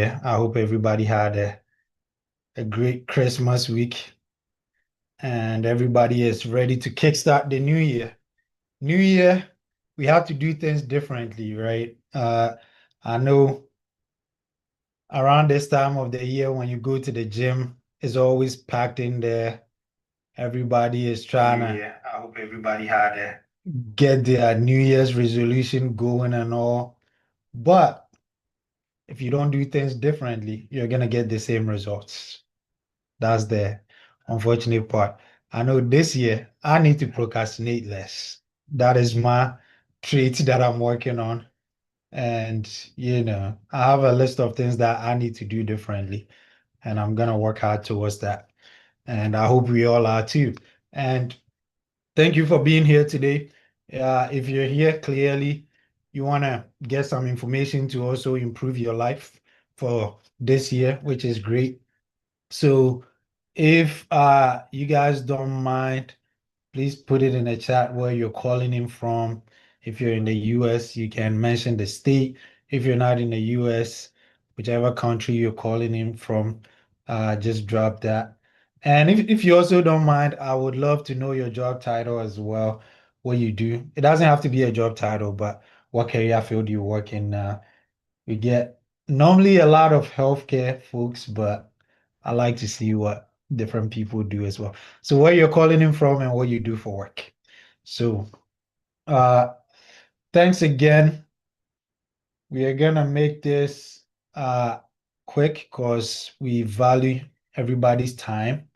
Year. I hope everybody had a great Christmas week and everybody is ready to kickstart the new year. New year, we have to do things differently, right? I know around this time of the year when you go to the gym, it's always packed in there. Everybody is trying to Yeah, I hope everybody had a get their New Year's resolution going and all. But if you don't do things differently, you're gonna get the same results. That's the unfortunate part. I know this year I need to procrastinate less. That is my trait that I'm working on. And, I have a list of things that I need to do differently. And I'm going to work hard towards that. And I hope we all are too. And thank you for being here today. If you're here, clearly you want to get some information to also improve your life for this year, which is great. So if you guys don't mind, please put it in the chat where you're calling in from. If you're in the US, you can mention the state. If you're not in the US, whichever country you're calling in from, just drop that. And if you also don't mind, I would love to know your job title as well, what you do. It doesn't have to be a job title, but what career field you work in. We get normally a lot of healthcare folks, but I like to see what different people do as well. So where you're calling in from and what you do for work. So uh thanks again. We are gonna make this quick because we value everybody's time,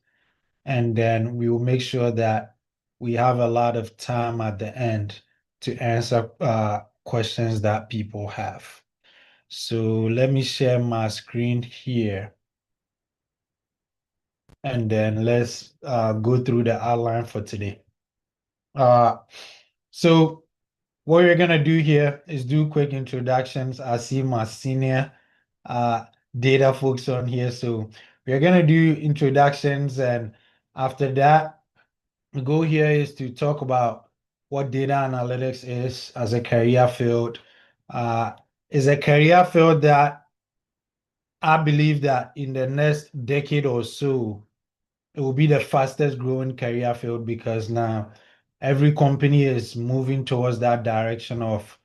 and then we will make sure that we have a lot of time at the end to answer questions that people have. So let me share my screen here, and then let's go through the outline for today. Uh, so what we're gonna do here is do quick introductions. I see my senior uh, data folks on here, so we're gonna do introductions, and after that, the goal here is to talk about what data analytics is as a career field. Uh, is a career field that I believe that in the next decade or so, it will be the fastest growing career field because now every company is moving towards that direction of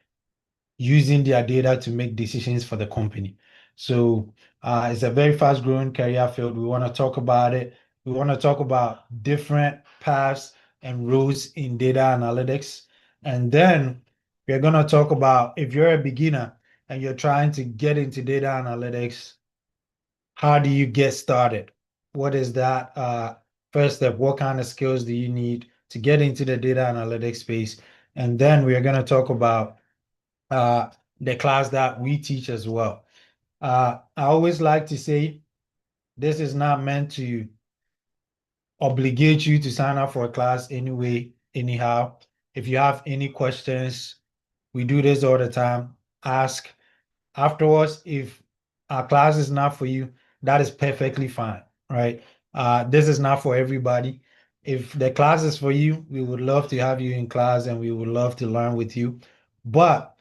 using their data to make decisions for the company. So it's a very fast growing career field. We want to talk about it. We want to talk about different paths and roles in data analytics. And then we're going to talk about if you're a beginner and you're trying to get into data analytics, how do you get started? What is that first step? What kind of skills do you need to get into the data analytics space? And then we are going to talk about uh, the class that we teach as well. I always like to say this is not meant to obligate you to sign up for a class anyway, anyhow. If you have any questions, we do this all the time. Ask afterwards. If our class is not for you, that is perfectly fine, right? This is not for everybody. If the class is for you, we would love to have you in class and we would love to learn with you. But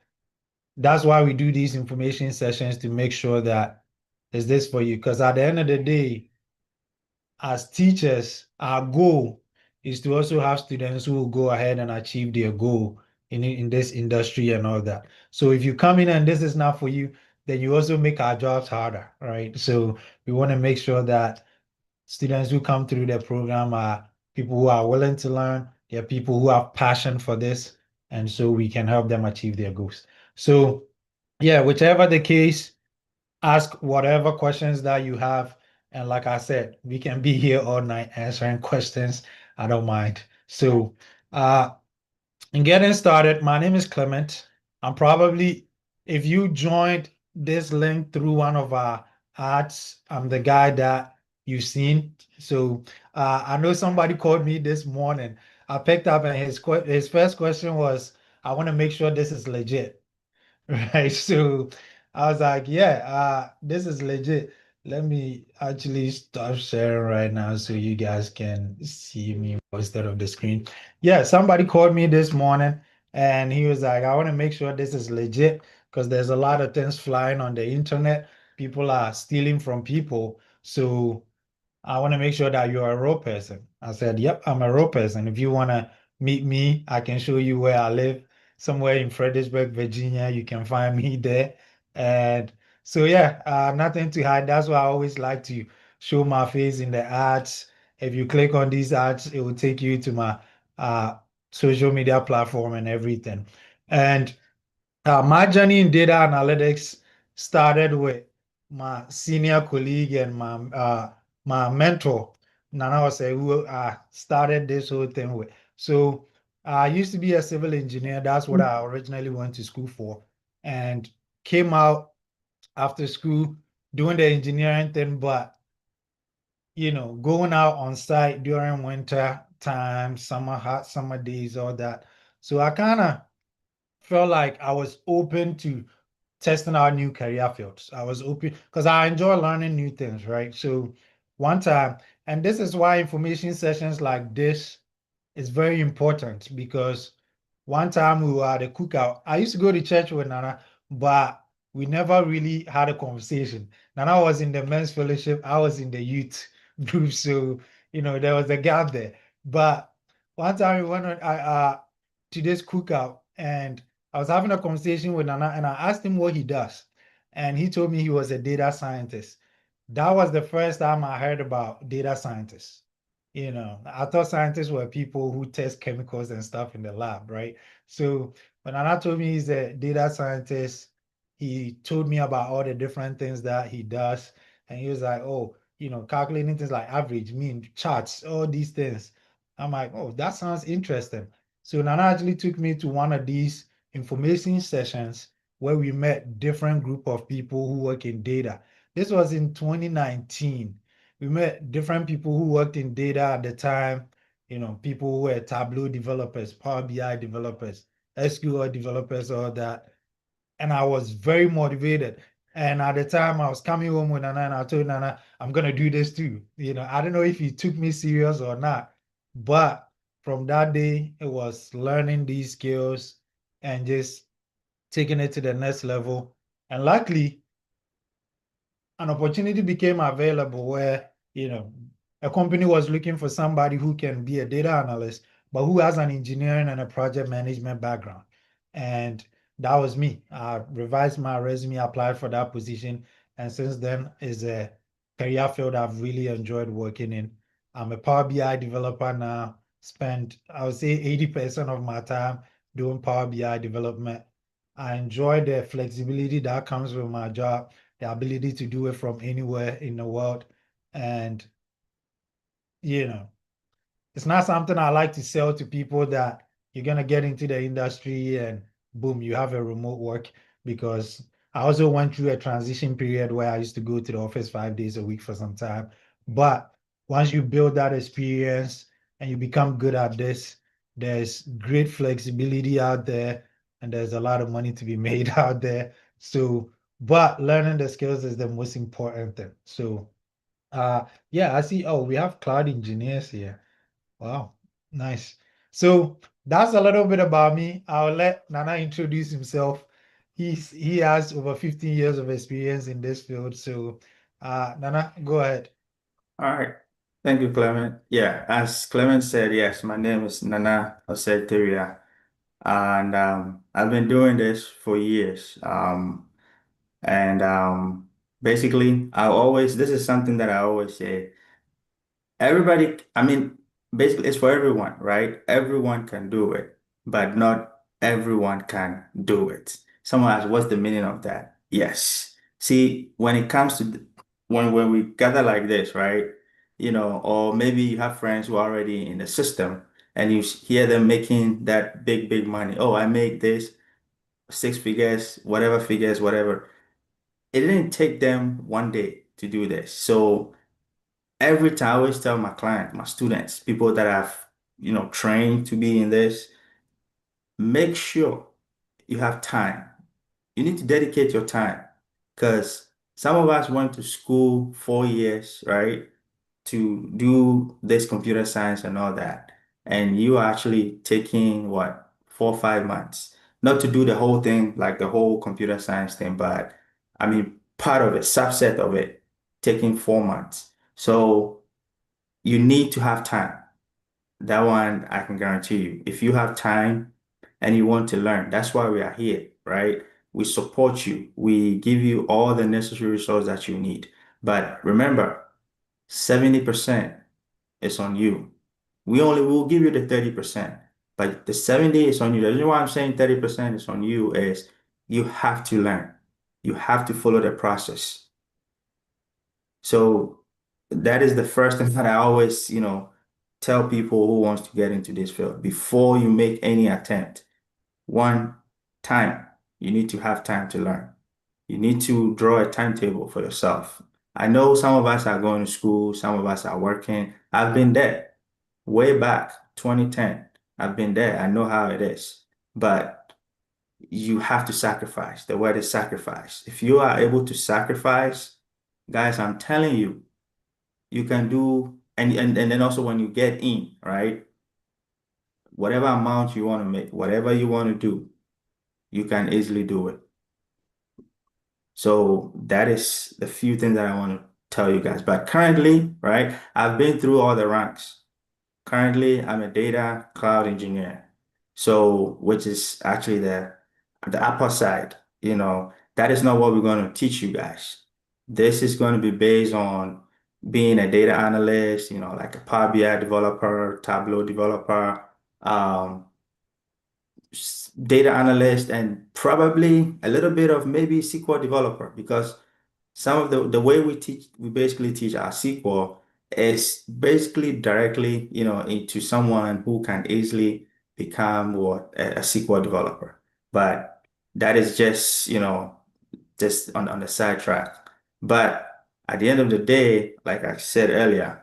that's why we do these information sessions to make sure that is this for you. Because at the end of the day, as teachers, our goal is to also have students who will go ahead and achieve their goal in this industry and all that. So if you come in and this is not for you, then you also make our jobs harder, right? So we want to make sure that students who come through the program are people who are willing to learn, they're people who have passion for this, and so we can help them achieve their goals. So yeah, whichever the case, ask whatever questions that you have. And like I said, we can be here all night answering questions. I don't mind. So, in getting started, my name is Clement. I'm probably, if you joined this link through one of our ads, I'm the guy that you've seen. So, I know somebody called me this morning. I picked up and his first question was, I want to make sure this is legit. Right. So I was like, yeah, this is legit. Let me actually stop sharing right now so you guys can see me instead of the screen. Yeah, somebody called me this morning and he was like, I want to make sure this is legit because there's a lot of things flying on the internet. people are stealing from people. So I want to make sure that you're a real person. I said, yep, I'm a real person. If you want to meet me, I can show you where I live, somewhere in Fredericksburg, Virginia. You can find me there. And so, yeah, nothing to hide. That's why I always like to show my face in the ads. If you click on these ads, it will take you to my uh, social media platform and everything. And my journey in data analytics started with my senior colleague and my mentor, Nana Ose, who started this whole thing with. So I used to be a civil engineer. That's what I originally went to school for, and came out after school doing the engineering thing, but going out on site during winter time, summer, hot summer days, all that. So I kind of felt like I was open to testing out new career fields. I was open because I enjoy learning new things, right? So one time, and this is why information sessions like this is very important because one time we were at a cookout. I used to go to church with Nana, but we never really had a conversation. Nana was in the men's fellowship, I was in the youth group, so there was a gap there. But one time we went on to this cookout, and I was having a conversation with Nana, and I asked him what he does, and he told me he was a data scientist. That was the first time I heard about data scientists. I thought scientists were people who test chemicals and stuff in the lab, right? So when Anna told me he's a data scientist, he told me about all the different things that he does. And he was like, oh, calculating things like average, mean, charts, all these things. I'm like, oh, that sounds interesting. So Nana actually took me to one of these information sessions where we met different group of people who work in data. This was in 2019. We met different people who worked in data at the time, people who were Tableau developers, Power BI developers, SQL developers, all that. And I was very motivated. And at the time, I was coming home with Nana, and I told Nana, I'm going to do this too. I don't know if he took me serious or not, but from that day, it was learning these skills and just taking it to the next level. And luckily, an opportunity became available where, a company was looking for somebody who can be a data analyst, but who has an engineering and a project management background. And that was me. I revised my resume, applied for that position, and since then is a career field I've really enjoyed working in. I'm a Power BI developer now, spend, I would say 80% of my time doing Power BI development. I enjoy the flexibility that comes with my job, the ability to do it from anywhere in the world. And, you know, it's not something I like to sell to people that you're gonna get into the industry and boom, you have a remote work because I also went through a transition period where I used to go to the office 5 days a week for some time. But once you build that experience and you become good at this, there's great flexibility out there and there's a lot of money to be made out there. So, but learning the skills is the most important thing. So, yeah, I see. Oh, we have cloud engineers here. Wow, nice. So that's a little bit about me. I'll let Nana introduce himself. He has over 15 years of experience in this field. So Nana, go ahead. All right. Thank you, Clement. Yeah, as Clement said, yes, my name is Nana Oseteria, and I've been doing this for years. And basically, this is something that I always say. Everybody, I mean, basically, it's for everyone, right? Everyone can do it, but not everyone can do it. Someone asks, what's the meaning of that? Yes. See, when it comes to when we gather like this, right? Or maybe you have friends who are already in the system and you hear them making that big, big money. Oh, I make this six figures, whatever. It didn't take them one day to do this. So every time I always tell my clients, my students, people that I've, trained to be in this, make sure you have time. You need to dedicate your time because some of us went to school 4 years, right, to do this computer science and all that. And you are actually taking what, 4 or 5 months, not to do the whole thing, like the whole computer science thing, but I mean, part of it, subset of it, taking 4 months. So you need to have time. That one I can guarantee you. If you have time and you want to learn, that's why we are here, right? We support you. We give you all the necessary resources that you need. But remember, 70% is on you. We'll give you the 30%, but the 70 is on you. The reason why I'm saying 30% is on you is you have to learn. You have to follow the process. So that is the first thing that I always, tell people who wants to get into this field before you make any attempt. One, time. You need to have time to learn. You need to draw a timetable for yourself. I know some of us are going to school, some of us are working. I've been there way back, 2010. I've been there. I know how it is. But you have to sacrifice. The word is sacrifice. If you are able to sacrifice, guys, I'm telling you, you can do, and then also when you get in, right? Whatever amount you want to make, whatever you want to do, you can easily do it. So that is the few things that I want to tell you guys. But currently, right, I've been through all the ranks. Currently, I'm a data cloud engineer. So, which is actually the upper side, that is not what we're going to teach you guys. This is going to be based on being a data analyst, like a Power BI developer, Tableau developer, data analyst, and probably a little bit of maybe SQL developer, because some of the way we basically teach our SQL is basically directly, into someone who can easily become a SQL developer. But that is just, just on the sidetrack. But at the end of the day, like I said earlier,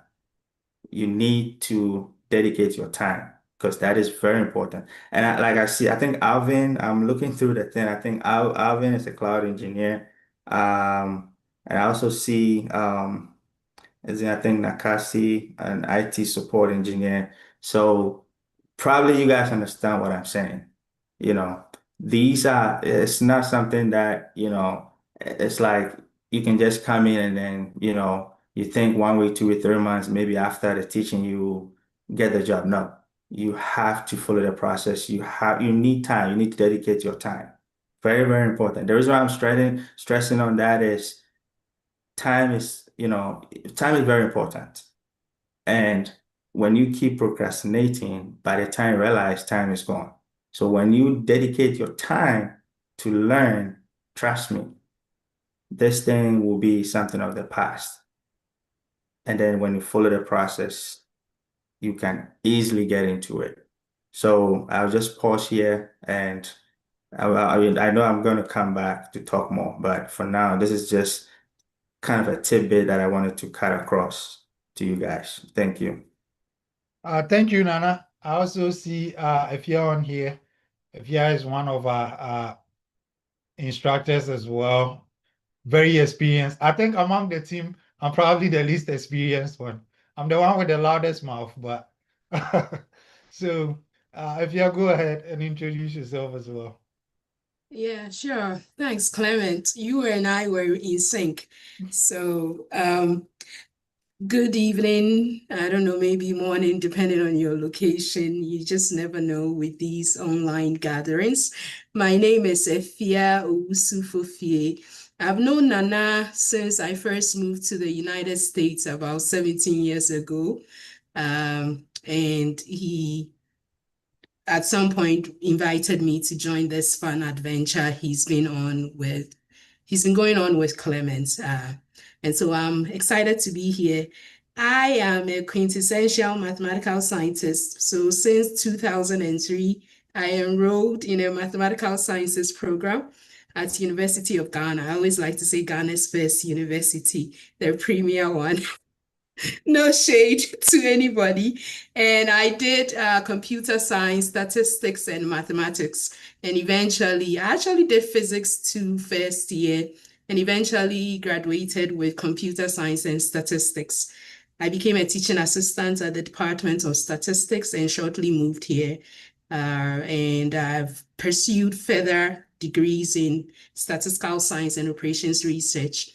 you need to dedicate your time because that is very important. And I think Alvin, I'm looking through the thing. I think Alvin is a cloud engineer. And I also see, I think Nakasi, an IT support engineer. So probably you guys understand what I'm saying. You know, it's not something that, it's like you can just come in and then, you think 1 week, 2 week, 3 months, maybe after the teaching, you get the job. No, you have to follow the process. You need time. You need to dedicate your time. Very, very important. The reason why I'm stressing on that is time is, time is very important. And when you keep procrastinating, by the time you realize time is gone. So when you dedicate your time to learn, trust me, this thing will be something of the past. And then when you follow the process, you can easily get into it. So I'll just pause here, and I know I'm going to come back to talk more, but for now, this is just kind of a tidbit that I wanted to cut across to you guys. Thank you. Thank you, Nana. I also see if you're on here, if Ifya is one of our instructors as well. Very experienced. I think among the team, I'm probably the least experienced one. I'm the one with the loudest mouth, but so if you go ahead and introduce yourself as well. Yeah, sure. Thanks, Clement. You and I were in sync. So, good evening. I don't know, maybe morning, depending on your location. You just never know with these online gatherings. My name is Efia Owusu-Fofie. I've known Nana since I first moved to the United States about 17 years ago. And he, at some point, invited me to join this fun adventure he's been going on with Clement. And so I'm excited to be here. I am a quintessential mathematical scientist. So since 2003, I enrolled in a mathematical sciences program at University of Ghana. I always like to say Ghana's first university, the premier one. No shade to anybody. And I did computer science, statistics, and mathematics. And eventually, I actually did physics 2 first year, and eventually graduated with computer science and statistics. I became a teaching assistant at the Department of Statistics and shortly moved here. And I've pursued further degrees in statistical science and operations research,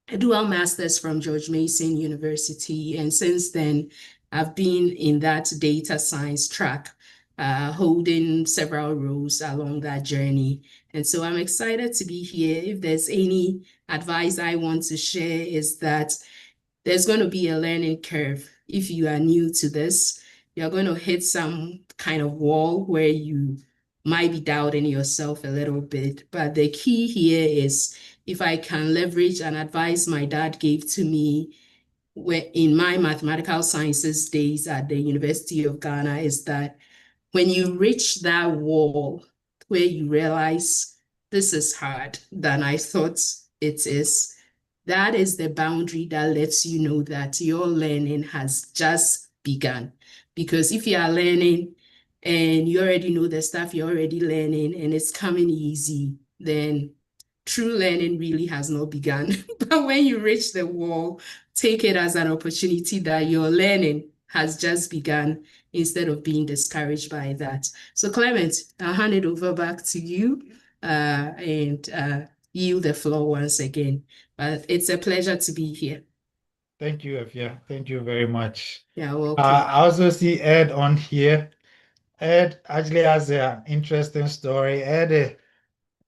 a dual master's from George Mason University. And since then, I've been in that data science track, holding several roles along that journey. And so I'm excited to be here. If there's any advice I want to share, is that there's going to be a learning curve. If you are new to this, you're going to hit some kind of wall where you might be doubting yourself a little bit. But the key here is, if I can leverage an advice my dad gave to me in my mathematical sciences days at the University of Ghana, is that when you reach that wall where you realize this is hard than I thought it is, that is the boundary that lets you know that your learning has just begun. Because if you are learning and you already know the stuff you're already learning and it's coming easy, then true learning really has not begun. But when you reach the wall, take it as an opportunity that your learning has just begun instead of being discouraged by that. So Clement, I'll hand it over back to you and yield the floor once again. But it's a pleasure to be here. Thank you, Efia. Thank you very much. Yeah, welcome. I also see Ed on here. Ed actually has an interesting story. Ed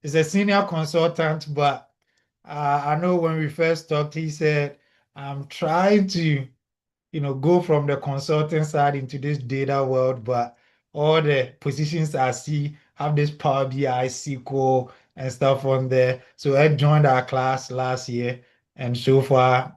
is a senior consultant, but I know when we first talked, he said, I'm trying to, go from the consulting side into this data world, but all the positions I see have this Power BI, SQL, and stuff on there. So Ed joined our class last year, and so far,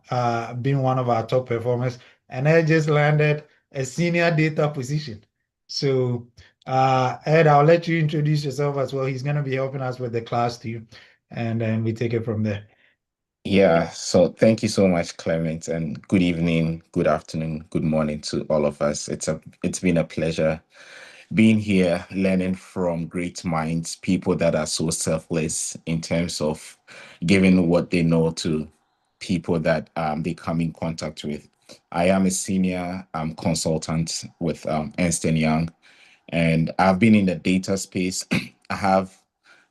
been one of our top performers. And Ed just landed a senior data position. So, Ed, I'll let you introduce yourself as well. He's going to be helping us with the class too, and then we take it from there. Yeah, so thank you so much, Clement, and good evening, good afternoon, good morning to all of us. It's been a pleasure being here, learning from great minds, people that are so selfless in terms of giving what they know to people that they come in contact with. I am a senior consultant with Ernst & Young, and I've been in the data space. I have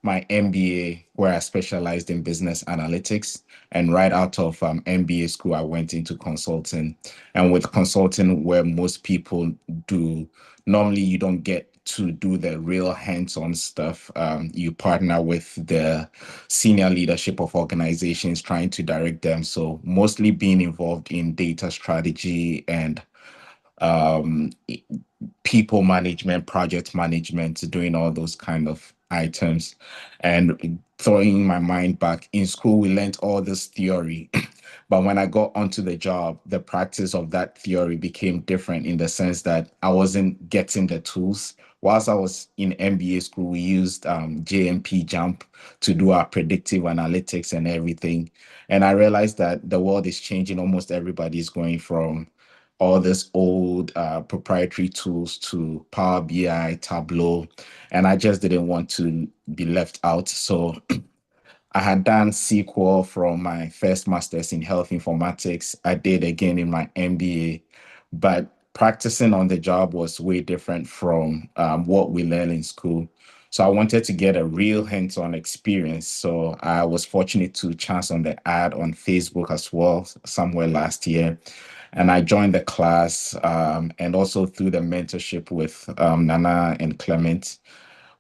my MBA where I specialized in business analytics. And right out of MBA school, I went into consulting. And with consulting, where most people do, normally you don't get to do the real hands-on stuff. You partner with the senior leadership of organizations trying to direct them. So mostly being involved in data strategy and people management, project management, doing all those kind of items. And throwing my mind back, in school, we learned all this theory. But when I got onto the job, the practice of that theory became different in the sense that I wasn't getting the tools. Whilst I was in MBA school, we used JMP Jump to do our predictive analytics and everything. And I realized that the world is changing. Almost everybody is going from all this old proprietary tools to Power BI, Tableau, and I just didn't want to be left out. So I had done SQL from my first master's in health informatics. I did again in my MBA, but practicing on the job was way different from what we learned in school. So I wanted to get a real hands-on experience. So I was fortunate to chance on the ad on Facebook as well, somewhere last year. And I joined the class, and also through the mentorship with Nana and Clement,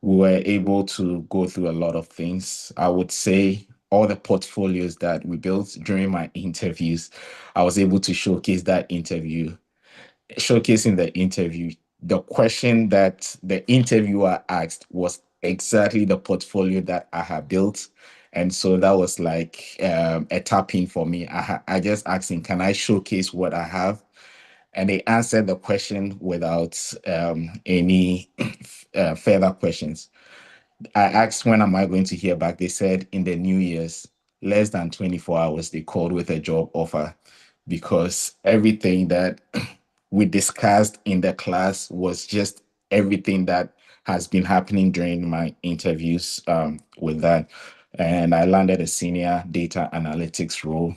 we were able to go through a lot of things. I would say all the portfolios that we built during my interviews, I was able to showcase that interview. Showcasing the interview, the question that the interviewer asked was exactly the portfolio that I had built. And so that was like a tapping for me. I just asked him, can I showcase what I have? And they answered the question without any further questions. I asked, when am I going to hear back? They said in the New Year's, less than 24 hours, they called with a job offer, because everything that we discussed in the class was just everything that has been happening during my interviews with that. And I landed a senior data analytics role.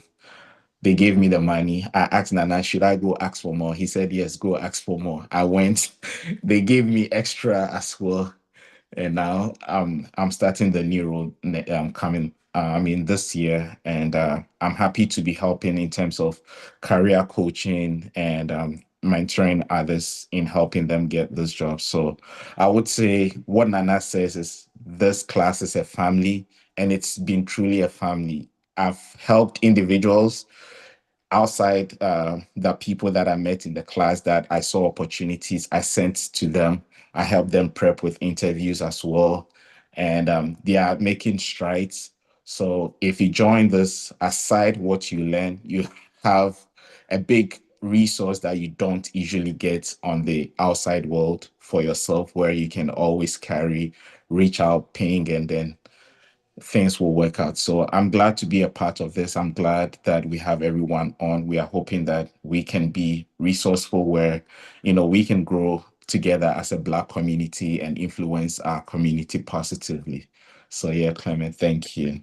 They gave me the money. I asked Nana, should I go ask for more? He said, yes, go ask for more. I went. They gave me extra as well. And now I'm starting the new role coming this year, and I'm happy to be helping in terms of career coaching and mentoring others in helping them get this job. So I would say what Nana says is this class is a family, and it's been truly a family. I've helped individuals outside the people that I met in the class that I saw opportunities, I sent to them. I helped them prep with interviews as well. And they are making strides. So if you join this, aside what you learn, you have a big resource that you don't usually get on the outside world for yourself, where you can always reach out, ping, and then things will work out. So I'm glad to be a part of this. I'm glad that we have everyone on. We are hoping that we can be resourceful where, we can grow together as a Black community and influence our community positively. So yeah, Clement, thank you.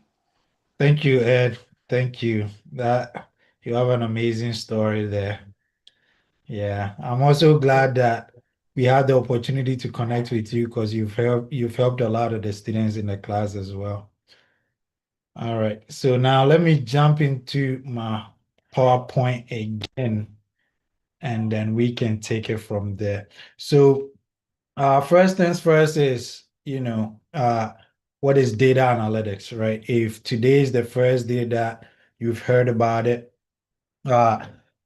Thank you, Ed. Thank you. That you have an amazing story there. Yeah, I'm also glad that we had the opportunity to connect with you because you've helped a lot of the students in the class as well. All right, so now let me jump into my PowerPoint again, and then we can take it from there. So, first things first is, what is data analytics, right? If today is the first day that you've heard about it,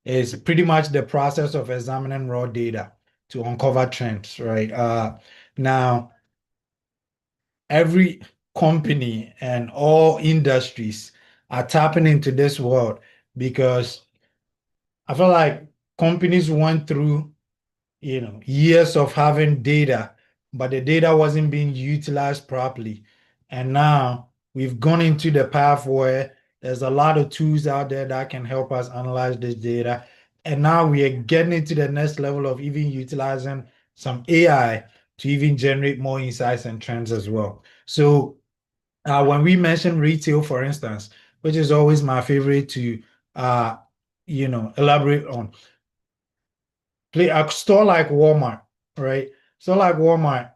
is pretty much the process of examining raw data to uncover trends, right? Now, every company and all industries are tapping into this world because I feel like companies went through, years of having data, but the data wasn't being utilized properly. And now we've gone into the path where there's a lot of tools out there that can help us analyze this data. And now we are getting into the next level of even utilizing some AI to even generate more insights and trends as well. So when we mention retail, for instance, which is always my favorite to elaborate on, play a store like Walmart, right? So like Walmart,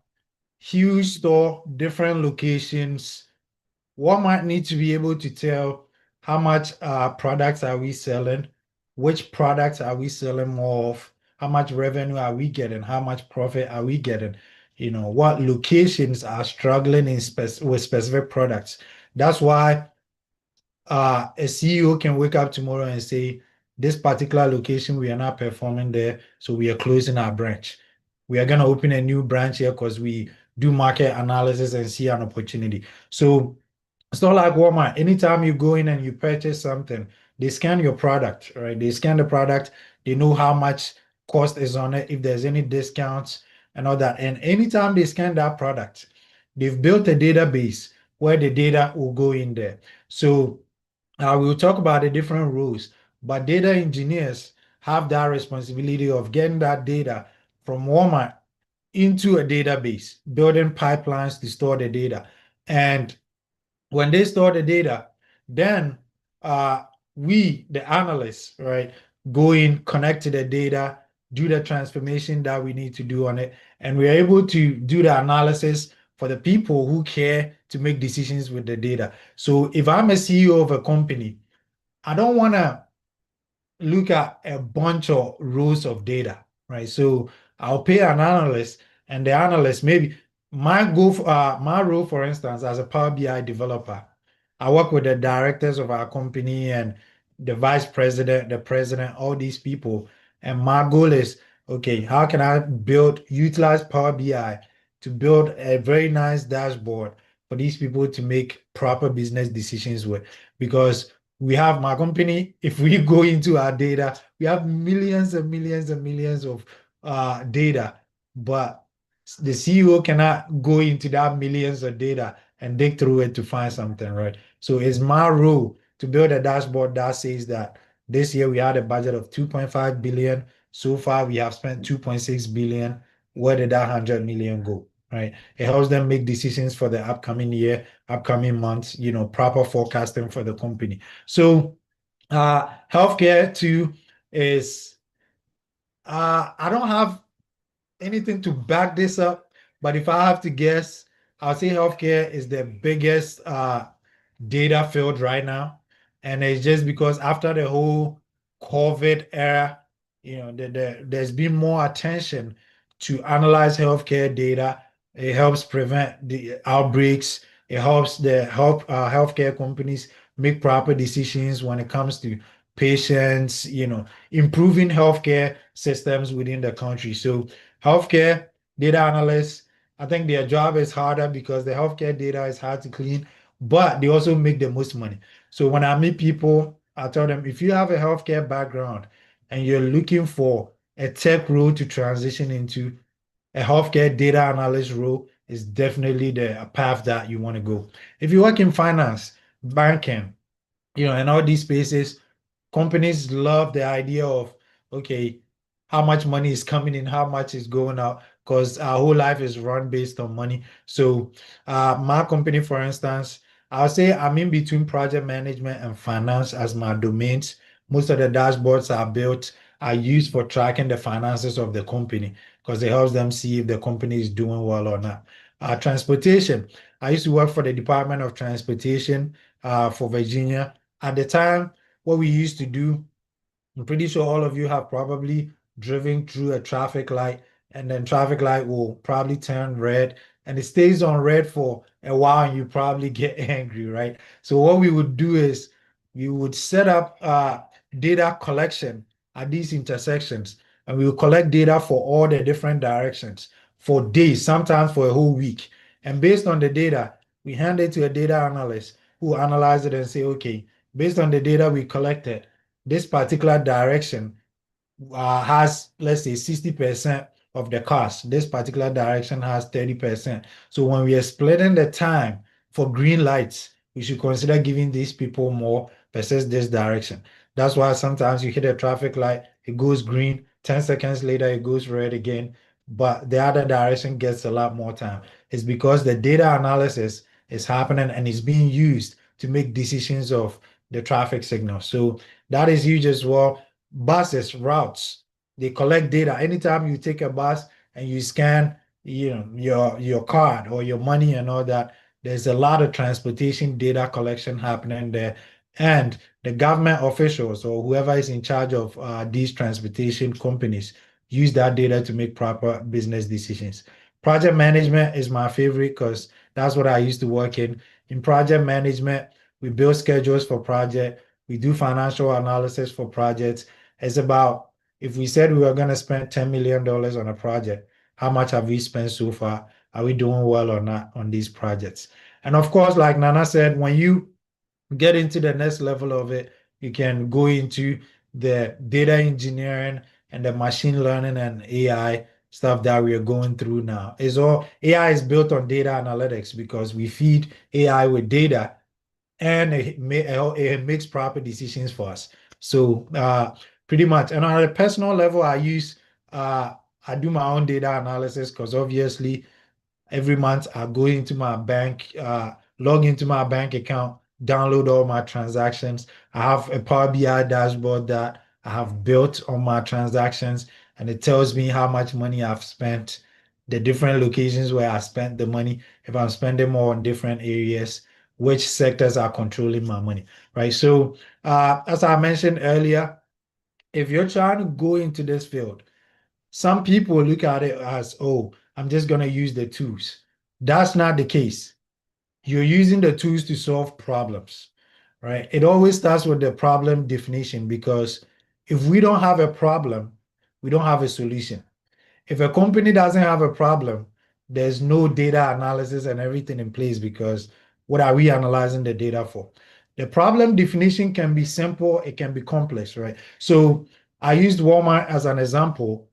huge store, different locations. Walmart needs to be able to tell how much products are we selling, which products are we selling more of, how much revenue are we getting, how much profit are we getting, what locations are struggling with specific products. That's why a CEO can wake up tomorrow and say, this particular location, we are not performing there, so we are closing our branch. We are going to open a new branch here because we do market analysis and see an opportunity. So it's not like Walmart. Anytime you go in and you purchase something, they scan your product, right? They scan the product. They know how much cost is on it, if there's any discounts and all that. And anytime they scan that product, they've built a database where the data will go in there. So we'll talk about the different rules, but data engineers have that responsibility of getting that data from Walmart into a database, building pipelines to store the data. And when they store the data, then we, the analysts, right, go in, connect to the data, do the transformation that we need to do on it, and we're able to do the analysis for the people who care to make decisions with the data. So if I'm a CEO of a company, I don't want to look at a bunch of rows of data, right? So I'll pay an analyst, and the analyst, maybe my role, for instance, as a Power BI developer, I work with the directors of our company and the vice president, the president, all these people. And my goal is, okay, how can I utilize Power BI to build a very nice dashboard for these people to make proper business decisions with? Because we have my company, if we go into our data, we have millions and millions and millions of data, but the CEO cannot go into that millions of data and dig through it to find something, right? So it's my role to build a dashboard that says that this year we had a budget of 2.5 billion. So far, we have spent 2.6 billion. Where did that 100 million go? Right? It helps them make decisions for the upcoming year, upcoming months, proper forecasting for the company. So healthcare too is I don't have anything to back this up, but if I have to guess, I'll say healthcare is the biggest data field right now. And it's just because after the whole COVID era, there's been more attention to analyze healthcare data. It helps prevent the outbreaks. It helps the healthcare companies make proper decisions when it comes to patients, improving healthcare systems within the country. So healthcare data analysts, I think their job is harder because the healthcare data is hard to clean, but they also make the most money. So when I meet people, I tell them if you have a healthcare background and you're looking for a tech role to transition into, a healthcare data analyst role is definitely the path that you want to go. If you work in finance, banking, and all these spaces, companies love the idea of, okay, how much money is coming in, how much is going out, because our whole life is run based on money. So my company, for instance, I'll say I'm in between project management and finance as my domains. Most of the dashboards are used for tracking the finances of the company because it helps them see if the company is doing well or not. Transportation. I used to work for the Department of Transportation for Virginia. At the time, what we used to do, I'm pretty sure all of you have probably driven through a traffic light, and then traffic light will probably turn red and it stays on red for a while and you probably get angry, right? So what we would do is we would set up data collection at these intersections, and we will collect data for all the different directions for days, sometimes for a whole week. And based on the data, we hand it to a data analyst who analyze it and say, okay, based on the data we collected, this particular direction has, let's say, 60% of the cost. This particular direction has 30%. So when we are splitting the time for green lights, we should consider giving these people more versus this direction. That's why sometimes you hit a traffic light, it goes green, 10 seconds later, it goes red again, but the other direction gets a lot more time. It's because the data analysis is happening and is being used to make decisions of the traffic signal. So that is huge as well. Buses, routes, they collect data. Anytime you take a bus and you scan, your card or your money and all that, there's a lot of transportation data collection happening there. And the government officials or whoever is in charge of these transportation companies use that data to make proper business decisions. Project management is my favorite because that's what I used to work in. In project management, we build schedules for project, we do financial analysis for projects. It's about, if we said we were going to spend $10 million on a project, how much have we spent so far? Are we doing well or not on these projects? And of course, like Nana said, when you get into the next level of it, you can go into the data engineering and the machine learning and AI stuff that we are going through now. Is all AI is built on data analytics because we feed AI with data and it makes proper decisions for us. So pretty much. And on a personal level, I do my own data analysis because obviously every month I go into my bank, log into my bank account, download all my transactions. I have a Power BI dashboard that I have built on my transactions, and it tells me how much money I've spent, the different locations where I spent the money, if I'm spending more on different areas, which sectors are controlling my money, right? So as I mentioned earlier, if you're trying to go into this field, some people look at it as, oh, I'm just going to use the tools. That's not the case. You're using the tools to solve problems, right? It always starts with the problem definition because if we don't have a problem, we don't have a solution. If a company doesn't have a problem, there's no data analysis and everything in place because what are we analyzing the data for? The problem definition can be simple, it can be complex, right? So I used Walmart as an example.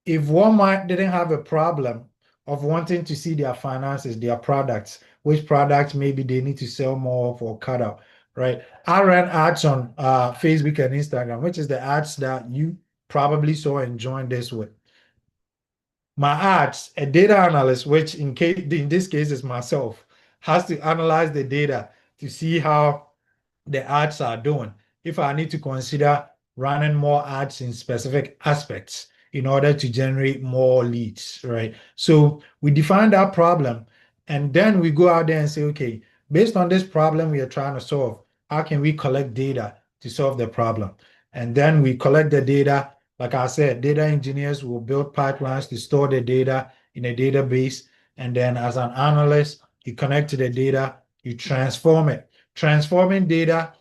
If Walmart didn't have a problem of wanting to see their finances, their products, which products maybe they need to sell more of or cut out, right? I ran ads on Facebook and Instagram, which is the ads that you probably saw and joined this with. My ads, a data analyst, which in this case is myself, has to analyze the data to see how the ads are doing. If I need to consider running more ads in specific aspects, in order to generate more leads, right? So we define that problem, and then we go out there and say, okay, based on this problem we are trying to solve, how can we collect data to solve the problem? And then we collect the data. Like I said, data engineers will build pipelines to store the data in a database. And then as an analyst, you connect to the data, you transform it. Transforming data,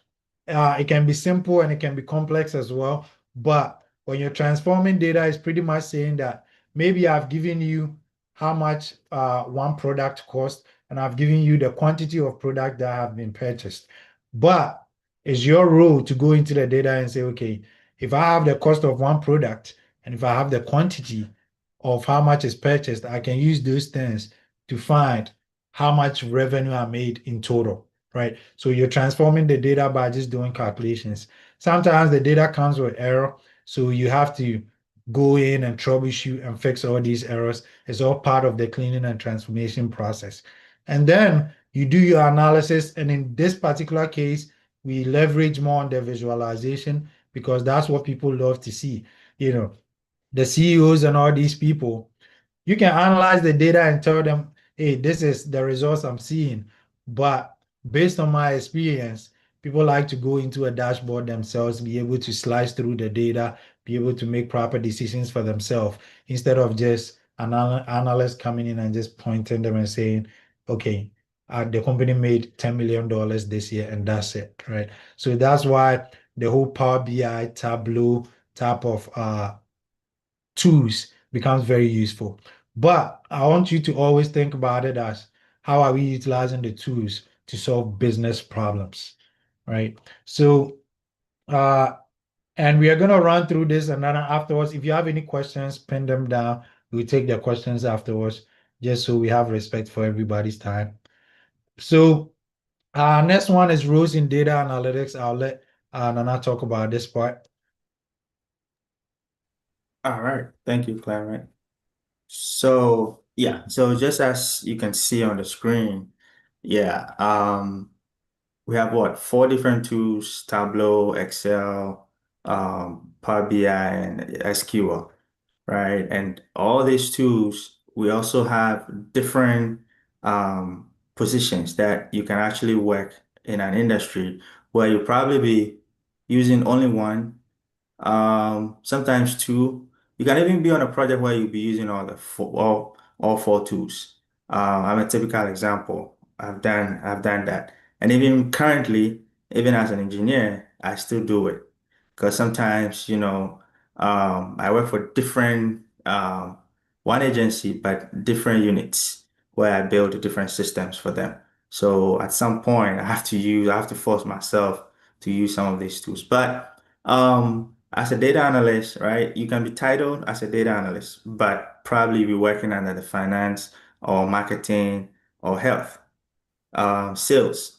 it can be simple and it can be complex as well. But when you're transforming data, it's pretty much saying that maybe I've given you how much one product costs, and I've given you the quantity of product that have been purchased. But it's your role to go into the data and say, okay, if I have the cost of one product and if I have the quantity of how much is purchased, I can use those things to find how much revenue I made in total, right? So you're transforming the data by just doing calculations. Sometimes the data comes with error, so you have to go in and troubleshoot and fix all these errors. It's all part of the cleaning and transformation process. And then you do your analysis. And in this particular case, we leverage more on the visualization because that's what people love to see. You know, the CEOs and all these people, you can analyze the data and tell them, hey, this is the results I'm seeing. But based on my experience, people like to go into a dashboard themselves, be able to slice through the data, be able to make proper decisions for themselves instead of just an analyst coming in and just pointing them and saying, okay, the company made $10 million this year and that's it, right? So that's why the whole Power BI, Tableau type of tools becomes very useful. But I want you to always think about it as how are we utilizing the tools to solve business problems, right? So, and we are going to run through this and then afterwards, if you have any questions, pin them down. We'll take the questions afterwards, just so we have respect for everybody's time. So, next one is roles in data analytics. I'll let Nana talk about this part. All right. Thank you, Clement. So yeah, so just as you can see on the screen, yeah, we have what, 4 different tools: Tableau, Excel, Power BI, and SQL, right? And all these tools, we also have different positions that you can actually work in an industry where you'll probably be using only one, sometimes two. You can even be on a project where you'll be using all 4 tools. I'm a typical example. I've done that. And even currently, even as an engineer, I still do it. Because sometimes, I work for different one agency, but different units where I build different systems for them. So at some point I have to force myself to use some of these tools. But as a data analyst, right, you can be titled as a data analyst, but probably be working under the finance or marketing or health, sales,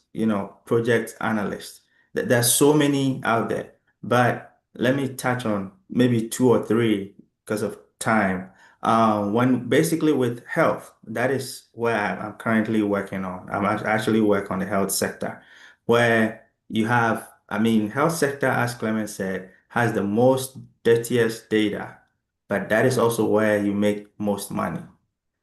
project analyst. There's so many out there, but let me touch on maybe 2 or 3 because of time. When basically with health, that is where I'm currently working on. Actually work on the health sector, where you have, I mean, health sector, as Clement said, has the most dirtiest data, but that is also where you make most money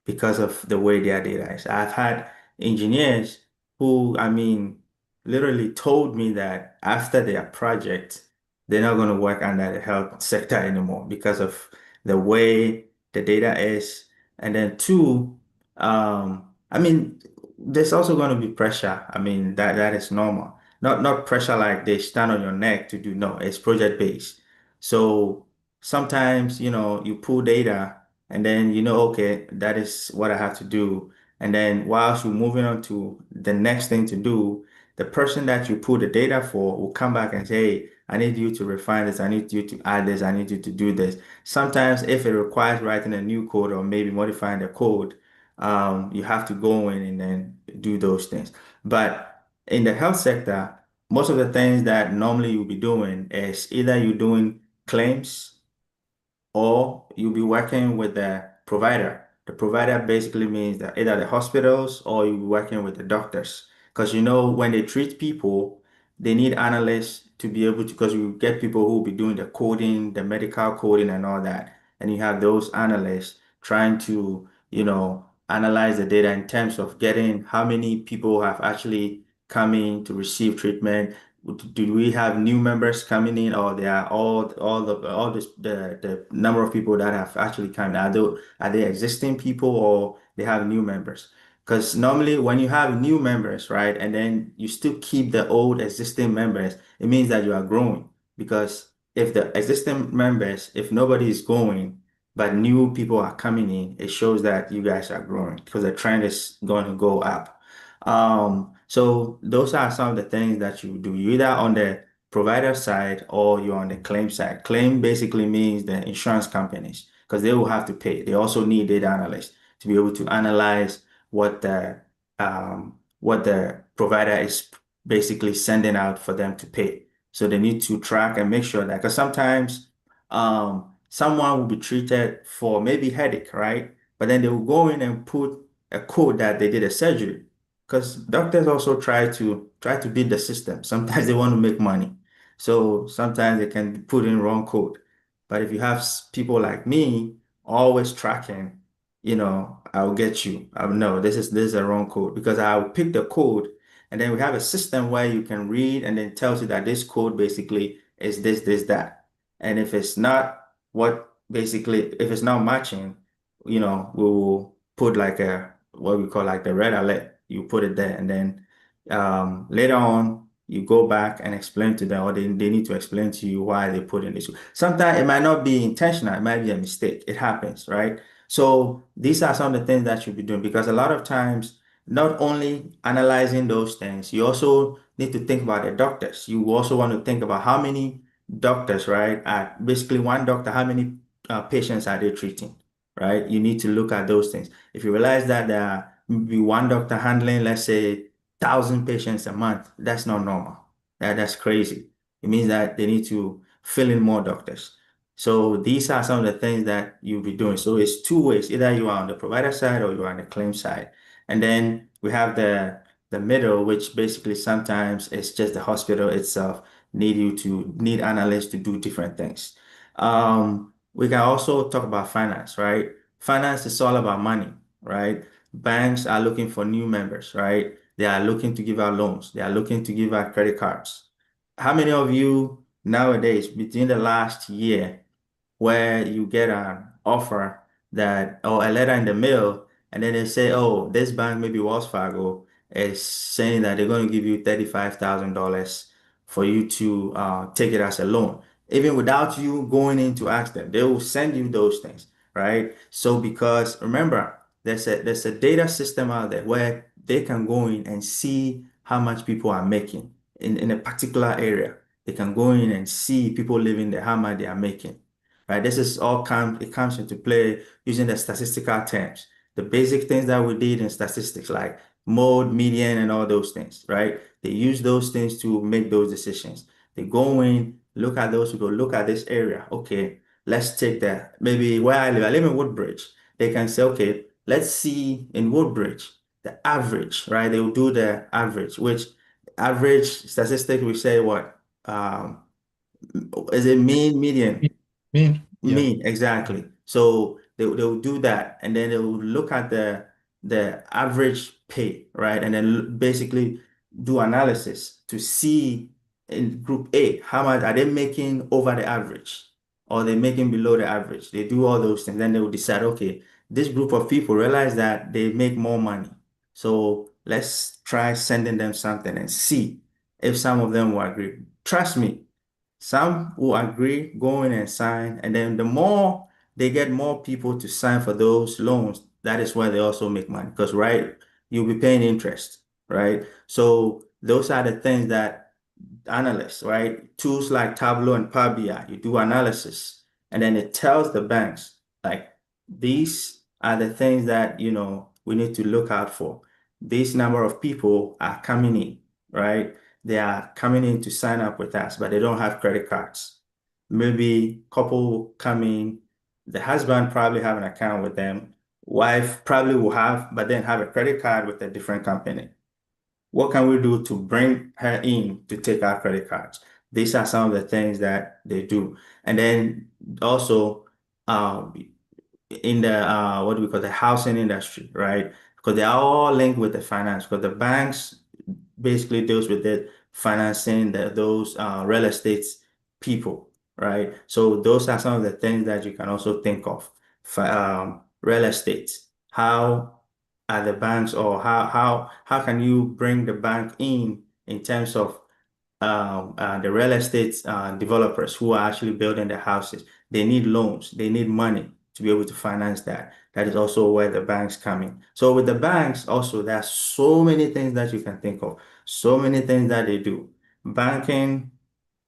because of the way their data is. I've had engineers who, I mean, literally told me that after their project, they're not going to work under the health sector anymore because of the way the data is. And then two, I mean, there's also going to be pressure. I mean, that is normal. Not pressure like they stand on your neck to do. No, it's project based. So sometimes, you pull data and then okay, that is what I have to do. And then whilst you're moving on to the next thing to do, the person that you pull the data for will come back and say, hey, I need you to refine this, I need you to add this, I need you to do this. Sometimes if it requires writing a new code or maybe modifying the code, you have to go in and then do those things. But in the health sector, most of the things that normally you'll be doing is either you're doing claims or you'll be working with the provider. The provider basically means that either the hospitals or you'll be working with the doctors. Because when they treat people, they need analysts to be able to, because you get people who will be doing the coding, the medical coding and all that. and you have those analysts trying to, analyze the data in terms of getting how many people have actually come in to receive treatment. Do we have new members coming in, or they are the number of people that have actually come in? Are they existing people, or they have new members? Because normally when you have new members, right, and then you still keep the old existing members, it means that you are growing. Because if the existing members, if nobody is going, but new people are coming in, it shows that you guys are growing because the trend is going to go up. So those are some of the things that you do. You either on the provider side or you're on the claim side. Claim basically means the insurance companies, because they will have to pay. They also need data analysts to be able to analyze what the provider is basically sending out for them to pay. So they need to track and make sure that, because sometimes someone will be treated for maybe headache, right? But then they will go in and put a code that they did a surgery, because doctors also try to beat the system. Sometimes they want to make money, so sometimes they can put in wrong code. But if you have people like me always tracking, I'll get you. I'll know this is a wrong code, because I'll pick the code, and then we have a system where you can read and then tells you that this code basically is this, that. And if it's not if it's not matching, we will put like what we call like the red alert. You put it there, and then later on you go back and explain to them, or they need to explain to you why they put in this. Sometimes it might not be intentional, it might be a mistake. It happens, right? So these are some of the things that you'll be doing, because a lot of times, not only analyzing those things, you also need to think about the doctors. You also want to think about how many doctors, right? Basically, one doctor, how many patients are they treating, right? You need to look at those things. If you realize that there are maybe one doctor handling, let's say, 1,000 patients a month, that's not normal. That's crazy. It means that they need to fill in more doctors. So these are some of the things that you'll be doing. So it's two ways. Either you are on the provider side or you are on the claim side. And then we have the middle, which basically sometimes it's just the hospital itself need analysts to do different things. We can also talk about finance, right? Finance is all about money, right? Banks are looking for new members, right? They are looking to give out loans. They are looking to give out credit cards. How many of you nowadays, between the last year, where you get an offer or a letter in the mail, and then they say, oh, this bank, maybe Wells Fargo, is saying that they're going to give you $35,000 for you to take it as a loan. Even without you going in to ask them, they will send you those things, right? So because remember, there's a data system out there where they can go in and see how much people are making in a particular area. They can go in and see people living there, how much they are making. Right? This is it comes into play using the statistical terms, the basic things that we did in statistics, like mode, median, and all those things, right? They use those things to make those decisions. They go in, look at those, we go look at this area. Okay, let's take that. Maybe where I live in Woodbridge. They can say, okay, let's see in Woodbridge, the average, right? They will do the average, which average statistic we say what? Is it mean, median? Yeah. Mean, exactly. So they will do that, and then they will look at the average pay, right? And then basically do analysis to see in group A, how much are they making over the average, or they making below the average. They do all those things. Then they will decide, okay, this group of people realize that they make more money. So let's try sending them something and see if some of them will agree. Trust me, some will agree, go in and sign, and then the more they get more people to sign for those loans, that is where they also make money. Because, right, you'll be paying interest, right? So those are the things that analysts, right? Tools like Tableau and Power BI, you do analysis, and then it tells the banks, like, these are the things that, we need to look out for. This number of people are coming in, right? They are coming in to sign up with us, but they don't have credit cards. Maybe couple coming, the husband probably have an account with them. Wife probably will have, but then have a credit card with a different company. What can we do to bring her in to take our credit cards? These are some of the things that they do. And then also, in the what do we call the housing industry, right? Because they are all linked with the finance. Because the banks basically deals with it, financing those real estate people, right? So those are some of the things that you can also think of. Real estate. How are the banks, or how can you bring the bank in terms of the real estate developers who are actually building the houses? They need loans, they need money to be able to finance that. That is also where the banks come in. So with the banks also, there are so many things that you can think of, so many things that they do. Banking,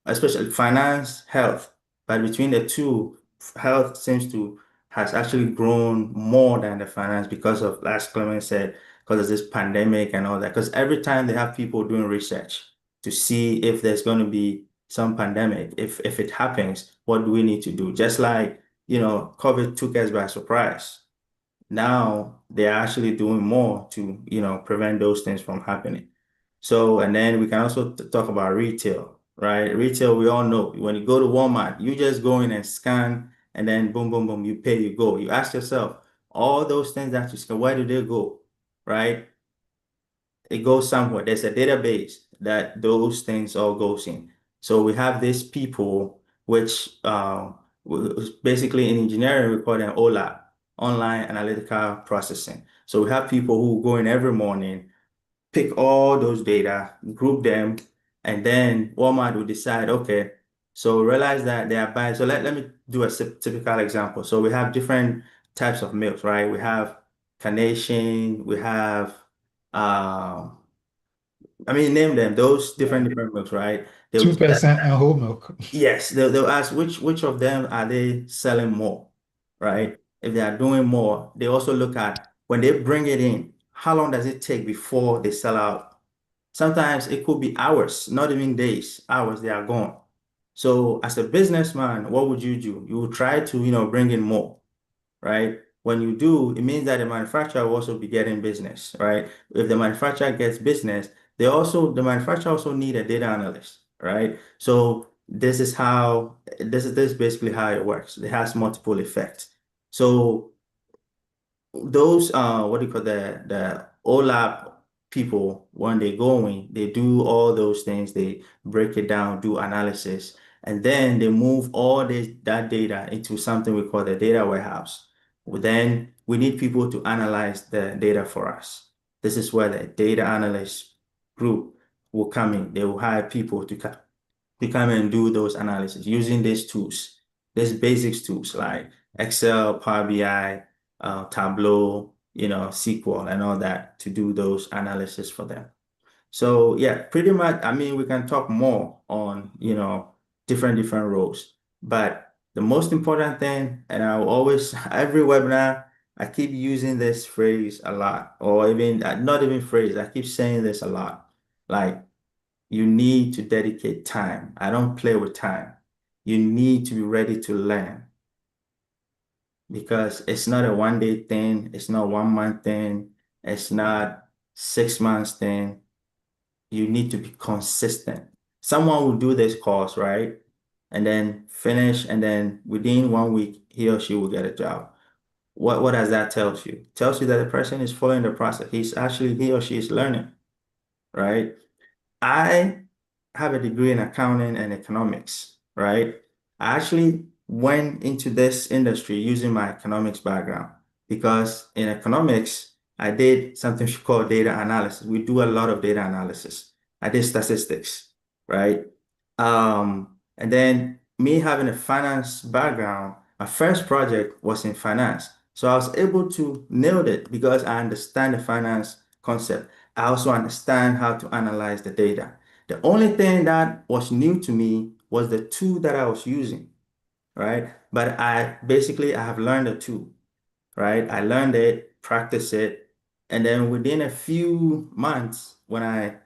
especially finance, health. But between the two, health seems to has actually grown more than the finance because of, as Clement said, because of this pandemic and all that. Because every time they have people doing research to see if there's going to be some pandemic, if it happens, what do we need to do? Just like, COVID took us by surprise. Now they're actually doing more to, prevent those things from happening. So, and then we can also talk about retail, right? Retail, we all know when you go to Walmart, you just go in and scan, and then boom, boom, boom, you pay, you go. You ask yourself, all those things that you scan, where do they go, right? It goes somewhere. There's a database that those things all goes in. So we have these people, which basically in engineering we call them OLAP, online analytical processing. So we have people who go in every morning, pick all those data, group them, and then Walmart will decide, okay, so realize that they are buying. So let me do a typical example. So we have different types of milks, right? We have Carnation, we have name them, those different milks, right? They will 2% and whole milk. Yes, they'll ask which of them are they selling more, right? If they are doing more, they also look at when they bring it in, how long does it take before they sell out? Sometimes it could be hours, not even days, hours, they are gone. So as a businessman, what would you do? You will try to, bring in more, right? When you do, it means that the manufacturer will also be getting business, right? If the manufacturer gets business, the manufacturer also need a data analyst, right? So this is basically how it works. It has multiple effects. So those what do you call the OLAP people, when they go in, they do all those things, they break it down, do analysis, and then they move all that data into something we call the data warehouse. Then we need people to analyze the data for us. This is where the data analyst group will come in. They will hire people to come and do those analysis using these tools, these basics tools like Excel, Power BI, Tableau, SQL and all that to do those analysis for them. So yeah, pretty much, we can talk more on, different roles, but the most important thing, and I will always, every webinar, I keep using this phrase a lot, or even, not even phrase, I keep saying this a lot, like, you need to dedicate time. I don't play with time. You need to be ready to learn, because it's not a 1 day thing. It's not 1 month thing. It's not 6 months thing. You need to be consistent. Someone will do this course, right? And then finish, and then within 1 week, he or she will get a job. What does that tell you? It tells you that the person is following the process. He or she is learning, right? I have a degree in accounting and economics, right? I actually went into this industry using my economics background, because in economics, I did something called data analysis. We do a lot of data analysis. I did statistics, right? And then me having a finance background, my first project was in finance. So I was able to nail it because I understand the finance concept. I also understand how to analyze the data. The only thing that was new to me was the tool that I was using, right? But I have learned the tool, right? I learned it, practiced it, and then within a few months, when I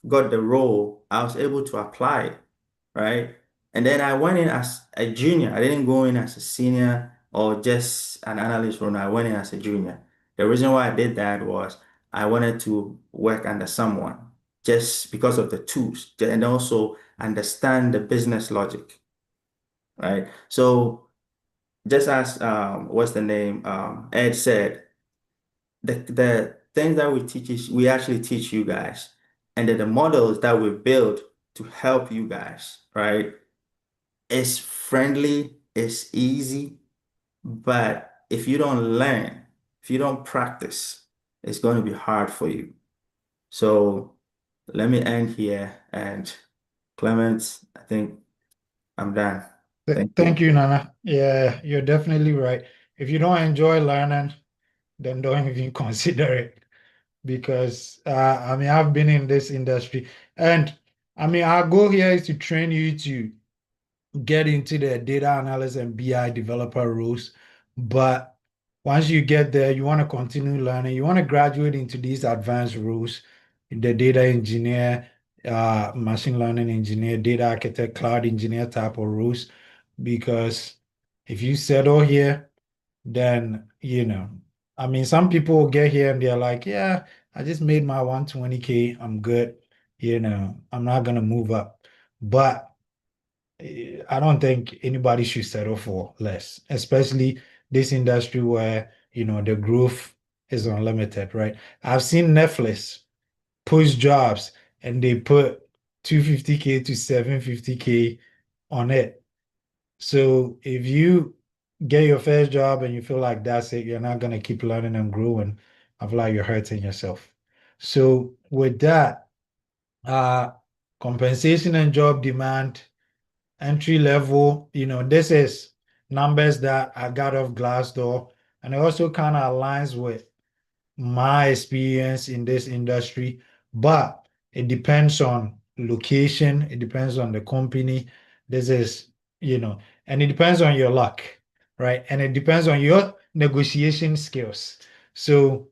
got the role, I was able to apply it, right? And then I went in as a junior. I didn't go in as a senior or just an analyst role. I went in as a junior. The reason why I did that was I wanted to work under someone just because of the tools and also understand the business logic, right? So just as what's the name? Ed said, the things that we teach is we actually teach you guys, and then the models that we build to help you guys, right? It's friendly, it's easy, but if you don't learn, if you don't practice, it's going to be hard for you. So let me end here. And Clement, I think I'm done. Thank Thank you. you, Nana. Yeah, you're definitely right. If you don't enjoy learning, then don't even consider it. Because I mean, I've been in this industry, and I mean, our goal here is to train you to get into the data analyst and BI developer roles. But once you get there, you want to continue learning. You want to graduate into these advanced roles, the data engineer, machine learning engineer, data architect, cloud engineer type of roles. Because if you settle here, then I mean, some people will get here and they're like, yeah, I just made my 120K, I'm good, I'm not gonna move up. But I don't think anybody should settle for less, especially this industry where, the growth is unlimited, right? I've seen Netflix post jobs and they put 250K to 750K on it. So if you get your first job and you feel like that's it, you're not gonna keep learning and growing, I feel like you're hurting yourself. So with that, uh, compensation and job demand, entry level, this is numbers that I got off Glassdoor, and it also kind of aligns with my experience in this industry, but it depends on location, it depends on the company. This is, and it depends on your luck, right? And it depends on your negotiation skills. So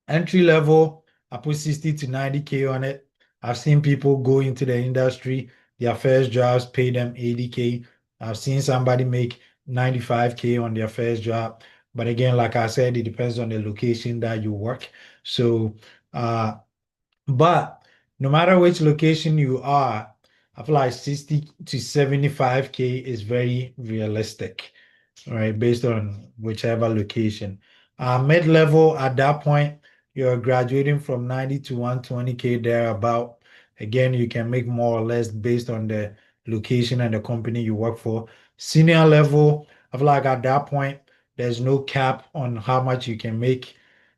entry level, I put 60 to 90K on it. I've seen people go into the industry, their first jobs pay them 80K. I've seen somebody make 95K on their first job. But again, like I said, it depends on the location that you work. So, but no matter which location you are, I feel like 60 to 75K is very realistic, right? Based on whichever location. Mid-level at that point, you're graduating from 90 to 120K thereabout. Again, you can make more or less based on the location and the company you work for. Senior level, I feel like at that point, there's no cap on how much you can make.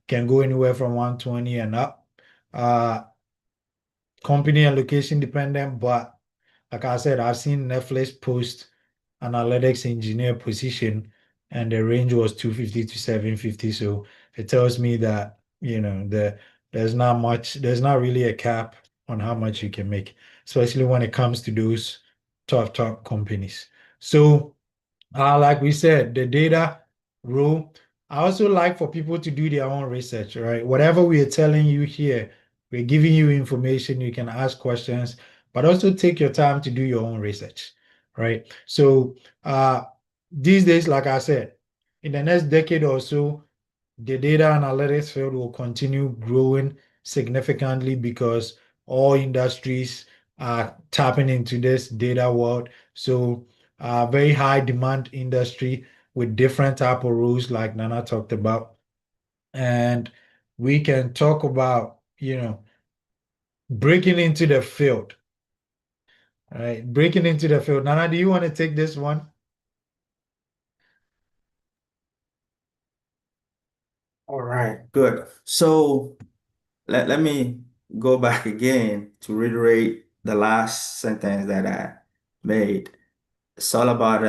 Can go anywhere from 120 and up. Uh, Company and location dependent, but like I said, I've seen Netflix post analytics engineer position and the range was 250 to 750. So it tells me that, there's not really a cap on how much you can make, especially when it comes to those top companies. So like we said, the data rule. I also like for people to do their own research, right? Whatever we are telling you here, we're giving you information, you can ask questions, but also take your time to do your own research, right? So these days, like I said, in the next decade or so, the data analytics field will continue growing significantly because all industries are tapping into this data world. So, very high demand industry with different type of rules like Nana talked about. And we can talk about, breaking into the field. All right, breaking into the field. Nana, do you want to take this one? All right, good. So let me go back again to reiterate the last sentence that I made. It's all about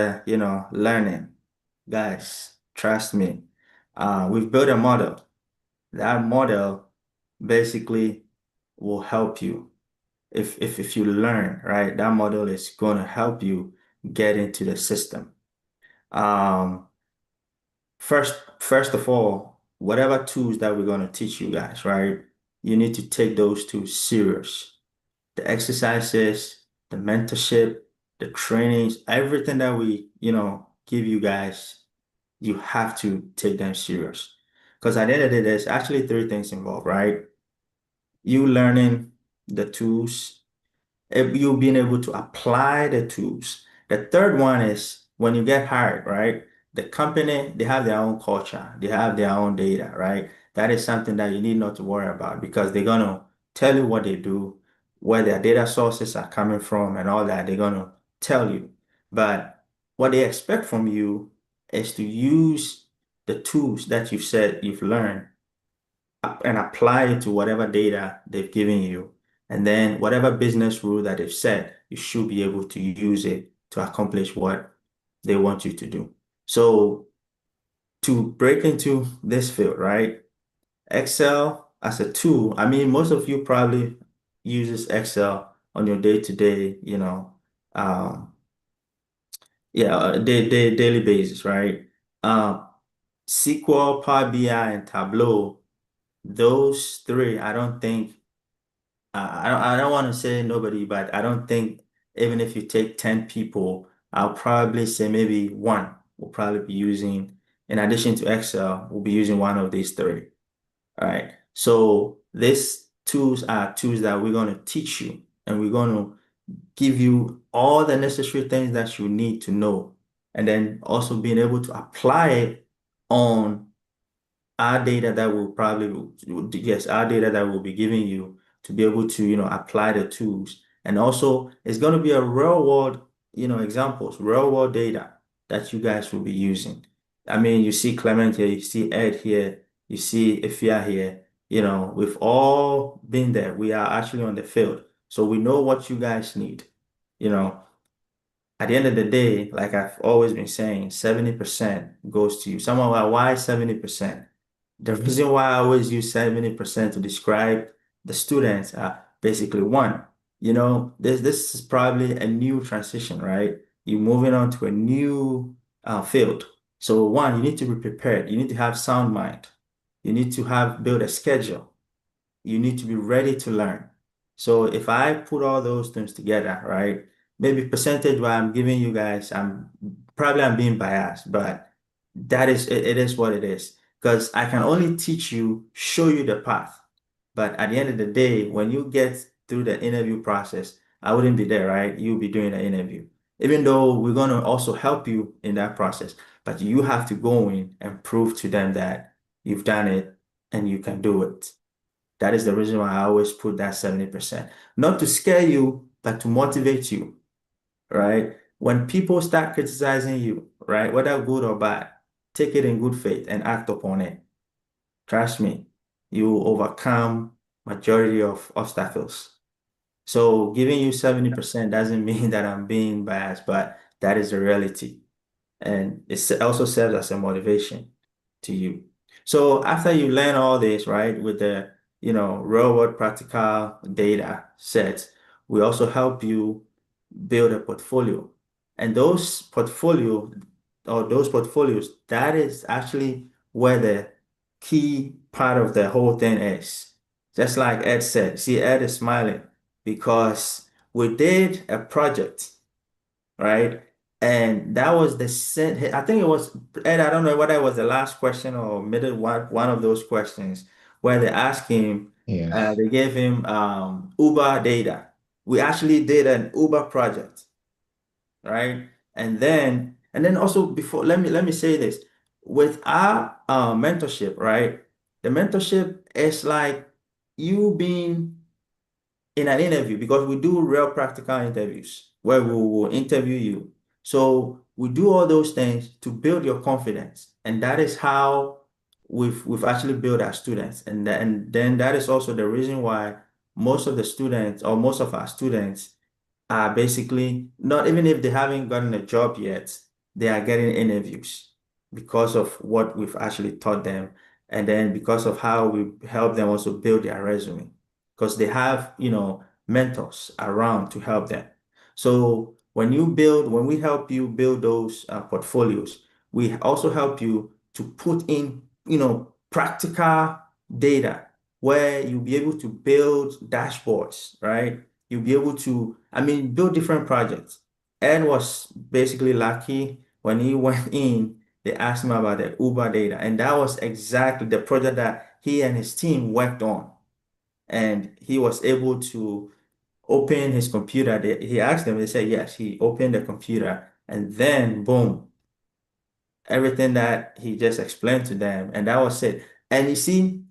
learning. Guys, trust me. We've built a model. That model basically will help you. If you learn, right, that model is going to help you get into the system. Um, first of all, whatever tools that we're going to teach you guys, right, you need to take those tools serious. The exercises, the mentorship, the trainings, everything that we, give you guys, you have to take them serious. Because at the end of the day, there's actually three things involved, right? You learning the tools, you being able to apply the tools. The third one is when you get hired, right? the company, they have their own culture, they have their own data, right? That is something that you need not to worry about because they're gonna tell you what they do, where their data sources are coming from, and all that. They're gonna tell you. But what they expect from you is to use the tools that you've said you've learned and apply it to whatever data they've given you. And then whatever business rule that they've set, you should be able to use it to accomplish what they want you to do. So to break into this field, right? Excel as a tool, I mean, most of you probably uses Excel on your day-to-day, daily basis, right? SQL, Power BI, and Tableau, those three, I don't think, I don't want to say nobody, but I don't think even if you take 10 people, I'll probably say maybe one will probably be using, in addition to Excel, will be using one of these three. All right. So these tools are tools that we're going to teach you, and we're going to give you all the necessary things that you need to know, and then also being able to apply it on our data that will probably, yes, our data that we'll be giving you to be able to, apply the tools. And also it's going to be a real world, examples, real world data that you guys will be using. I mean, you see Clement here, you see Ed here, you see Ifya here, we've all been there. We are actually on the field. So we know what you guys need, at the end of the day, like I've always been saying, 70% goes to you. Someone, like, why 70%? The reason why I always use 70% to describe the students are basically one, this is probably a new transition, right? You're moving on to a new field. So one, you need to be prepared. You need to have sound mind. You need to build a schedule. You need to be ready to learn. So if I put all those things together, right? Maybe percentage why I'm giving you guys, I'm being biased, but that is it is what it is. Because I can only teach you, show you the path. But at the end of the day, when you get through the interview process, I wouldn't be there, right? You'll be doing the interview. Even though we're going to also help you in that process, but you have to go in and prove to them that you've done it and you can do it. That is the reason why I always put that 70%. Not to scare you, but to motivate you, right? When people start criticizing you, right, whether good or bad, take it in good faith and act upon it. Trust me, you will overcome majority of obstacles. So giving you 70% doesn't mean that I'm being biased, but that is the reality. And it also serves as a motivation to you. So after you learn all this, right, with the real world practical data sets, we also help you build a portfolio. And those portfolios, that is actually where the key part of the whole thing is. Just like Ed said, see, Ed is smiling because we did a project, right? And that was I think it was, Ed, I don't know whether it was the last question or middle one of those questions where they asked him, Yes. they gave him Uber data. We actually did an Uber project, right? And then also before, let me say this. With our mentorship, right? The mentorship is like you being in an interview because we do real practical interviews where we will interview you. So we do all those things to build your confidence, and that is how we've actually built our students. And then that is also the reason why most of the students or most of our students are basically not, even if they haven't gotten a job yet, they are getting interviews because of what we've actually taught them, and then because of how we help them also build their resume because they have, mentors around to help them. So when we help you build those portfolios, we also help you to put in, practical data where you'll be able to build dashboards, right? You'll be able to, build different projects. Ed was basically lucky when he went in, they asked him about the Uber data, and that was exactly the project that he and his team worked on. And he was able to open his computer. He asked them, they said yes, he opened the computer, and then boom, everything that he just explained to them, and that was it. And you see,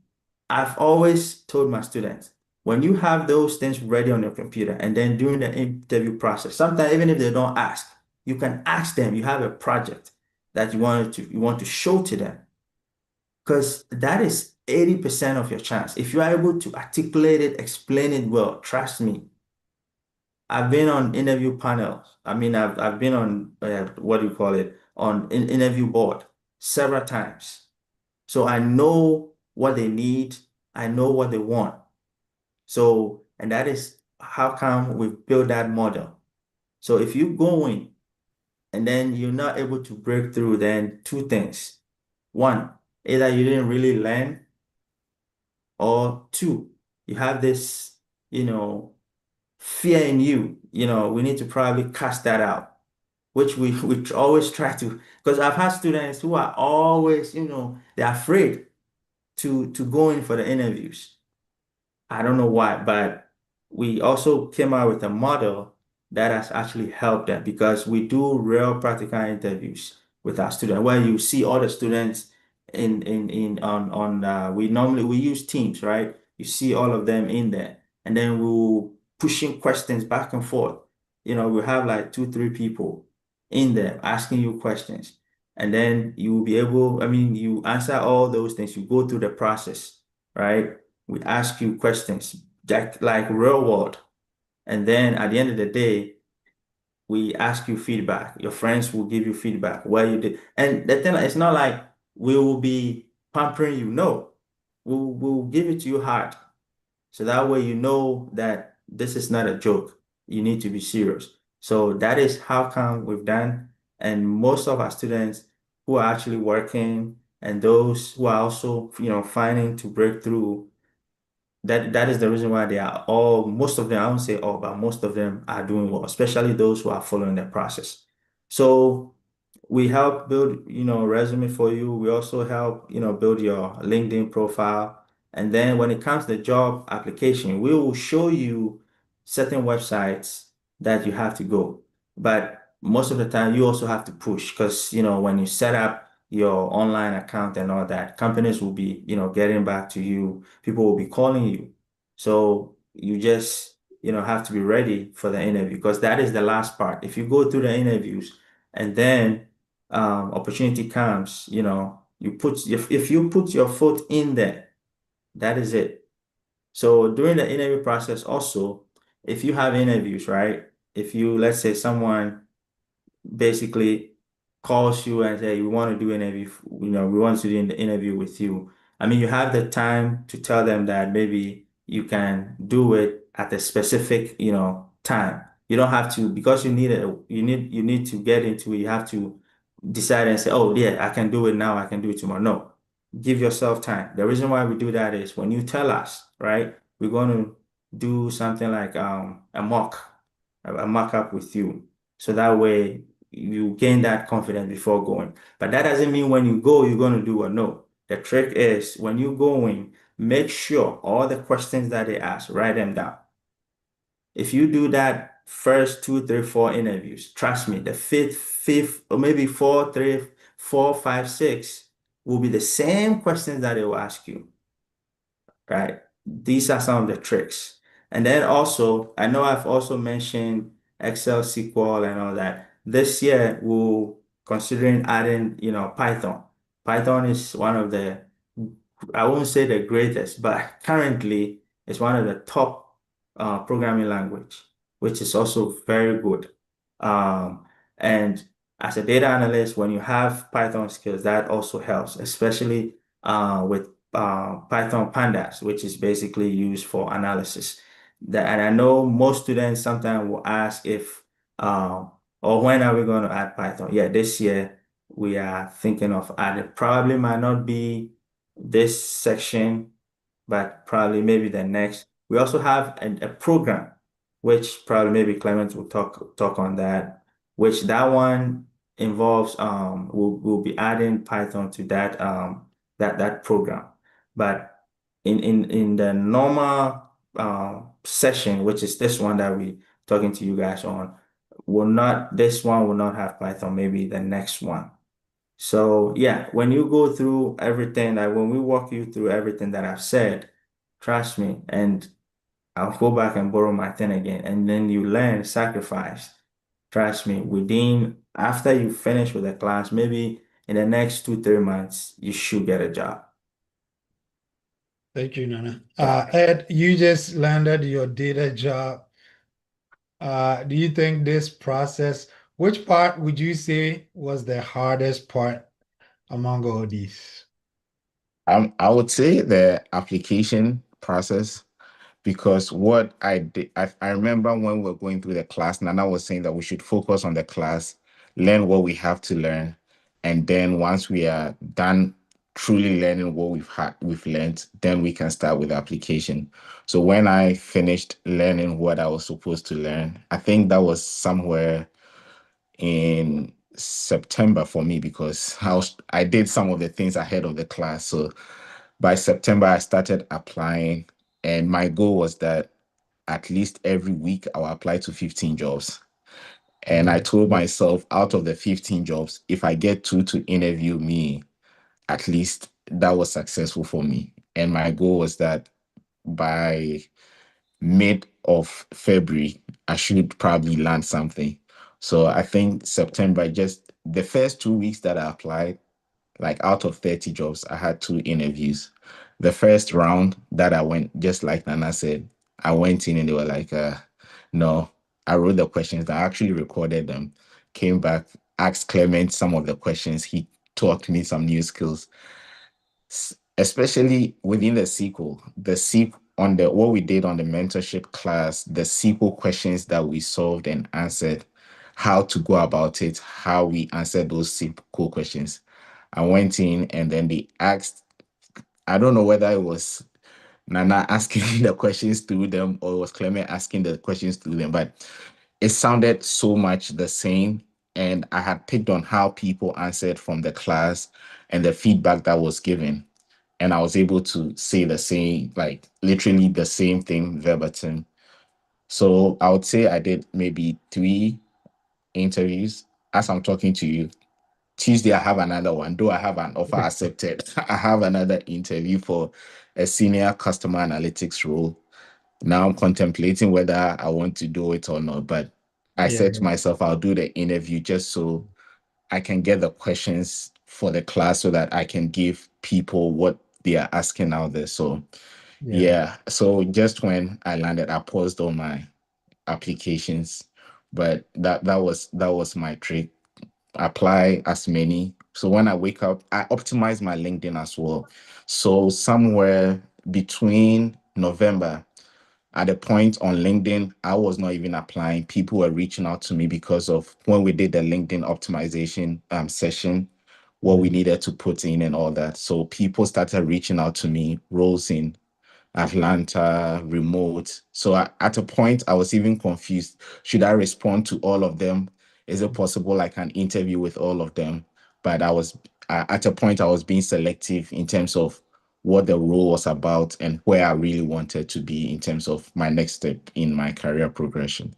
I've always told my students, when you have those things ready on your computer and then during the interview process, sometimes even if they don't ask, you can ask them, you have a project that you want to show to them. Because that is 80% of your chance. If you are able to articulate it, explain it well, trust me. I've been on interview panels. I mean, I've been on what do you call it, on interview board several times. So I know what they need. I know what they want. So, and that is how come we've built that model. So if you go in and then you're not able to break through, then two things. One, either you didn't really learn, or two, you have this, fear in you. We need to probably cast that out, which we always try to, because I've had students who are always, they're afraid to go in for the interviews. I don't know why, but we also came out with a model that has actually helped them, because we do real practical interviews with our students where you see all the students we use Teams, right? You see all of them in there, and then we'll pushing questions back and forth. We have like 2, 3 people in there asking you questions, and then you will be able, you answer all those things, you go through the process, right? We ask you questions like real world. And then at the end of the day, we ask you feedback. Your friends will give you feedback where you did. And the thing, it's not like we will be pampering you. No, we'll give it to you hard. So that way you know that this is not a joke. You need to be serious. So that is how come we've done. And most of our students who are actually working and those who are also, finding to break through, that is the reason why most of them, I won't say all, but most of them are doing well, especially those who are following the process. So we help build, resume for you. We also help, build your LinkedIn profile. And then when it comes to the job application, we will show you certain websites that you have to go. But most of the time, you also have to push, because, when you set up your online account and all that, companies will be, getting back to you. People will be calling you. So you just, have to be ready for the interview, because that is the last part. If you go through the interviews and then opportunity comes, if you put your foot in there, that is it. So during the interview process also, if you have interviews, right? If you, let's say someone basically calls you and say, we want to do an interview, we want to do the interview with you. You have the time to tell them that maybe you can do it at a specific, time. You don't have to, because you need to get into it. You have to decide and say, oh yeah, I can do it now, I can do it tomorrow. No, give yourself time. The reason why we do that is when you tell us, right, we're going to do something like a mock-up with you. So that way you gain that confidence before going. But that doesn't mean when you go, you're going to do or no. The trick is when you go in, make sure all the questions that they ask, write them down. If you do that first 2, 3, 4 interviews, trust me, the fifth, or maybe 4, 3, 4, 5, 6 will be the same questions that they will ask you, right? These are some of the tricks. And then also, I know I've also mentioned Excel, SQL, and all that. This year, we're considering adding, Python. Python is one of the, I won't say the greatest, but currently it's one of the top programming language, which is also very good. And as a data analyst, when you have Python skills, that also helps, especially with Python pandas, which is basically used for analysis. And I know most students sometimes will ask if or when are we going to add Python? Yeah, this year we are thinking of adding. Probably might not be this section, but probably maybe the next. We also have a program, which probably maybe Clement will talk on that, which that one involves we'll be adding Python to that that program. But in the normal session, which is this one that we talking to you guys on, this one will not have Python, maybe the next one. So yeah, when you go through everything, like when we walk you through everything that I've said, trust me, and I'll go back and borrow my thing again, and then you learn sacrifice. Trust me, after you finish with the class, maybe in the next 2, 3 months, you should get a job. Thank you, Nana. Yeah. Ed, you just landed your data job. Do you think this process, which part would you say was the hardest part among all these? I would say the application process, because what I did, I remember when we were going through the class, Nana was saying that we should focus on the class, learn what we have to learn, and then once we are done truly learning what we've learned, then we can start with the application. So when I finished learning what I was supposed to learn, I think that was somewhere in September for me, because I did some of the things ahead of the class. So by September, I started applying, and my goal was that at least every week I'll apply to 15 jobs. And I told myself, out of the 15 jobs, if I get two to interview me, at least that was successful for me. And my goal was that by mid of February, I should probably land something. So I think September, just the first 2 weeks that I applied, like out of 30 jobs, I had 2 interviews. The first round that I went, just like Nana said, I went in and they were like, no. I wrote the questions. I actually recorded them, came back, asked Clement some of the questions. He taught me some new skills, especially within the SQL. The SQL on the what we did on the mentorship class, the SQL questions that we solved and answered, how to go about it, how we answered those SQL questions. I went in and then they asked, I don't know whether it was Nana asking the questions to them or it was Clement asking the questions to them, but it sounded so much the same. And I had picked on how people answered from the class and the feedback that was given. And I was able to say the same, like literally the same thing verbatim. So I would say I did maybe 3 interviews. As I'm talking to you, Tuesday, I have another one. Though I have an offer accepted, I have another interview for a senior customer analytics role. Now I'm contemplating whether I want to do it or not. But I Yeah, said to myself, I'll do the interview just so I can get the questions for the class so that I can give people what they are asking out there. So yeah, yeah. So just when I landed, I paused all my applications. But that was my trick, apply as many. So when I wake up, I optimize my LinkedIn as well. So somewhere between November, at a point on LinkedIn, I was not even applying. People were reaching out to me because of when we did the LinkedIn optimization session, what we needed to put in and all that. So people started reaching out to me, roles in Atlanta, remote. So at a point, I was even confused. Should I respond to all of them? Is it possible I can interview with all of them? But at a point, I was being selective in terms of what the role was about and where I really wanted to be in terms of my next step in my career progression.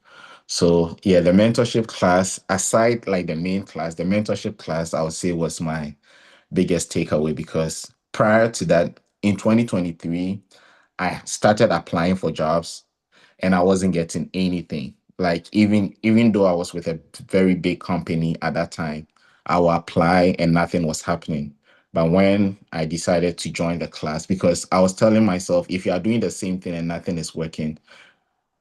So yeah, the mentorship class, aside like the main class, the mentorship class, I would say was my biggest takeaway, because prior to that, in 2023, I started applying for jobs and I wasn't getting anything. Like even though I was with a very big company at that time, I would apply and nothing was happening. But when I decided to join the class, because I was telling myself, if you are doing the same thing and nothing is working,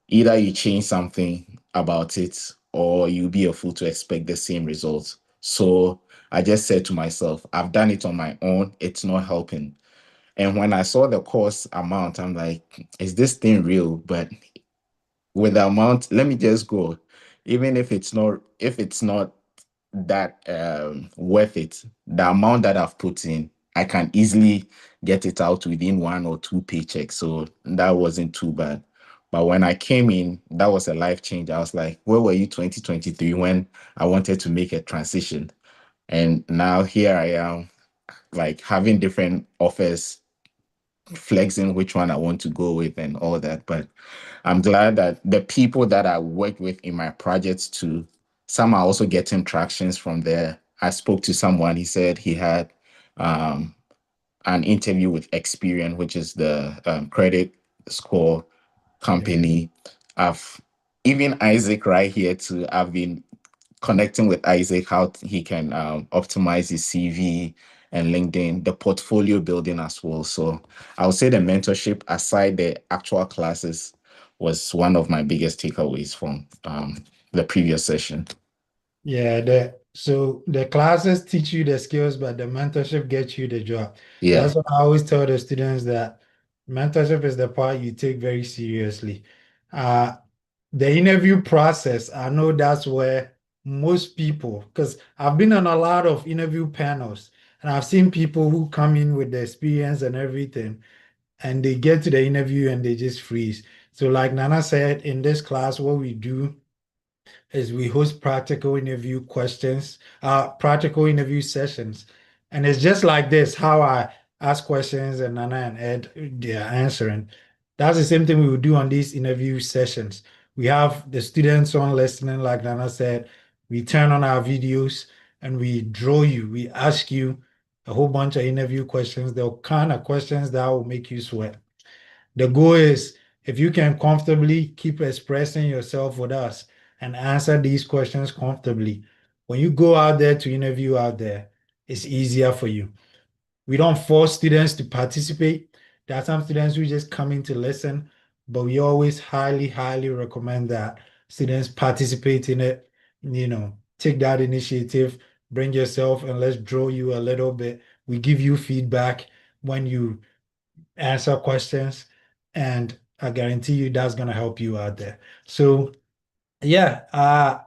either you change something about it or you'll be a fool to expect the same results. So I just said to myself, I've done it on my own. It's not helping. And when I saw the course amount, I'm like, is this thing real? But with the amount, let me just go. Even if it's not that worth it, the amount that I've put in, I can easily get it out within 1 or 2 paychecks. So that wasn't too bad. But when I came in, that was a life change. I was like, where were you 2023 when I wanted to make a transition? And now here I am, like having different offers, flexing which one I want to go with and all that. But I'm glad that the people that I work with in my projects too, some are also getting tractions from there. I spoke to someone. He said he had an interview with Experian, which is the credit score company. I've even Isaac right here too. I've been connecting with Isaac how he can optimize his CV and LinkedIn, the portfolio building as well. So I would say the mentorship aside the actual classes was one of my biggest takeaways from the previous session. Yeah, so the classes teach you the skills, but the mentorship gets you the job. Yeah. That's what I always tell the students, that mentorship is the part you take very seriously. The interview process, I know that's where most people, because I've been on a lot of interview panels and I've seen people who come in with the experience and everything, and they get to the interview and they just freeze. So, like Nana said, in this class, what we do is we host practical interview questions, practical interview sessions. And it's just like this, how I ask questions and Nana and Ed, they're answering. That's the same thing we would do on these interview sessions. We have the students on listening, like Nana said. We turn on our videos and we draw you. We ask you a whole bunch of interview questions, the kind of questions that will make you sweat. The goal is, if you can comfortably keep expressing yourself with us and answer these questions comfortably, when you go out there to interview out there, it's easier for you. We don't force students to participate. There are some students who just come in to listen, but we always highly, highly recommend that students participate in it. Take that initiative, bring yourself, and let's draw you a little bit. We give you feedback when you answer questions, and I guarantee you that's gonna help you out there. So yeah,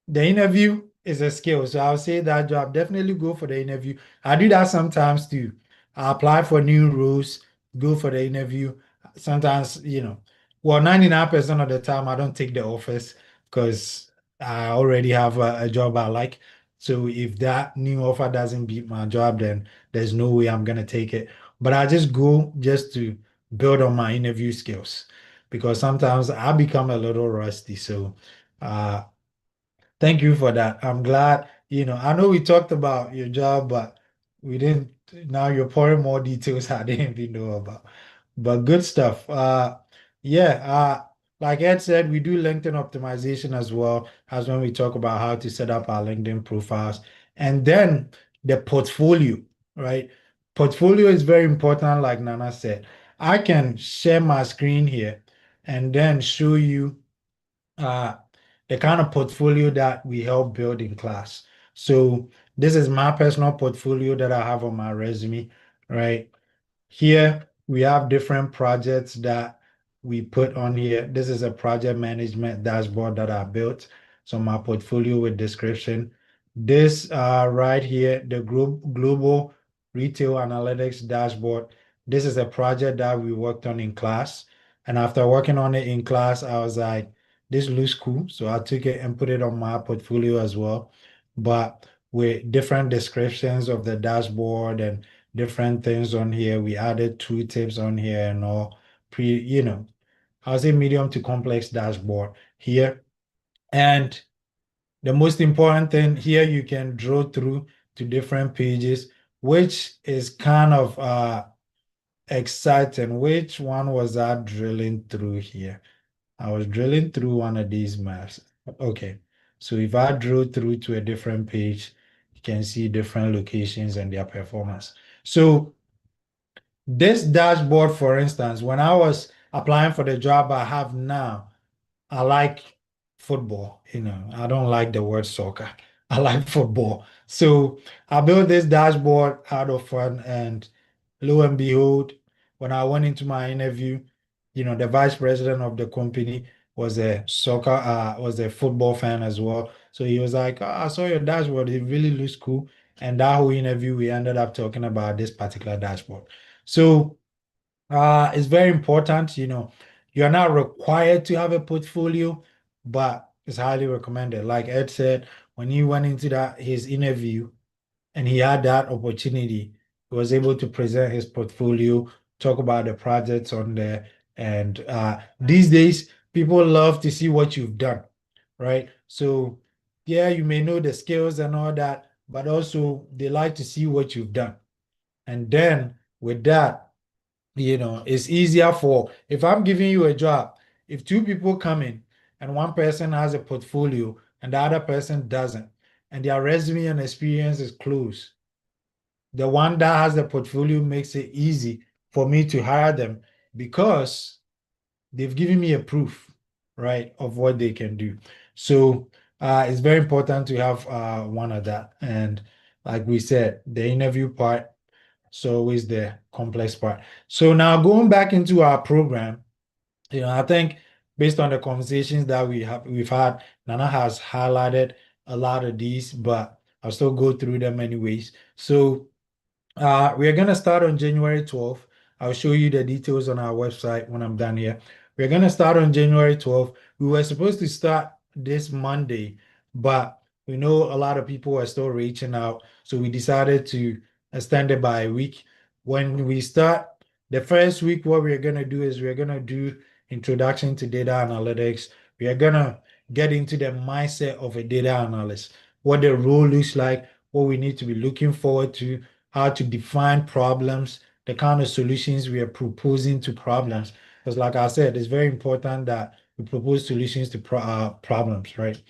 the interview is a skill. So I'll say that job, definitely go for the interview. I do that sometimes too. I apply for new roles, go for the interview. Sometimes, 99% of the time I don't take the offers because I already have a job I like. So if that new offer doesn't beat my job, then there's no way I'm gonna take it. But I just go just to build on my interview skills, because sometimes I become a little rusty. So thank you for that. I'm glad, I know we talked about your job, but we didn't, now you're pouring more details I didn't even know about. But good stuff. Yeah, like Ed said, we do LinkedIn optimization as well as when we talk about how to set up our LinkedIn profiles. And then the portfolio, right? Portfolio is very important, like Nana said. I can share my screen here and then show you uh, the kind of portfolio that we help build in class. So this is my personal portfolio that I have on my resume, right? Here we have different projects that we put on here. This is a project management dashboard that I built. So my portfolio with description. This right here, the global retail analytics dashboard. This is a project that we worked on in class. And after working on it in class, I was like, this looks cool. So I took it and put it on my portfolio as well. But with different descriptions of the dashboard and different things on here. We added tooltips on here and all I'll say medium to complex dashboard here. And the most important thing here, you can draw through to different pages, which is kind of exciting. Which one was I drilling through here? I was drilling through one of these maps. Okay, so if I drew through to a different page, you can see different locations and their performance. So this dashboard, for instance, when I was applying for the job I have now, I like football. I don't like the word soccer. I like football. So I built this dashboard out of fun, and lo and behold, when I went into my interview, the vice president of the company was was a football fan as well. So he was like, "Oh, I saw your dashboard. It really looks cool." And that whole interview, we ended up talking about this particular dashboard. So it's very important, you're not required to have a portfolio, but it's highly recommended. Like Ed said, when he went into his interview and he had that opportunity, he was able to present his portfolio, talk about the projects on there. And these days, people love to see what you've done, right? So yeah, you may know the skills and all that, but also they like to see what you've done. And then with that, it's easier if I'm giving you a job, if two people come in and one person has a portfolio and the other person doesn't, and their resume and experience is close, the one that has the portfolio makes it easy for me to hire them because they've given me a proof, right, of what they can do. So it's very important to have one of that. And like we said, the interview part is always the complex part. So now going back into our program, I think based on the conversations that we've had, Nana has highlighted a lot of these, but I'll still go through them anyways. So we're gonna start on January 12th. I'll show you the details on our website when I'm done here. We're gonna start on January 12th. We were supposed to start this Monday, but we know a lot of people are still reaching out, so we decided to extend it by a week. When we start the first week, what we're gonna do is we're gonna do introduction to data analytics. We are gonna get into the mindset of a data analyst, what the role looks like, what we need to be looking forward to, how to define problems, the kind of solutions we are proposing to problems. Because like I said, it's very important that we propose solutions to problems, right?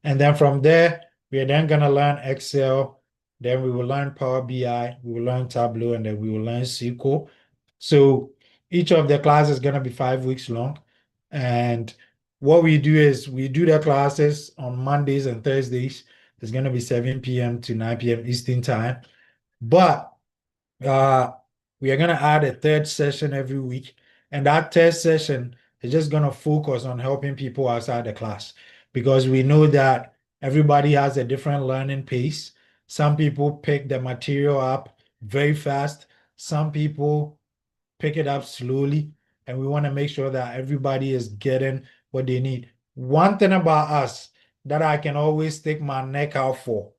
And then from there, we are then going to learn Excel. Then we will learn Power BI, we will learn Tableau, and then we will learn SQL. So each of the classes is going to be 5 weeks long. And what we do is we do the classes on Mondays and Thursdays. It's going to be 7 p.m. to 9 p.m. Eastern time. But we are going to add a third session every week. And that third session is just going to focus on helping people outside the class because we know that everybody has a different learning pace. Some people pick the material up very fast. Some people pick it up slowly. And we want to make sure that everybody is getting what they need. One thing about us that I can always stick my neck out for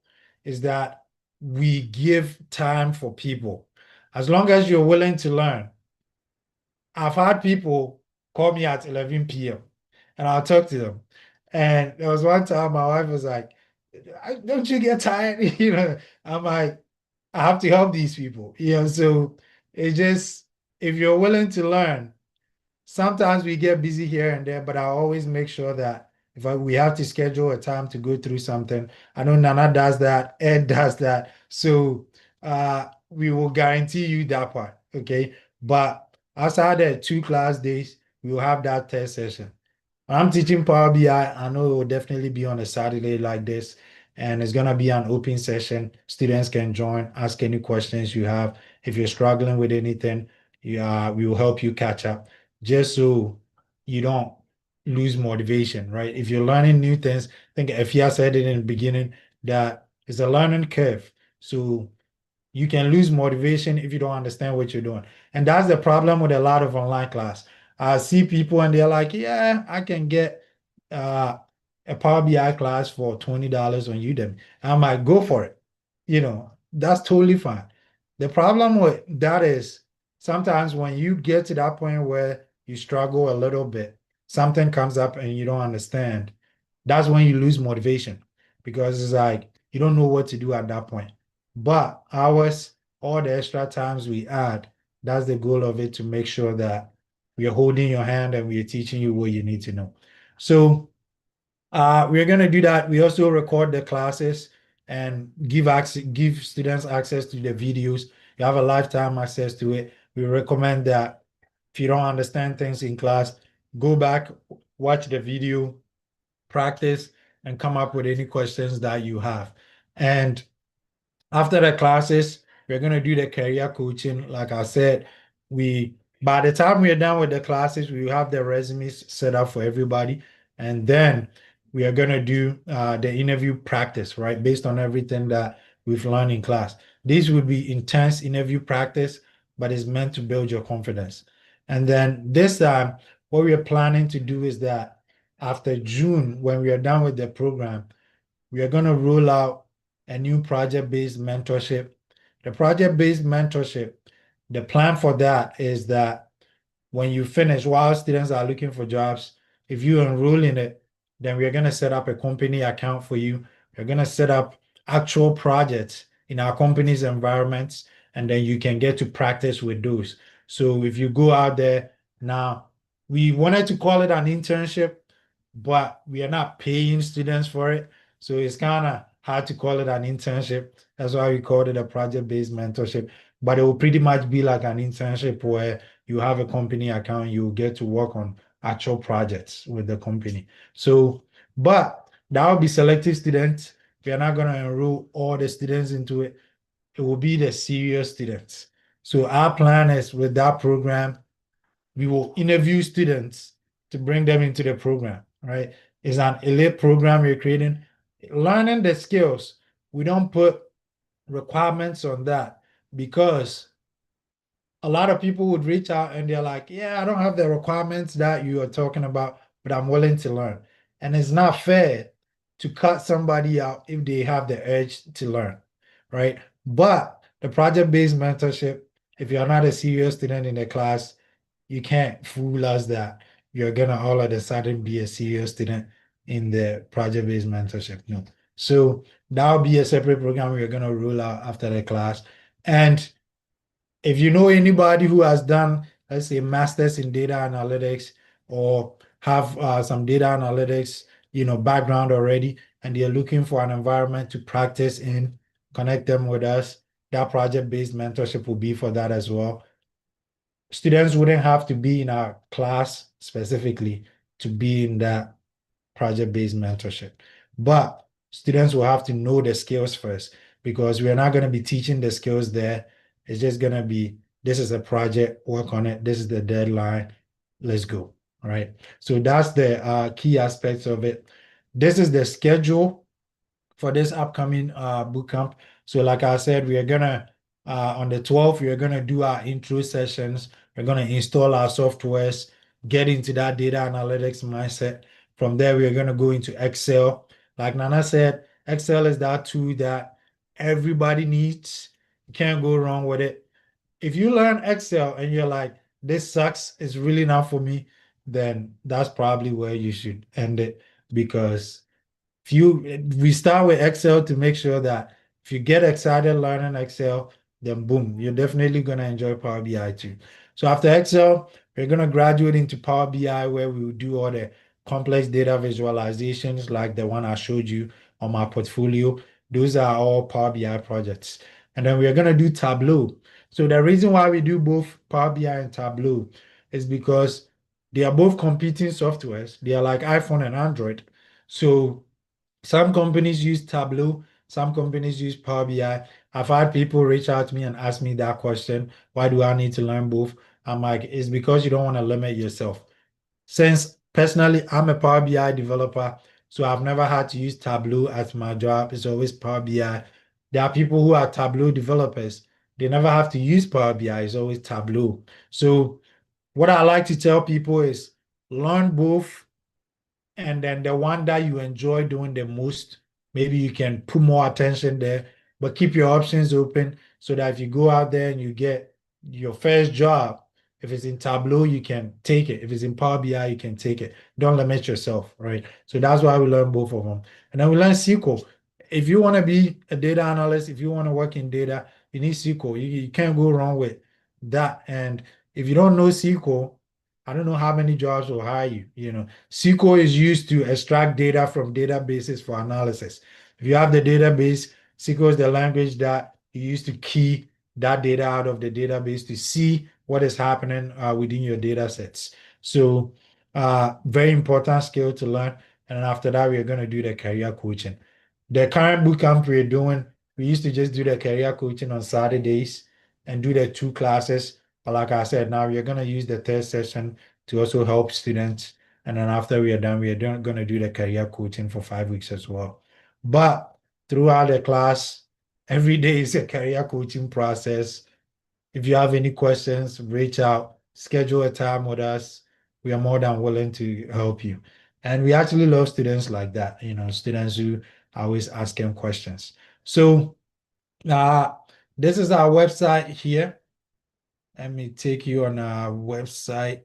is that we give time for people. As long as you're willing to learn. I've had people call me at 11 p.m. and I'll talk to them. And there was one time my wife was like, don't you get tired? I'm like, I have to help these people. So it's just, if you're willing to learn, sometimes we get busy here and there, but I always make sure that if we have to schedule a time to go through something, I know Nana does that, Ed does that. So we will guarantee you that part, okay? But outside the 2 class days, we will have that test session. When I'm teaching Power BI, I know it will definitely be on a Saturday like this, and it's going to be an open session. Students can join, ask any questions you have. If you're struggling with anything, we will help you catch up just so you don't lose motivation, right? If you're learning new things, I think Efia said it in the beginning that it's a learning curve. So you can lose motivation if you don't understand what you're doing. And that's the problem with a lot of online class. I see people and they're like, yeah, I can get a Power BI class for $20 on Udemy. I might go for it. That's totally fine. The problem with that is sometimes when you get to that point where you struggle a little bit, something comes up and you don't understand, that's when you lose motivation because it's like you don't know what to do at that point. But ours, all the extra times we add, that's the goal of it, to make sure that we are holding your hand and we are teaching you what you need to know. So we're going to do that. We also record the classes and give students access to the videos. You have a lifetime access to it. We recommend that if you don't understand things in class, go back, watch the video, practice, and come up with any questions that you have. And after the classes, we're going to do the career coaching. Like I said, by the time we're done with the classes, we will have the resumes set up for everybody. And then we are going to do the interview practice, right? Based on everything that we've learned in class. This would be intense interview practice, but it's meant to build your confidence. And then this time, what we are planning to do is that after June, when we are done with the program, we are going to roll out a new project-based mentorship. The project-based mentorship, the plan for that is that when you finish, while students are looking for jobs, if you enroll in it, then we're going to set up a company account for you. We're going to set up actual projects in our company's environments, and then you can get to practice with those. So if you go out there now, we wanted to call it an internship, but we are not paying students for it. So it's kind of hard to call it an internship. That's why we called it a project-based mentorship. But it will pretty much be like an internship where you have a company account, you get to work on actual projects with the company. So, but that will be selective students. We are not going to enroll all the students into it. It will be the serious students. So our plan is with that program, we will interview students to bring them into the program, right? It's an elite program we're creating. Learning the skills, we don't put requirements on that because a lot of people would reach out and they're like, yeah, I don't have the requirements that you are talking about, but I'm willing to learn. And it's not fair to cut somebody out if they have the urge to learn, right? But the project-based mentorship, if you're not a serious student in the class, you can't fool us that you're gonna all of a sudden be a serious student in the project-based mentorship. No. So that'll be a separate program we're gonna roll out after the class. And if you know anybody who has done, let's say, masters in data analytics or have some data analytics, background already, and they're looking for an environment to practice in, connect them with us. That project-based mentorship will be for that as well. Students wouldn't have to be in our class specifically to be in that project-based mentorship, but students will have to know the skills first because we're not going to be teaching the skills there. It's just going to be, this is a project, work on it. This is the deadline. Let's go. All right. So that's the key aspects of it. This is the schedule for this upcoming bootcamp. So like I said, we are gonna on the 12th, we are gonna do our intro sessions. We're gonna install our softwares, get into that data analytics mindset. From there, we are gonna go into Excel. Like Nana said, Excel is that tool that everybody needs. You can't go wrong with it. If you learn Excel and you're like, this sucks, it's really not for me, then that's probably where you should end it because we start with Excel to make sure that if you get excited learning Excel, then boom, you're definitely going to enjoy Power BI too. So after Excel, we're going to graduate into Power BI where we will do all the complex data visualizations like the one I showed you on my portfolio. Those are all Power BI projects. And then we're going to do Tableau. So the reason why we do both Power BI and Tableau is because they are both competing softwares. They are like iPhone and Android. So some companies use Tableau, some companies use Power BI. I've had people reach out to me and ask me that question. Why do I need to learn both? I'm like, it's because you don't want to limit yourself. Since personally, I'm a Power BI developer, so I've never had to use Tableau as my job. It's always Power BI. There are people who are Tableau developers. They never have to use Power BI. It's always Tableau. So what I like to tell people is learn both, and then the one that you enjoy doing the most, maybe you can put more attention there, but keep your options open so that if you go out there and you get your first job, if it's in Tableau, you can take it. If it's in Power BI, you can take it. Don't limit yourself, right? So that's why we learn both of them. And then we learn SQL. If you want to be a data analyst, if you want to work in data, you need SQL. You can't go wrong with that. And if you don't know SQL, I don't know how many jobs will hire you. SQL is used to extract data from databases for analysis. If you have the database, SQL is the language that you use to key that data out of the database to see what is happening within your data sets. So very important skill to learn. And then after that, we're going to do the career coaching. The current bootcamp we're doing, we used to just do the career coaching on Saturdays and do the 2 classes. But like I said, now we're going to use the third session to also help students. And then after we are done, we are going to do the career coaching for 5 weeks as well. But throughout the class, every day is a career coaching process. If you have any questions, reach out, schedule a time with us. We are more than willing to help you. And we actually love students like that, students who are always asking questions. So this is our website here. Let me take you on our website.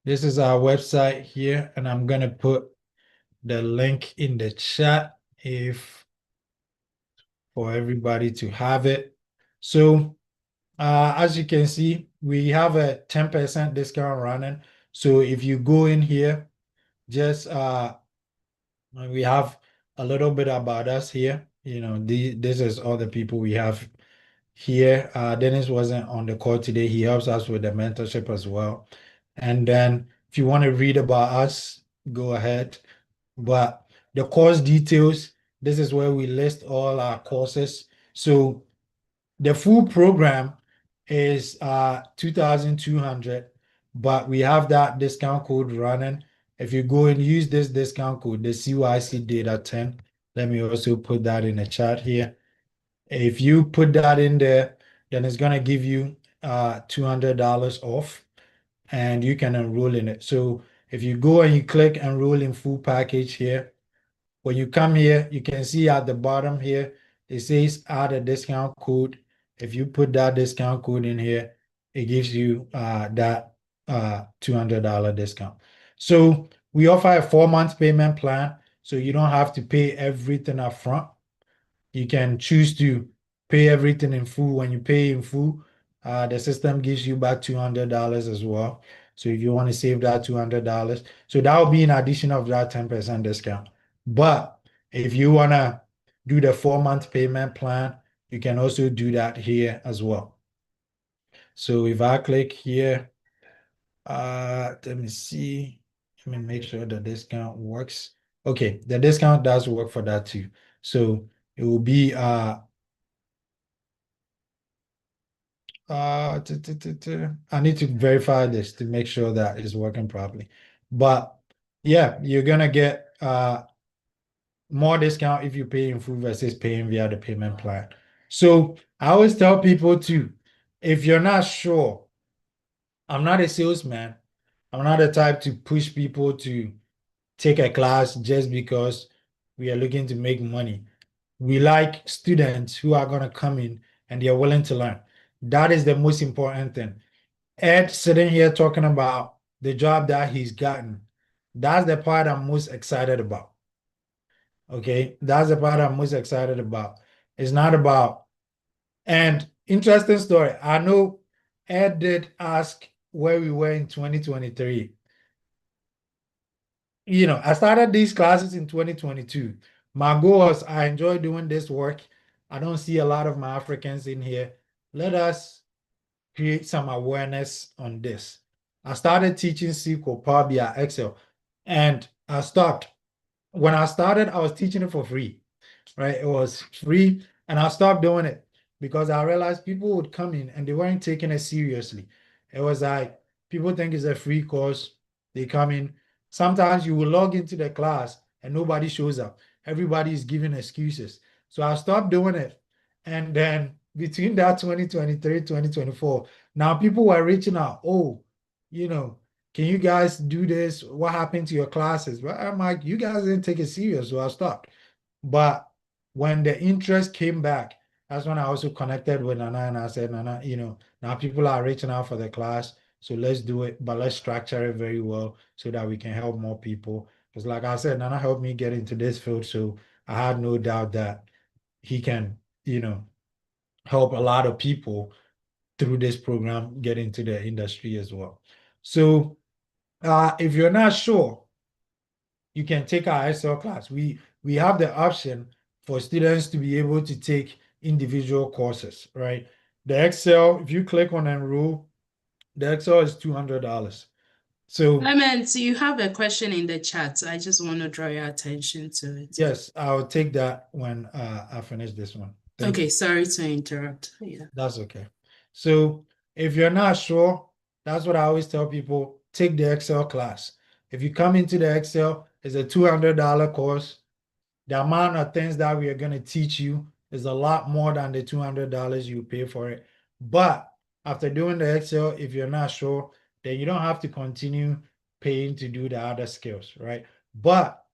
This is our website here, and I'm gonna put the link in the chat for everybody to have it. So as you can see, we have a 10% discount running. So if you go in here, just we have a little bit about us here. You know, this is all the people we have here. Dennis wasn't on the call today. He helps us with the mentorship as well. And then if you want to read about us, go ahead. But the course details, this is where we list all our courses. So the full program is 2,200, but we have that discount code running. If you go and use this discount code, the CYC data 10, let me also put that in the chat here. If you put that in there, then it's gonna give you $200 off, and you can enroll in it. So if you go and you click enroll in full package here, when you come here, you can see at the bottom here, it says add a discount code. If you put that discount code in here, it gives you that $200 discount. So we offer a 4-month payment plan, so you don't have to pay everything up front. You can choose to pay everything in full. When you pay in full, the system gives you back $200 as well. So if you want to save that $200, so that will be in addition of that 10% discount. But if you want to do the 4-month payment plan, you can also do that here as well. So if I click here, let me see. Let me make sure the discount works. Okay, the discount does work for that too. So it will be I need to verify this to make sure that it's working properly. But yeah, you're gonna get more discount if you pay in full versus paying via the payment plan. So I always tell people too, if you're not sure, I'm not a salesman. I'm not the type to push people to take a class just because we are looking to make money. We like students who are going to come in and they are willing to learn. That is the most important thing. Ed sitting here talking about the job that he's gotten. That's the part I'm most excited about. Okay, that's the part I'm most excited about. It's not about, and interesting story. I know Ed did ask where we were in 2023. You know, I started these classes in 2022. My goal was I enjoy doing this work. I don't see a lot of my Africans in here. Let us create some awareness on this. I started teaching SQL, Power BI, Excel, and I stopped. When I started, I was teaching it for free, right? It was free, and I stopped doing it because I realized people would come in and they weren't taking it seriously. It was like people think it's a free course. They come in. Sometimes you will log into the class and nobody shows up. Everybody is giving excuses. So I stopped doing it. And then between that 2023, 2024, now people were reaching out. Oh, you know, can you guys do this? What happened to your classes? Well, I'm like, you guys didn't take it serious, so I stopped. But when the interest came back, that's when I also connected with Nana and I said, Nana, you know, now people are reaching out for the class, so let's do it, but let's structure it very well so that we can help more people. Because like I said, Nana helped me get into this field, so I had no doubt that he can, you know, help a lot of people through this program get into the industry as well. So if you're not sure, you can take our Excel class. We have the option for students to be able to take individual courses, right? The Excel, if you click on enroll, the Excel is $200. So Clement, you have a question in the chat. I just want to draw your attention to it. yes, I'll take that when I finish this one. Thank Okay, you. sorry to interrupt. Yeah. That's okay. So if you're not sure, that's what I always tell people, take the Excel class. If you come into the Excel, it's a $200 course. The amount of things that we are going to teach you is a lot more than the $200 you pay for it. But after doing the Excel, if you're not sure, then you don't have to continue paying to do the other skills, right? But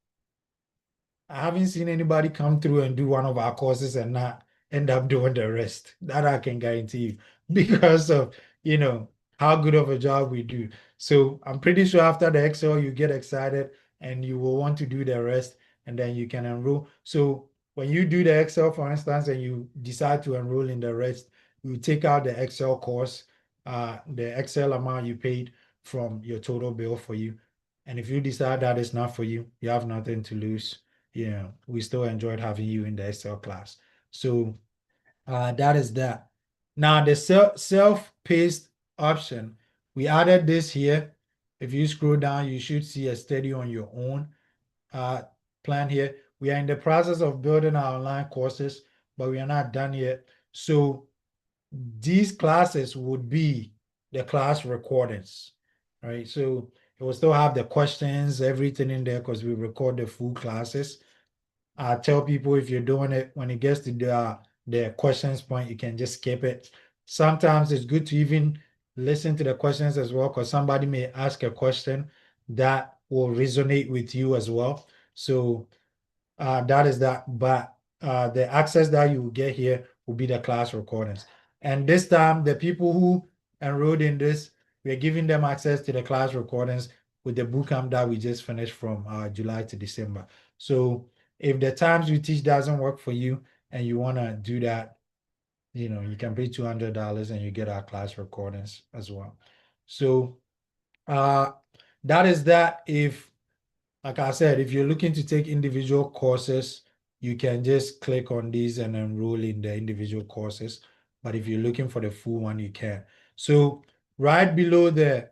I haven't seen anybody come through and do one of our courses and not end up doing the rest. That I can guarantee you because of, you know, how good of a job we do. So I'm pretty sure after the Excel, you get excited and you will want to do the rest, and then you can enroll. So when you do the Excel, for instance, and you decide to enroll in the rest, you take out the Excel course, the Excel amount you paid from your total bill for you. And if you decide that it's not for you, you have nothing to lose. We still enjoyed having you in the Excel class. So that is that. Now the self-paced option, we added this here. If you scroll down, you should see a study on your own plan here. We are in the process of building our online courses, but we are not done yet. So these classes would be the class recordings, right? So it will still have the questions, everything in there, because we record the full classes. I tell people if you're doing it, when it gets to the questions point, you can just skip it. Sometimes it's good to even listen to the questions as well, because somebody may ask a question that will resonate with you as well. So that is that. But the access that you will get here will be the class recordings. And this time, the people who enrolled in this, we're giving them access to the class recordings with the bootcamp that we just finished from July to December. So if the times we teach doesn't work for you and you want to do that, you can pay $200 and you get our class recordings as well. So that is that. If, like I said, if you're looking to take individual courses, you can just click on these and enroll in the individual courses. But if you're looking for the full one, you can. So right below the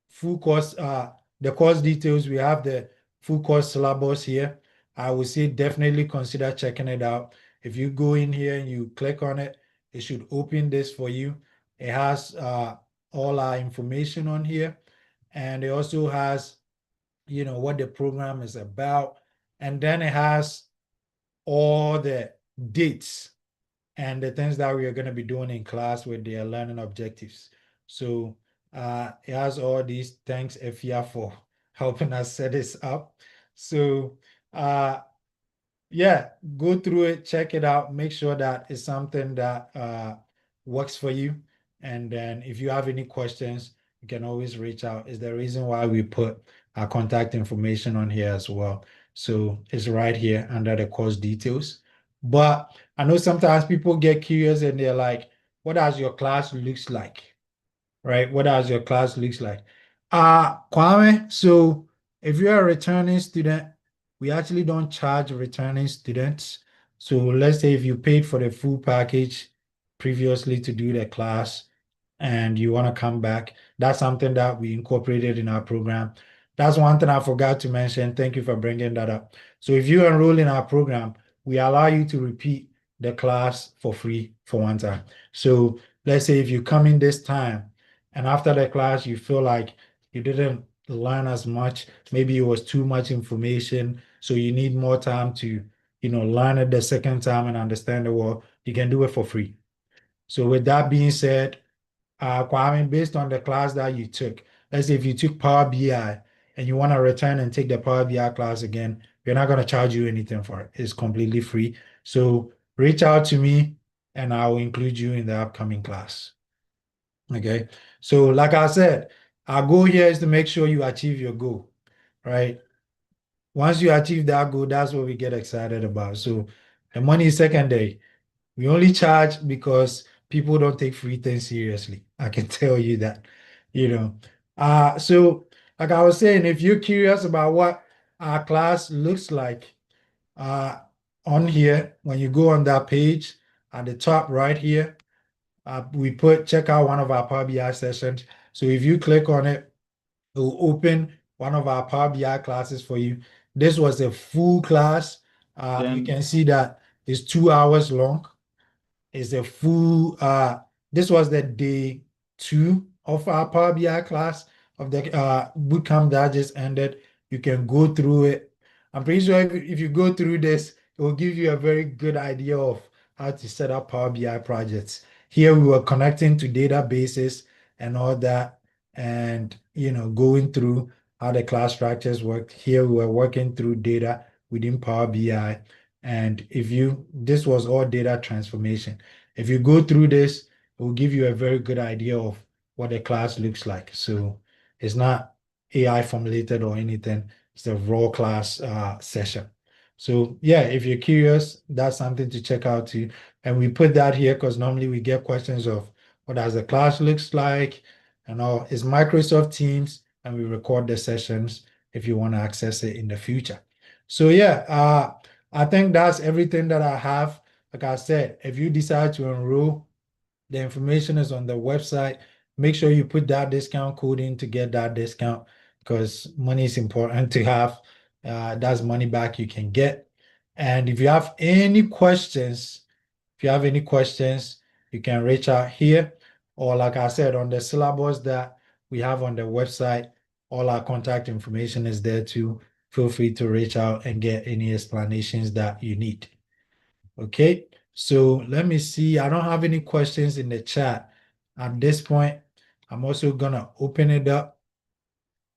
full course, the course details, we have the full course syllabus here. I would say definitely consider checking it out. If you go in here and you click on it, it should open this for you. It has all our information on here. And it also has what the program is about. And then it has all the dates and the things that we are going to be doing in class with their learning objectives. So it has all these. Thanks, Efia, for helping us set this up. So yeah, go through it, check it out, make sure that it's something that works for you. And then if you have any questions, you can always reach out. It's the reason why we put our contact information on here as well. So it's right here under the course details. But I know sometimes people get curious and they're like, what does your class looks like? Right? What does your class looks like? Kwame, so if you're a returning student, we actually don't charge returning students. So let's say if you paid for the full package previously to do the class and you want to come back, that's something that we incorporated in our program. That's one thing I forgot to mention. Thank you for bringing that up. So if you enroll in our program, we allow you to repeat the class for free for one time. So let's say if you come in this time and after the class, you feel like you didn't learn as much, maybe it was too much information, so you need more time to learn it the second time and understand it well, you can do it for free. So with that being said, Kwame, based on the class that you took, let's say if you took Power BI and you want to return and take the Power BI class again, we're not going to charge you anything for it. It's completely free. So reach out to me and I will include you in the upcoming class. Okay. So like I said, our goal here is to make sure you achieve your goal, right? Once you achieve that goal, that's what we get excited about. So the money is secondary. We only charge because people don't take free things seriously. I can tell you that, So like I was saying, if you're curious about what our class looks like, on here, when you go on that page at the top right here, we check out one of our Power BI sessions. So if you click on it, it will open one of our Power BI classes for you. This was a full class. You can see that it's 2 hours long. It's a full, this was the day 2 of our Power BI class of the bootcamp that just ended. You can go through it. I'm pretty sure if you go through this, it will give you a very good idea of how to set up Power BI projects. Here we were connecting to databases and all that, and going through how the class structures work. Here we were working through data within Power BI. And this was all data transformation. If you go through this, it will give you a very good idea of what the class looks like. So it's not AI formulated or anything. It's a raw class session. So yeah, if you're curious, that's something to check out too. And we put that here because normally we get questions of what does the class looks like and all. It's Microsoft Teams, and we record the sessions if you want to access it in the future. So yeah, I think that's everything that I have. Like I said, if you decide to enroll, the information is on the website. Make sure you put that discount code in to get that discount because money is important to have. That's money back you can get. And if you have any questions, you can reach out here. Or like I said, on the syllabus that we have on the website, all our contact information is there too. Feel free to reach out and get any explanations that you need. Okay, so let me see. I don't have any questions in the chat at this point. I'm also gonna open it up.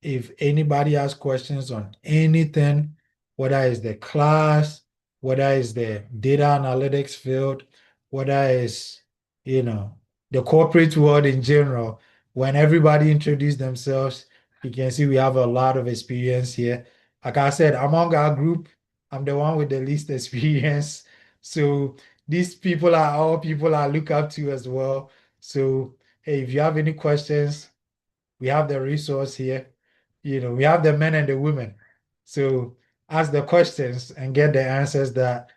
If anybody has questions on anything, whether it's the class, whether it's the data analytics field, whether it's, the corporate world in general, when everybody introduce themselves, you can see we have a lot of experience here. Like I said, among our group, I'm the one with the least experience. So these people are all people I look up to as well. So hey, if you have any questions, we have the resource here. We have the men and the women. So ask the questions and get the answers that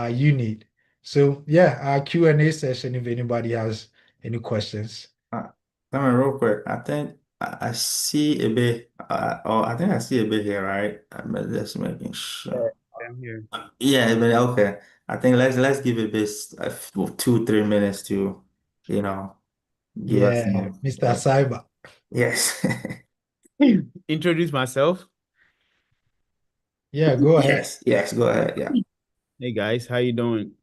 you need. So yeah, our Q&A session if anybody has any questions. Come on, real quick. I think I see a bit. I think I see a bit here, right? I'm just making sure. I'm here. Yeah, but okay. I think let's give it this 2-3 minutes to, give us Yeah, some. Mr. Cyber. Yes. Introduce myself. Yeah, go ahead. Yes, go ahead. Yeah. Hey guys, how you doing?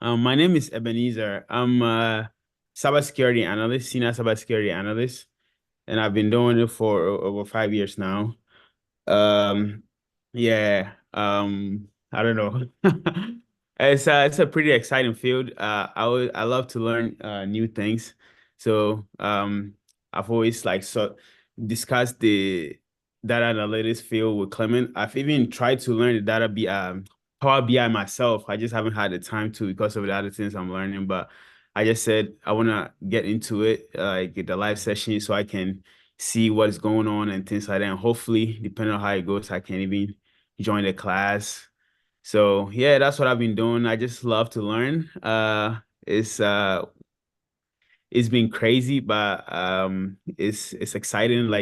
My name is Ebenezer. I'm a cybersecurity analyst, senior cybersecurity analyst, and I've been doing it for over 5 years now. Yeah. I don't know. It's a pretty exciting field. I love to learn new things. So I've always discussed the data analytics field with Clement. I've even tried to learn the Power BI myself. I just haven't had the time to because of the other things I'm learning. But I just said I want to get into it, get the live session so I can see what's going on and things like that. And hopefully, depending on how it goes, I can even join the class. So yeah, that's what I've been doing. I just love to learn. It's been crazy, but it's exciting.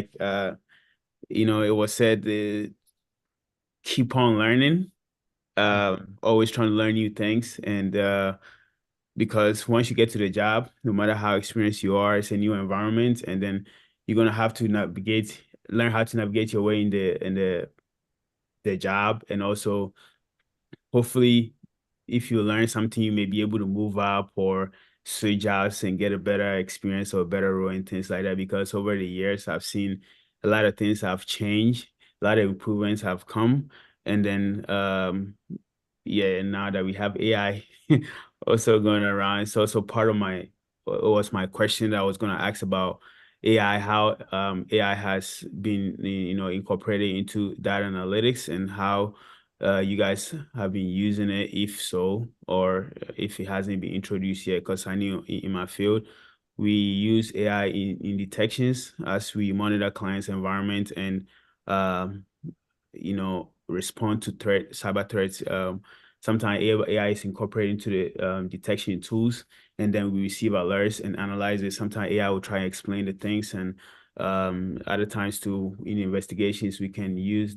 It was said keep on learning. Always trying to learn new things. And because once you get to the job, no matter how experienced you are, it's a new environment, and then you're gonna have to learn how to navigate your way in the job, and also hopefully, if you learn something, you may be able to move up or switch jobs and get a better experience or a better role and things like that. Because over the years, I've seen a lot of things have changed, a lot of improvements have come, and then yeah, now that we have AI also going around, it's also part of it was my question that I was going to ask about AI, how AI has been incorporated into data analytics, and how you guys have been using it, if so, or if it hasn't been introduced yet. Because I knew in my field, we use AI in detections as we monitor clients' environment and respond to cyber threats. Sometimes AI is incorporated into the detection tools, and then we receive alerts and analyze it. Sometimes AI will try and explain the things, and other times too, in investigations, we can use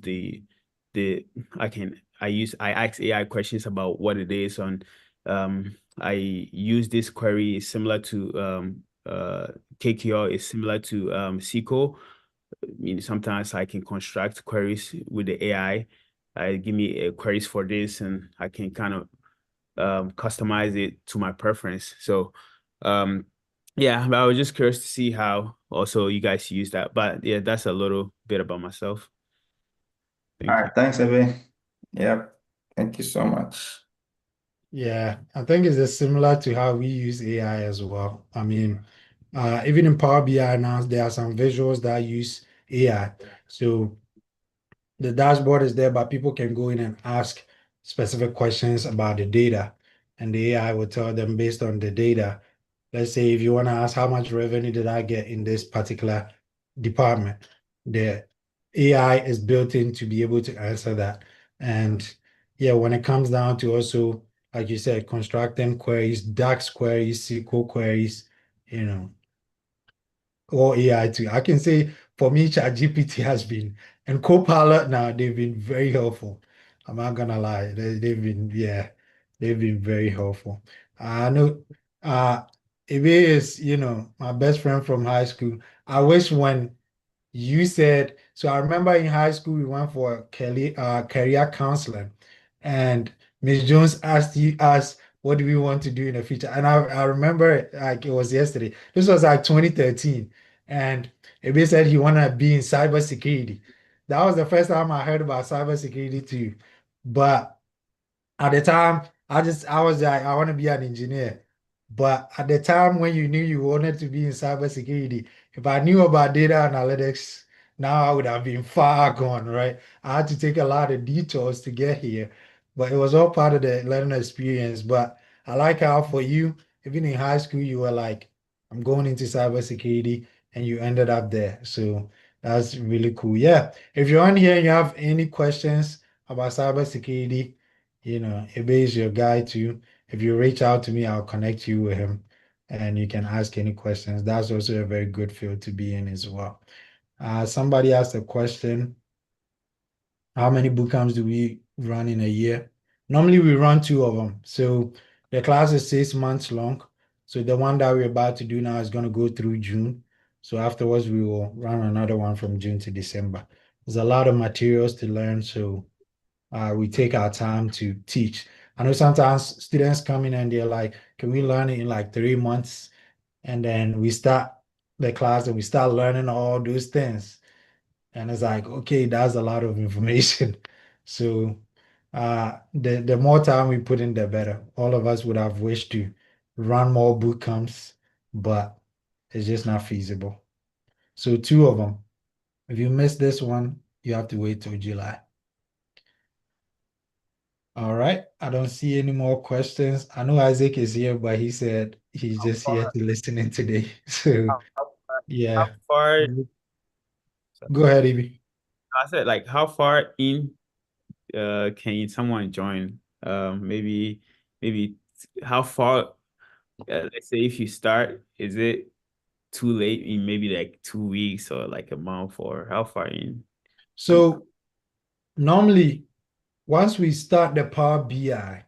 I ask AI questions about what it is on. I use this query similar to KQL is similar to SQL. Sometimes I can construct queries with the AI. Give me queries for this, and I can kind of customize it to my preference. So, yeah, but I was just curious to see how also you guys use that. But yeah, that's a little bit about myself. All right. Thanks, Ebe. Yep. Thank you so much. Yeah, I think it's similar to how we use AI as well. I mean, Even in Power BI now, there are some visuals that use AI. So the dashboard is there, but people can go in and ask specific questions about the data, and the AI will tell them based on the data. Let's say if you want to ask how much revenue did I get in this particular department, the AI is built in to be able to answer that. And yeah, when it comes down to also, like you said, constructing queries, DAX queries, SQL queries, you know, or AI too. I can say for me, ChatGPT has been, and Copilot now, they've been very helpful. I'm not gonna lie. They've been, yeah, they've been very helpful. I know Ebe is, my best friend from high school. I wish when you said, so I remember in high school we went for career counseling, and Miss Jones asked what do we want to do in the future? And I remember it like it was yesterday. This was like 2013. And Ebe said he wanna be in cybersecurity. That was the first time I heard about cybersecurity too. But at the time, I was like, I want to be an engineer. But at the time when you knew you wanted to be in cybersecurity, if I knew about data analytics, now I would have been far gone, right? I had to take a lot of detours to get here, but it was all part of the learning experience. But I like how for you, even in high school, you were like, I'm going into cybersecurity, and you ended up there. So that's really cool. Yeah. If you're on here and you have any questions about cybersecurity, Ebe is your guy too. If you reach out to me, I'll connect you with him and you can ask any questions. That's also a very good field to be in as well. Somebody asked a question. How many boot camps do we run in a year? Normally we run two of them. So the class is 6 months long. So the one that we're about to do now is going to go through June. So afterwards we will run another one from June to December. There's a lot of materials to learn. So we take our time to teach. I know sometimes students come in and they're like, can we learn it in like 3 months? And then we start the class and we start learning all those things. And it's like, okay, that's a lot of information. So the more time we put in, the better. All of us would have wished to run more boot camps, but it's just not feasible. So two of them. If you miss this one, you have to wait till July. All right. I don't see any more questions. I know Isaac is here, but he said he's just here to listen in today. So How yeah. far? Go ahead, Evie. I said, like, how far in can someone join? Maybe how far? Let's say if you start, is it too late in maybe like 2 weeks or like a month, or how far in? So normally, once we start the Power BI,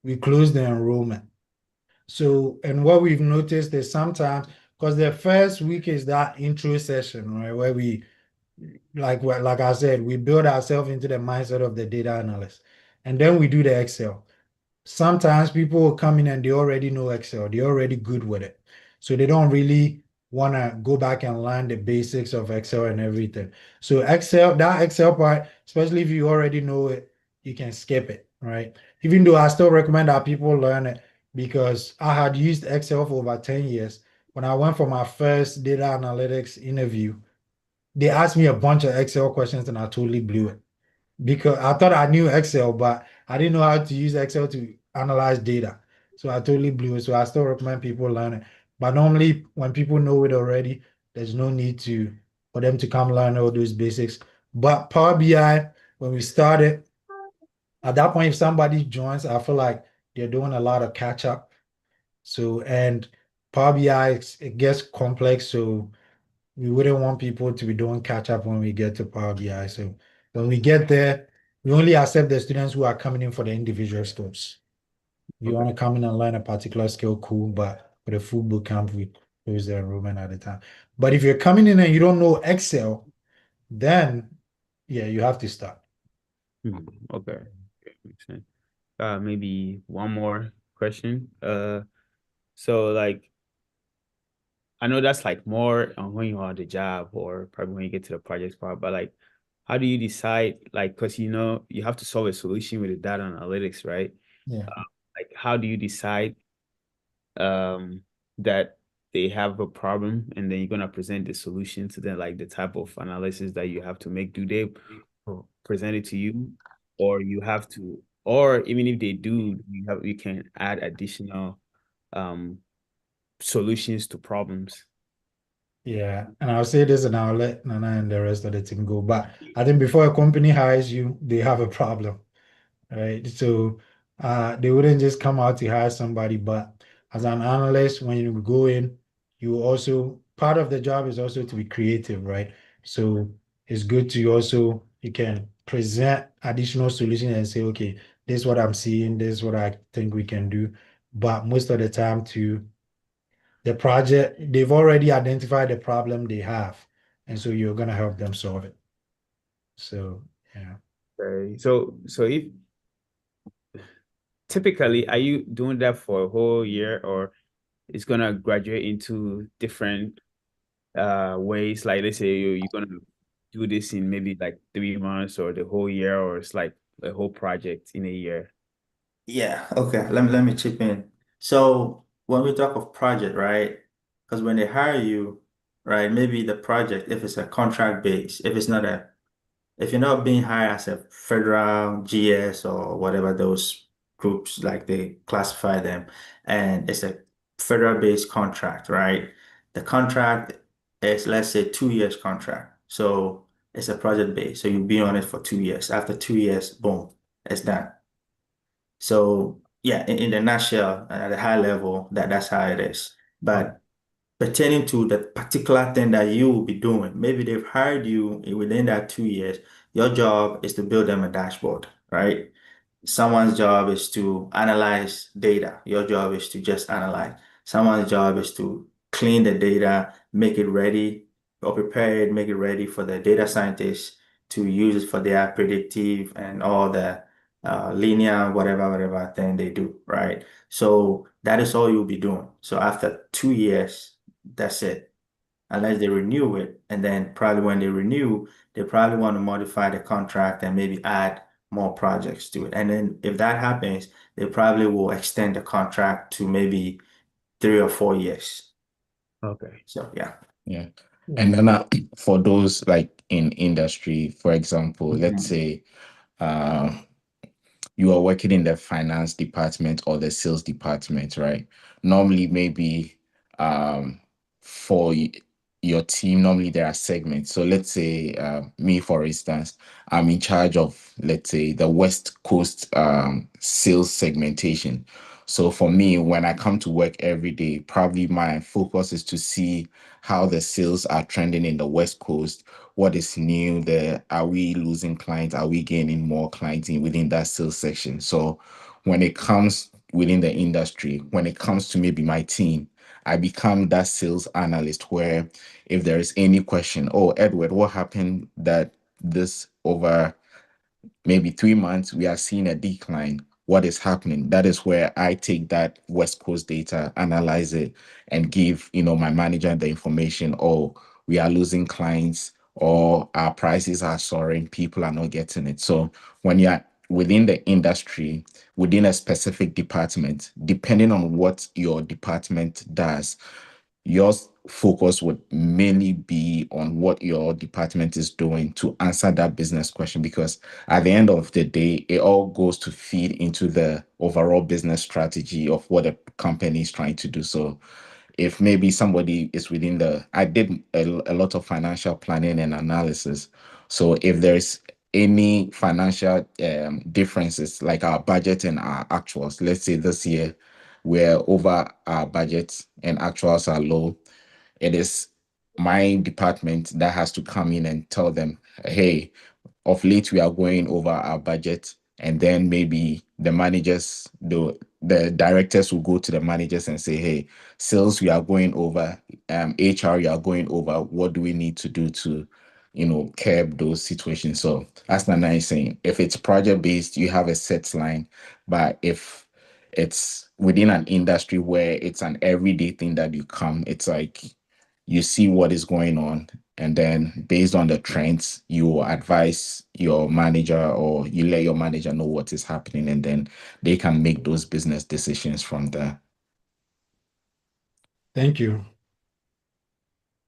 we close the enrollment. So, and what we've noticed is sometimes, because the first week is that intro session, right, where we, like I said, we build ourselves into the mindset of the data analyst, and then we do the Excel. Sometimes people will come in and they already know Excel, they're already good with it. So they don't really want to go back and learn the basics of Excel and everything. So that Excel part, especially if you already know it, you can skip it, right? Even though I still recommend that people learn it because I had used Excel for over 10 years. When I went for my first data analytics interview, they asked me a bunch of Excel questions and I totally blew it because I thought I knew Excel, but I didn't know how to use Excel to analyze data. So I totally blew it. So I still recommend people learn it. But normally when people know it already, there's no need for them to come learn all those basics. But Power BI, when we started, at that point, if somebody joins, I feel like they're doing a lot of catch up. So, and Power BI, it gets complex. So we wouldn't want people to be doing catch up when we get to Power BI. So when we get there, we only accept the students who are coming in for the individual skills. If you want to come in and learn a particular skill, cool, but for the full boot camp, we close the enrollment at the time. But if you're coming in and you don't know Excel, then yeah, you have to start. Okay. Makes sense. Maybe one more question. So like, I know that's like more on when you're on the job or probably when you get to the project part, but like, how do you decide? Like, because you have to solve a solution with the data analytics, right? Yeah. Like, how do you decide that they have a problem, and then you're gonna present the solution to them, like the type of analysis that you have to make. Do they present it to you, or you have to, or even if they do, you can add additional solutions to problems? Yeah, and I'll say this and I'll let Nana and the rest of the team go. But I think before a company hires you, they have a problem, right? So they wouldn't just come out to hire somebody, but as an analyst, when you go in, you also part of the job is also to be creative, right? So it's good to also you can present additional solutions and say, okay, this is what I'm seeing, this is what I think we can do. But most of the time to the project, they've already identified the problem they have, and so you're gonna help them solve it. So yeah. Okay. So if typically, are you doing that for a whole year, or it's gonna graduate into different ways? Like, let's say you're gonna do this in maybe like 3 months or the whole year, or it's like a whole project in a year. Yeah, okay. Let me chip in. So when we talk of project, right? Because when they hire you, right, maybe the project, if it's a contract base, if you're not being hired as a federal GS or whatever those groups like they classify them, and it's a federal based contract, right? The contract is, let's say, 2 years contract. So it's a project base. So you'll be on it for 2 years. After 2 years, boom, it's done. So yeah, in the nutshell, at a high level, that's how it is. But pertaining to the particular thing that you will be doing, maybe they've hired you within that 2 years. Your job is to build them a dashboard, right? Someone's job is to analyze data. Your job is to just analyze. Someone's job is to clean the data, make it ready or prepare it, make it ready for the data scientists to use it for their predictive and all the linear, whatever thing they do, right? So that is all you'll be doing. So after 2 years, that's it. Unless they renew it, and then probably when they renew, they probably want to modify the contract and maybe add more projects to it. And then if that happens, they probably will extend the contract to maybe 3 or 4 years. Okay. So yeah. Yeah. And then for those like in industry, for example, let's Mhm. say you are working in the finance department or the sales department, right? Normally, maybe for your team, normally there are segments. So let's say me, for instance, I'm in charge of, let's say, the West Coast sales segmentation. So for me, when I come to work every day, probably my focus is to see how the sales are trending in the West Coast. What is new there? Are we losing clients? Are we gaining more clients within that sales section? So when it comes within the industry, when it comes to maybe my team, I become that sales analyst where if there is any question, oh, Edward, what happened that this over maybe 3 months, we are seeing a decline. What is happening? That is where I take that West Coast data, analyze it, and give my manager the information. Oh, we are losing clients, or our prices are soaring. People are not getting it. So when you are within the industry, within a specific department, depending on what your department does, your focus would mainly be on what your department is doing to answer that business question, because at the end of the day, it all goes to feed into the overall business strategy of what a company is trying to do. So if maybe somebody is within I did a lot of financial planning and analysis. So if there's any financial differences, like our budget and our actuals, let's say this year we're over our budget and actuals are low, it is my department that has to come in and tell them, hey, of late we are going over our budget. And then maybe the managers, the directors will go to the managers and say, hey, sales, we are going over, HR, you are going over. What do we need to do to curb those situations? So that's not nice saying. If it's project based, you have a set line. But if it's within an industry where it's an everyday thing that you come, it's like you see what is going on, and then based on the trends, you advise your manager, or you let your manager know what is happening, and then they can make those business decisions from there. Thank you.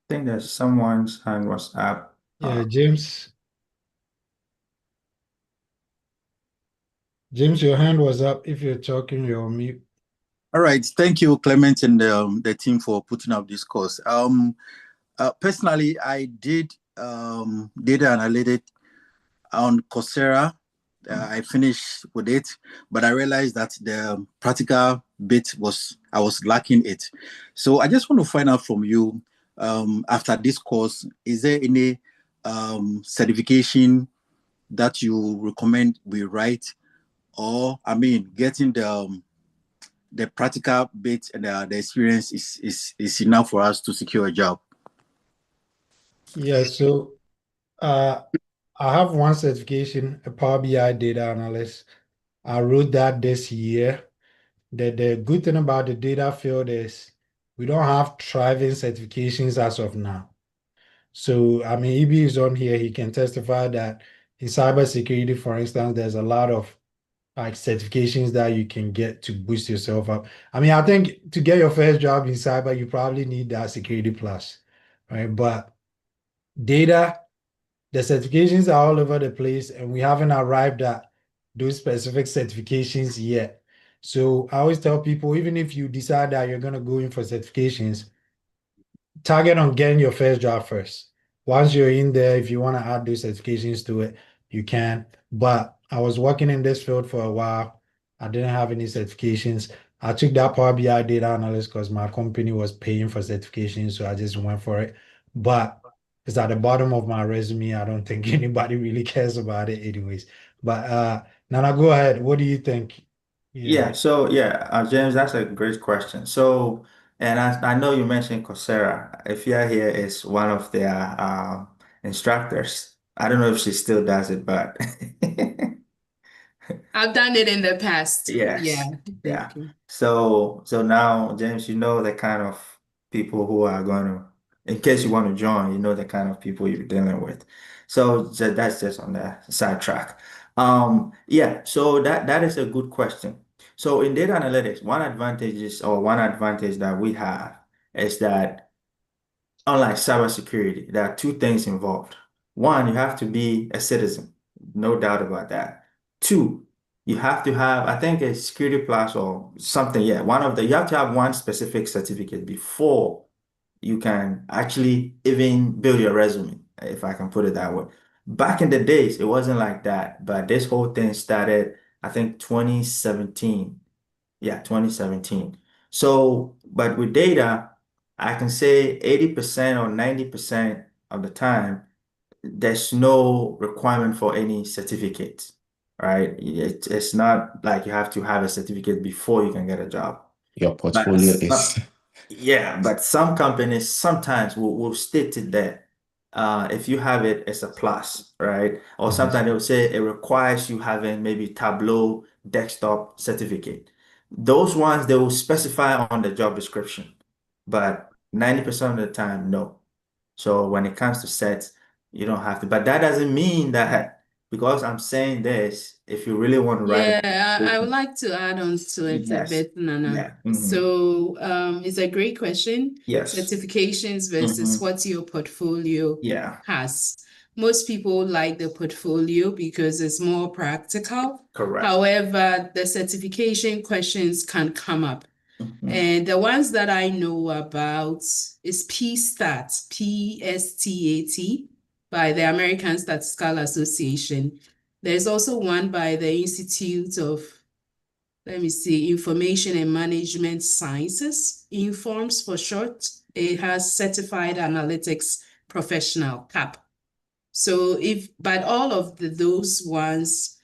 think that someone's hand was up. Yeah, James. James, your hand was up. If you're talking, you're on mute. All right. Thank you, Clement, and the team for putting up this course. Personally, I did data analytics on Coursera. I finished with it, but I realized that the practical bit I was lacking it. So I just want to find out from you, after this course, is there any certification that you recommend we write, or getting the practical bit and the experience is enough for us to secure a job? Yeah, so I have one certification, a Power BI data analyst. I wrote that this year. The good thing about the data field is we don't have thriving certifications as of now. So, EB is on here. He can testify that in cybersecurity, for instance, there's a lot of like certifications that you can get to boost yourself up. I think to get your first job in cyber, you probably need that Security Plus, right? But data, the certifications are all over the place, and we haven't arrived at those specific certifications yet. So I always tell people, even if you decide that you're going to go in for certifications, target on getting your first job first. Once you're in there, if you want to add those certifications to it, you can. But I was working in this field for a while. I didn't have any certifications. I took that Power BI data analyst because my company was paying for certifications, so I just went for it. But it's at the bottom of my resume. I don't think anybody really cares about it anyways. But Nana, go ahead. What do you think? Yeah, so James, that's a great question. So, and I know you mentioned Coursera. Ifya here is one of their instructors. I don't know if she still does it, but I've done it in the past. yes, Yeah, yeah. thank you. So now, James, you know the kind of people who are going to, in case you want to join, you know the kind of people you're dealing with. So that's just on the sidetrack. Yeah, so that is a good question. So in data analytics, one advantage that we have is that unlike cybersecurity, there are two things involved. One, you have to be a citizen, no doubt about that. Two, you have to have, I think, a Security Plus or something. Yeah, you have to have one specific certificate before you can actually even build your resume, if I can put it that way. Back in the days, it wasn't like that, but this whole thing started, I think, 2017. Yeah, 2017. So, but with data, I can say 80% or 90% of the time, there's no requirement for any certificate, right? It's not like you have to have a certificate before you can get a job. Your But portfolio is yeah, but some companies sometimes will state it there. If you have it, it's a plus, right? Or sometimes they'll say it requires you having maybe Tableau desktop certificate. Those ones they will specify on the job description, but 90% of the time, no. So when it comes to sets, you don't have to. But that doesn't mean that because I'm saying this, if you really want to write Yeah, I would like to add on to it a yes, bit, Nana. yeah, mhm, So, it's a great question. yes, Certifications versus mhm, what your portfolio yeah, has. Most people like the portfolio because it's more practical. correct. However, the certification questions can come up. Mhm. And the ones that I know about is PSTAT, PSTAT, by the American Statistical Association. There's also one by the Institute of, Information and Management Sciences, INFORMS for short. It has Certified Analytics Professional, CAP. So but all of those ones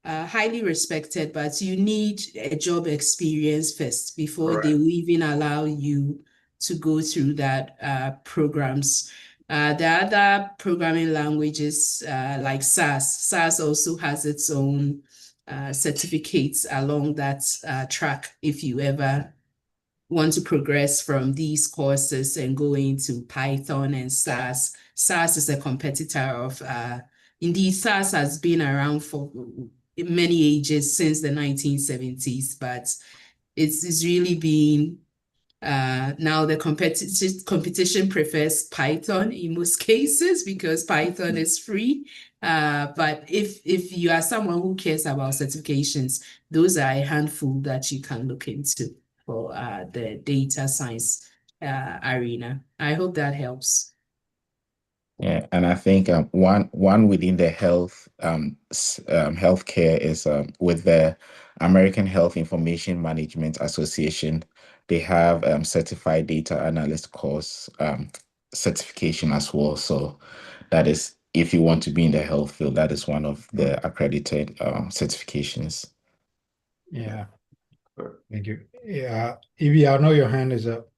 are highly respected, but you need a job experience first before they will even allow you to go through that programs. The other programming languages like SAS. SAS also has its own certificates along that track if you ever want to progress from these courses and go into Python and SAS. SAS is a competitor of, indeed, SAS has been around for many ages since the 1970s, but it's really been Now the competition prefers Python in most cases because Python is free. But if you are someone who cares about certifications, those are a handful that you can look into for the data science arena. I hope that helps. Yeah, and I think one within the healthcare is with the American Health Information Management Association. They have certified data analyst course certification as well. So that is, if you want to be in the health field, that is one of the accredited certifications. Yeah. Thank you. Yeah. Evie, I know your hand is up.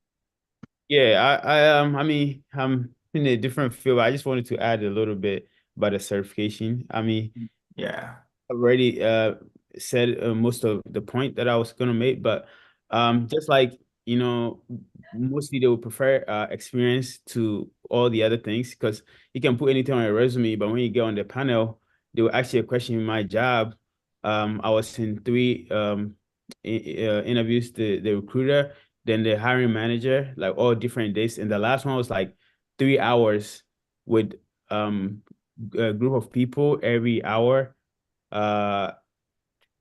Yeah, I mean, I'm in a different field. I just wanted to add a little bit about the certification. I mean, Yeah. I've already said most of the point that I was gonna make, but just like, you know, mostly they would prefer experience to all the other things because you can put anything on your resume, but when you get on the panel, they will ask you a question in my job. I was in 3 interviews, the recruiter, then the hiring manager, like all different days, and the last one was like 3 hours with a group of people every hour.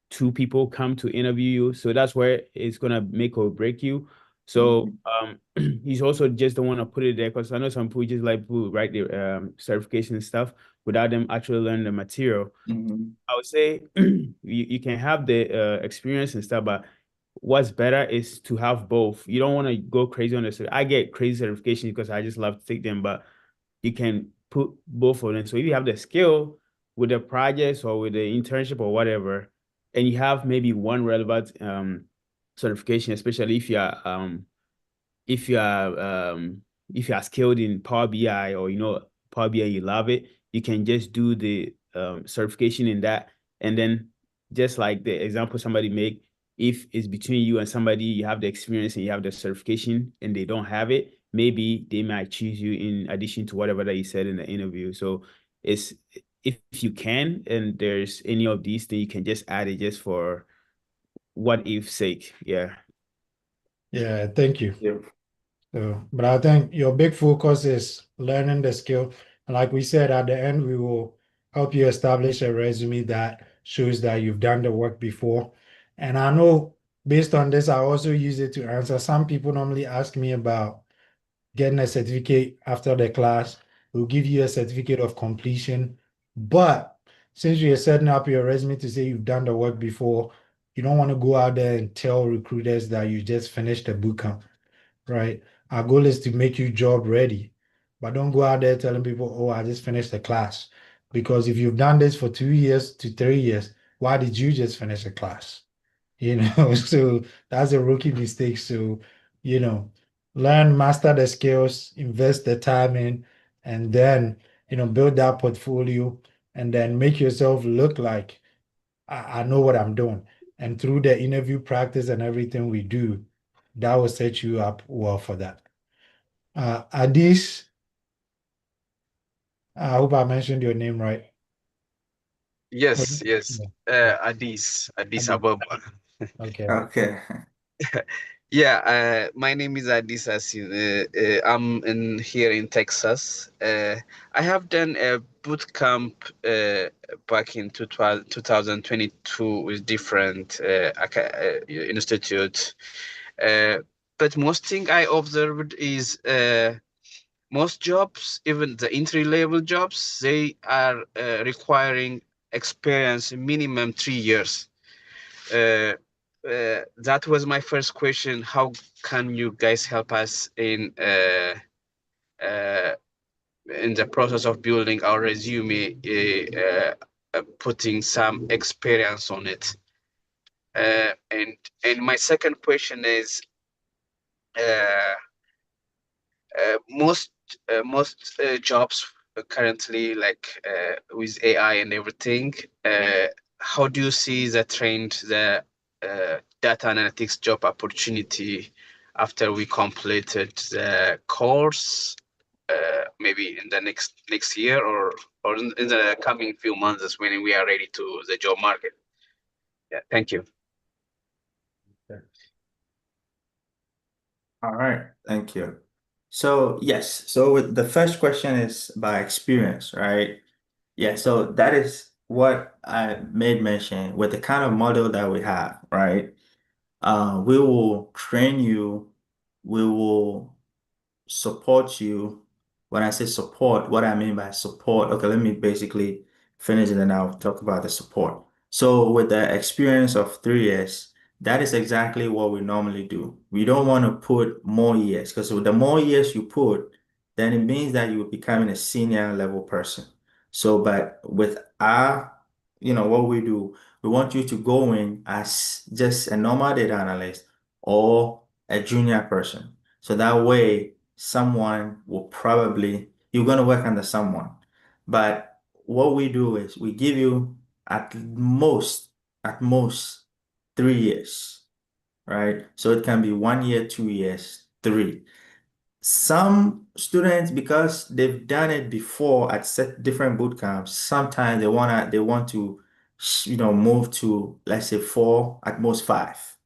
2 people come to interview you, so that's where it's gonna make or break you. So he's also just don't want to put it there because I know some people just like to write the certification and stuff without them actually learning the material. I would say you can have the experience and stuff, but what's better is to have both. You don't want to go crazy on this. I get crazy certification because I just love to take them, but you can put both of them. So if you have the skill with the projects or with the internship or whatever, and you have maybe one relevant certification, especially if you are if you are skilled in Power BI or Power BI, you love it, you can just do the certification in that, and then just like the example somebody make, if it's between you and somebody, you have the experience and you have the certification and they don't have it, maybe they might choose you in addition to whatever that you said in the interview. So it's, if you can and there's any of these things, you can just add it just for what if sake. Yeah. Yeah, thank you. Yeah. So, but I think your big focus is learning the skill. And like we said, at the end, we will help you establish a resume that shows that you've done the work before. And I know based on this, I also use it to answer. Some people normally ask me about getting a certificate after the class. We'll give you a certificate of completion. But since you're setting up your resume to say you've done the work before, you don't want to go out there and tell recruiters that you just finished the bootcamp, right? Our goal is to make you job ready, but don't go out there telling people, oh, I just finished the class. Because if you've done this for 2 years to 3 years, why did you just finish a class? So that's a rookie mistake. So, learn, master the skills, invest the time in, and then, build that portfolio and then make yourself look like I know what I'm doing. And through the interview practice and everything we do, that will set you up well for that. Adis, I hope I mentioned your name right. Yes, yes. Yeah. Adis Adis. Ababa. Okay. Okay. Yeah, my name is Adis Asin. I'm here in Texas. I have done a boot camp back in 2022 with different institutes. But most thing I observed is most jobs, even the entry-level jobs, they are requiring experience minimum 3 years. That was my first question. How can you guys help us in the process of building our resume, putting some experience on it? And my second question is, most jobs currently, like with AI and everything, how do you see the trend, the data analytics job opportunity after we completed the course, maybe in the next year or in the coming few months when we are ready to the job market? Yeah, thank you. All right, thank you. So yes, so with the first question is by experience, right? Yeah, so that is what I made mention with the kind of model that we have, right? We will train you, we will support you. When I say support, what I mean by support, okay, let me basically finish and then I'll talk about the support. So with the experience of 3 years, that is exactly what we normally do. We don't want to put more years because the more years you put, then it means that you're becoming a senior level person. So, but with what we do, we want you to go in as just a normal data analyst or a junior person. So that way, someone will probably, you're going to work under someone. But what we do is we give you at most 3 years, right? So it can be 1 year, 2 years, 3. Some students, because they've done it before at different boot camps, sometimes they want to, move to, let's say, 4, at most 5,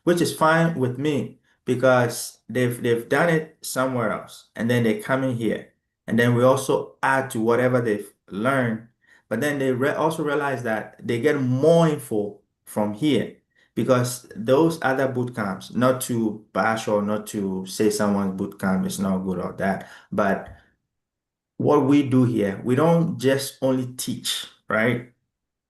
which is fine with me because they've done it somewhere else and then they come in here and then we also add to whatever they've learned, but then they also realize that they get more info from here because those other boot camps, not to bash or not to say someone's boot camp is not good or that, but what we do here, we don't just only teach, right?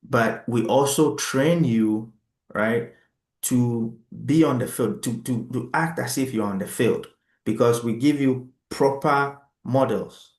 But we also train you, right, to be on the field, to act as if you're on the field, because we give you proper models.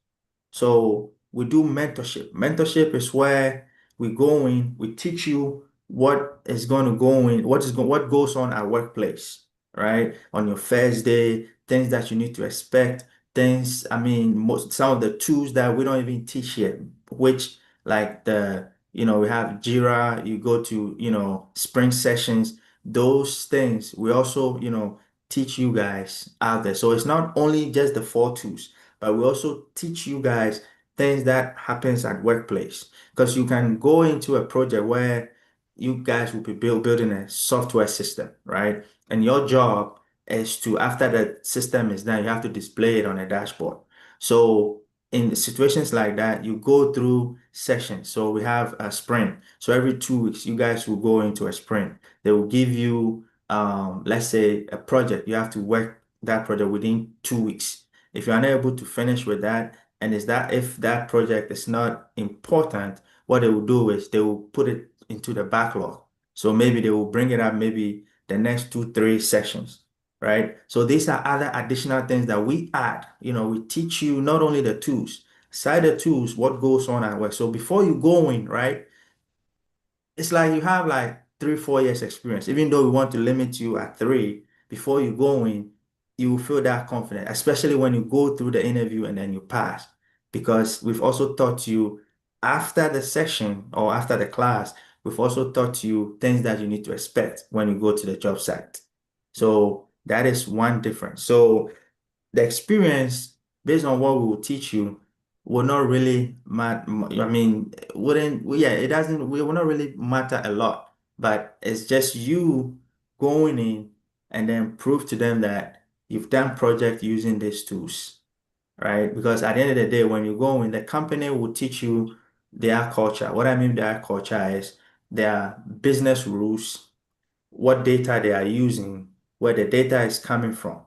So we do mentorship. Mentorship is where we go in, we teach you what is going to go in, what goes on at workplace, right? On your first day, things that you need to expect, things, I mean, some of the tools that we don't even teach yet, which like we have Jira, you go to, sprint sessions, those things we also, teach you guys out there. So it's not only just the 4 tools, but we also teach you guys things that happens at workplace, because you can go into a project where you guys will be building a software system, right? And your job is to, after the system is done, you have to display it on a dashboard. So in situations like that, you go through sessions. So we have a sprint. So every 2 weeks, you guys will go into a sprint. They will give you, let's say, a project. You have to work that project within 2 weeks. If you're unable to finish with that, and if that project is not important, what they will do is they will put it into the backlog. So maybe they will bring it up maybe the next 2, 3 sessions, right? So these are other additional things that we add. We teach you not only the tools, side the tools, what goes on at work. So before you go in, right, it's like you have like 3, 4 years experience. Even though we want to limit you at 3, before you go in, you will feel that confident, especially when you go through the interview and then you pass. Because we've also taught you after the session or after the class, we've also taught you things that you need to expect when you go to the job site. So that is one difference. So the experience, based on what we will teach you, will not really matter. I mean, it doesn't, will not really matter a lot, but it's just you going in and then prove to them that you've done project using these tools, right? Because at the end of the day, when you go in, the company will teach you their culture. What I mean by their culture is their business rules, what data they are using, where the data is coming from,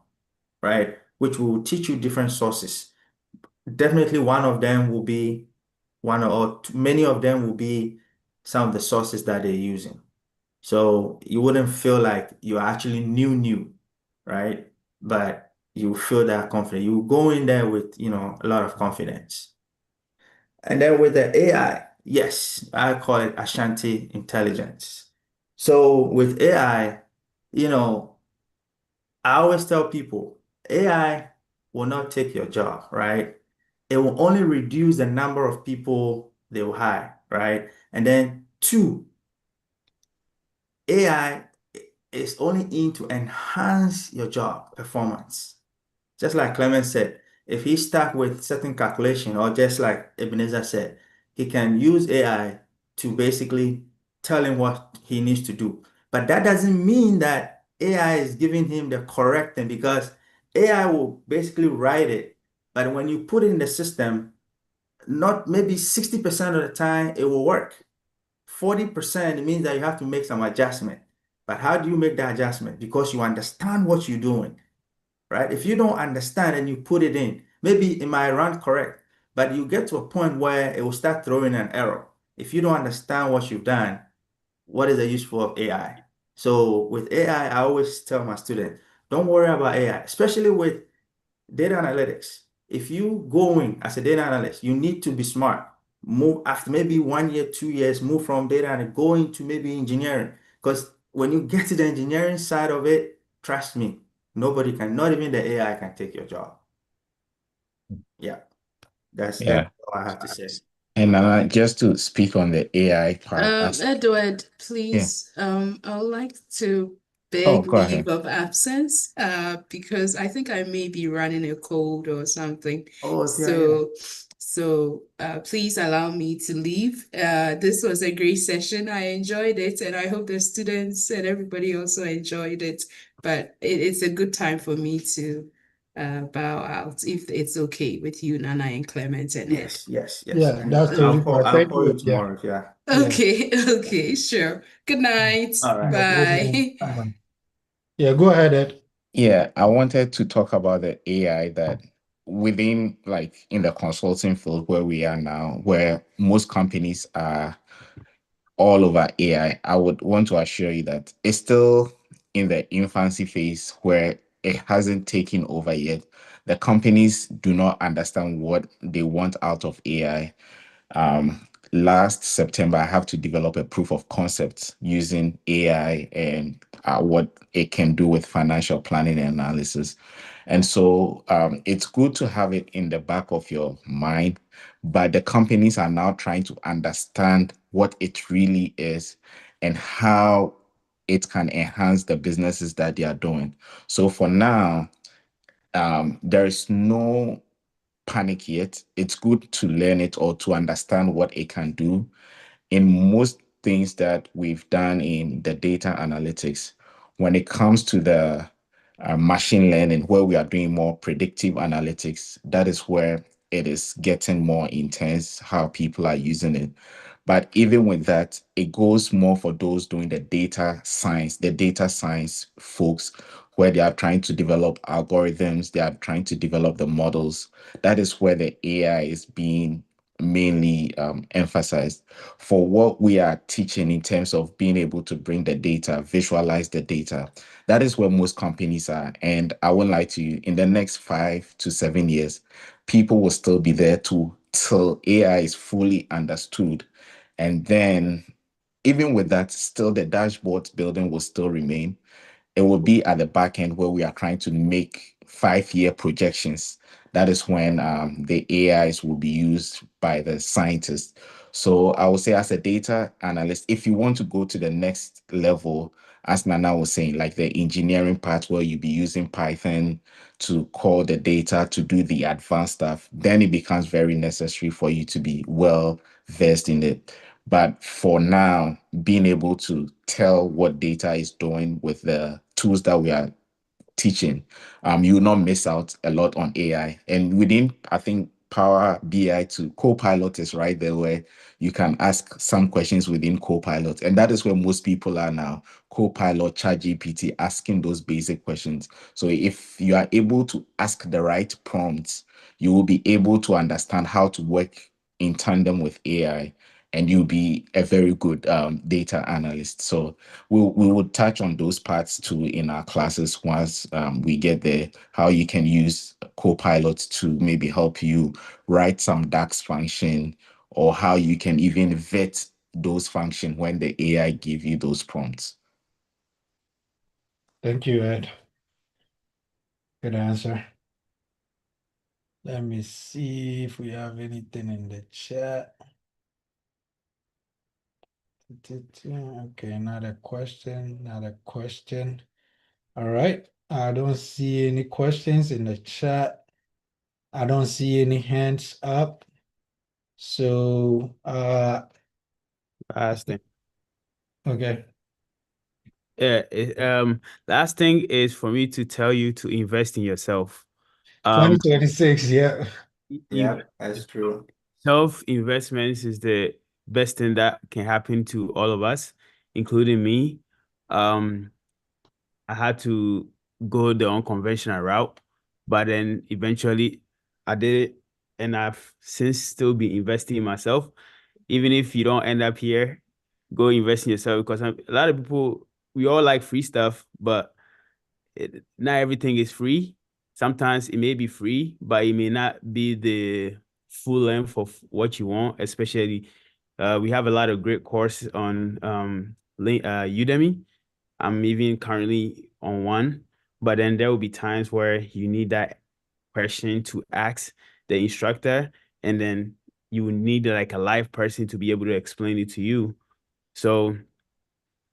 right? Which will teach you different sources. Definitely one of them will be many of them will be some of the sources that they're using. So you wouldn't feel like you're actually new, right? But you feel that confident. You go in there with, a lot of confidence. And then with the AI, yes, I call it Ashanti intelligence. So with AI, I always tell people AI will not take your job, right? It will only reduce the number of people they will hire, right? And then 2, AI is only in to enhance your job performance. Just like Clement said, if he's stuck with certain calculation, or just like Ebenezer said, he can use AI to basically tell him what he needs to do. But that doesn't mean that AI is giving him the correct thing, because AI will basically write it, but when you put it in the system, not maybe 60% of the time it will work. 40% it means that you have to make some adjustment. But how do you make that adjustment? Because you understand what you're doing, right? If you don't understand and you put it in, maybe it might run correct, but you get to a point where it will start throwing an error. If you don't understand what you've done, what is the use of AI? So with AI, I always tell my students, don't worry about AI, especially with data analytics. If you going as a data analyst, you need to be smart. Move after maybe 1 year, 2 years, move from data and go into maybe engineering. Because when you get to the engineering side of it, trust me, nobody can, not even the AI can take your job. Yeah, that's Yeah. all I have to say. And just to speak on the AI part, Edward, yeah. please, I would like to Oh, beg go leave ahead. of absence, because I think I may be running a cold or something. Oh, yeah. So please allow me to leave. This was a great session. I enjoyed it, and I hope the students and everybody also enjoyed it. But it's a good time for me to bow out, if it's okay with you, Nana and Clement and Ed. Yes. Yeah, that's totally fine. I'll Thank call you you. Yeah. tomorrow. Yeah. Okay, sure. Good night. All right. Bye. Yeah, go ahead, Ed. Yeah, I wanted to talk about the AI that within, like, in the consulting field where we are now, where most companies are all over AI. I would want to assure you that it's still in the infancy phase where it hasn't taken over yet. The companies do not understand what they want out of AI. Last September, I have to develop a proof of concept using AI and what it can do with financial planning and analysis. And so it's good to have it in the back of your mind, but the companies are now trying to understand what it really is and how it can enhance the businesses that they are doing. So for now, there is no panic yet. It's good to learn it or to understand what it can do. In most things that we've done in the data analytics, when it comes to the machine learning, where we are doing more predictive analytics, that is where it is getting more intense, how people are using it. But even with that, it goes more for those doing the data science folks, where they are trying to develop algorithms, they are trying to develop the models. That is where the AI is being mainly emphasized. For what we are teaching in terms of being able to bring the data, visualize the data, that is where most companies are. And I won't lie to you, in the next 5 to 7 years, people will still be there till AI is fully understood. And then even with that, still the dashboard building will still remain. It will be at the back end where we are trying to make 5-year projections. That is when the AIs will be used by the scientists. So I would say, as a data analyst, if you want to go to the next level, as Nana was saying, like the engineering part where you'll be using Python to call the data to do the advanced stuff, then it becomes very necessary for you to be well versed in it. But for now, being able to tell what data is doing with the tools that we are teaching, you will not miss out a lot on AI. And within, I think, Power BI to Copilot is right there where you can ask some questions within Copilot. And that is where most people are now. Copilot, ChatGPT, asking those basic questions. So if you are able to ask the right prompts, you will be able to understand how to work in tandem with AI, and you'll be a very good data analyst. So we will touch on those parts too in our classes once we get there, how you can use Copilot to maybe help you write some DAX function, or how you can even vet those functions when the AI give you those prompts. Thank you, Ed. Good answer. Let me see if we have anything in the chat. Okay, not a question. All right. I don't see any questions in the chat. I don't see any hands up. So, Last thing. okay. Last thing is for me to tell you to invest in yourself. 2026, yeah. Yeah, that's true. Self-investments is the best thing that can happen to all of us, including me. Um, I had to go the unconventional route, but then eventually I did it, and I've since still been investing in myself. Even if you don't end up here, go invest in yourself because a lot of people, we all like free stuff, but not everything is free. Sometimes it may be free, but it may not be the full length of what you want. Especially, we have a lot of great courses on Udemy. I'm even currently on one, but then there will be times where you need that question to ask the instructor, and then you need like a live person to be able to explain it to you. So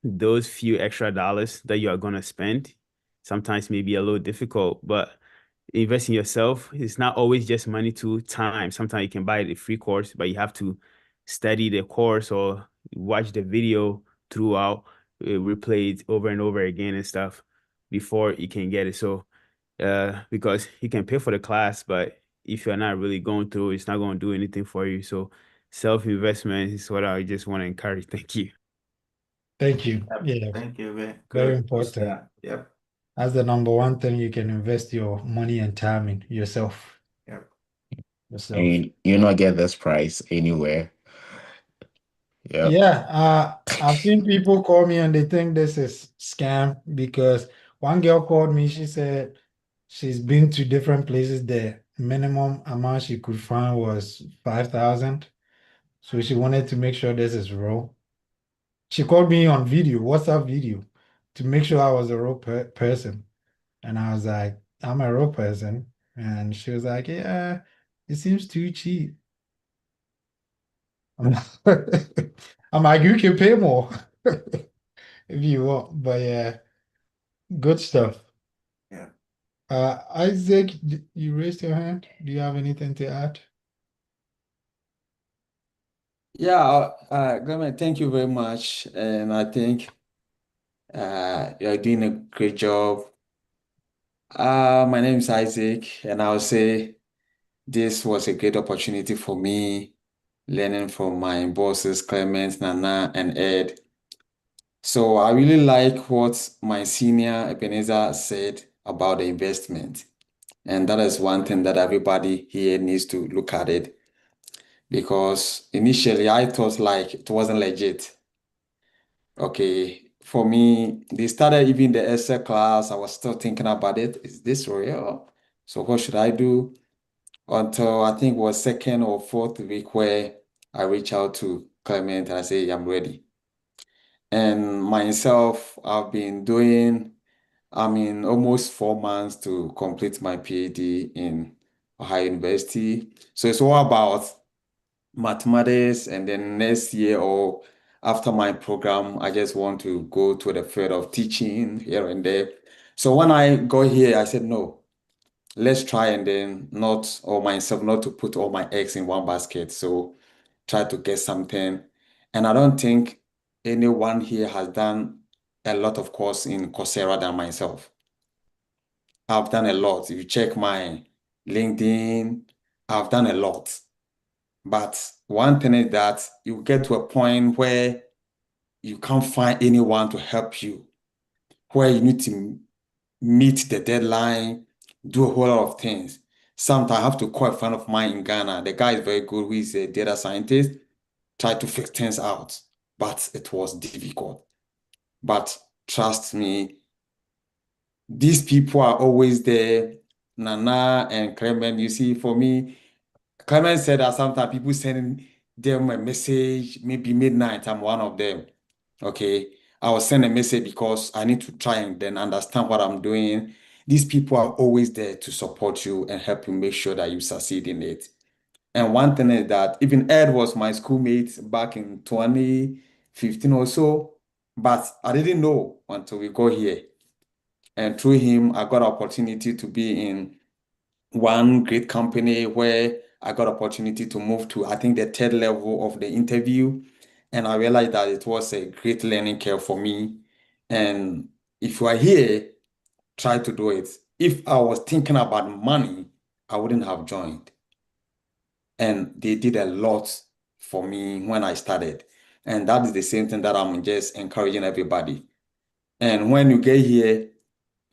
those few extra dollars that you are going to spend sometimes may be a little difficult, but invest in yourself. It's not always just money to time. Sometimes you can buy the free course, but you have to study the course or watch the video throughout, replay it over and over again and stuff before you can get it. So, because you can pay for the class, but if you're not really going through, it's not going to do anything for you. So, self-investment is what I just want to encourage. Thank you. Thank you. Yep. Yeah, Thank you. Very very good. important. Yeah. Yep. That's the number one thing you can invest your money and time in yourself. Yep. Yourself. And you not get this price anywhere. Yep. Yeah, I've seen people call me and they think this is scam because one girl called me, she said she's been to different places. The minimum amount she could find was 5,000. So she wanted to make sure this is real. She called me on video, WhatsApp video, to make sure I was a real person. And I was like, I'm a real person. And she was like, yeah, it seems too cheap. I'm I'm like, you can pay more if you want. But yeah, good stuff. Yeah. Isaac, you raised your hand. Do you have anything to add? Yeah, Clement, thank you very much. And I think you're doing a great job. My name is Isaac, and I'll say this was a great opportunity for me, learning from my bosses, Clement, Nana, and Ed. So I really like what my senior Ebenezer said about the investment. And that is one thing that everybody here needs to look at it. Because initially I thought like it wasn't legit. Okay, for me, they started even the essay class. I was still thinking about it. Is this real? So what should I do? Until I think it was second or fourth week where I reach out to Clement and I say, I'm ready. And myself, I've been doing, almost 4 months to complete my PhD in Ohio University. So it's all about mathematics, and then next year or after my program, I just want to go to the field of teaching here and there. So when I got here, I said, no, let's try and then not to put all my eggs in one basket. So try to get something. And I don't think anyone here has done a lot of course in Coursera than myself. I've done a lot. If you check my LinkedIn, I've done a lot. But one thing is that you get to a point where you can't find anyone to help you, where you need to meet the deadline, do a whole lot of things. Sometimes I have to call a friend of mine in Ghana. The guy is very good, who is a data scientist, try to fix things out, but it was difficult. But trust me, these people are always there. Nana and Clement, you see, for me, Clement said that sometimes people send them a message, maybe midnight. I'm one of them. Okay. I will send a message because I need to try and then understand what I'm doing. These people are always there to support you and help you make sure that you succeed in it. And one thing is that even Ed was my schoolmate back in 2015 or so, but I didn't know until we got here. And through him, I got opportunity to be in one great company where I got opportunity to move to, I think, the third level of the interview. And I realized that it was a great learning curve for me. And if you are here, try to do it. If I was thinking about money, I wouldn't have joined. And they did a lot for me when I started. And that is the same thing that I'm just encouraging everybody. And when you get here,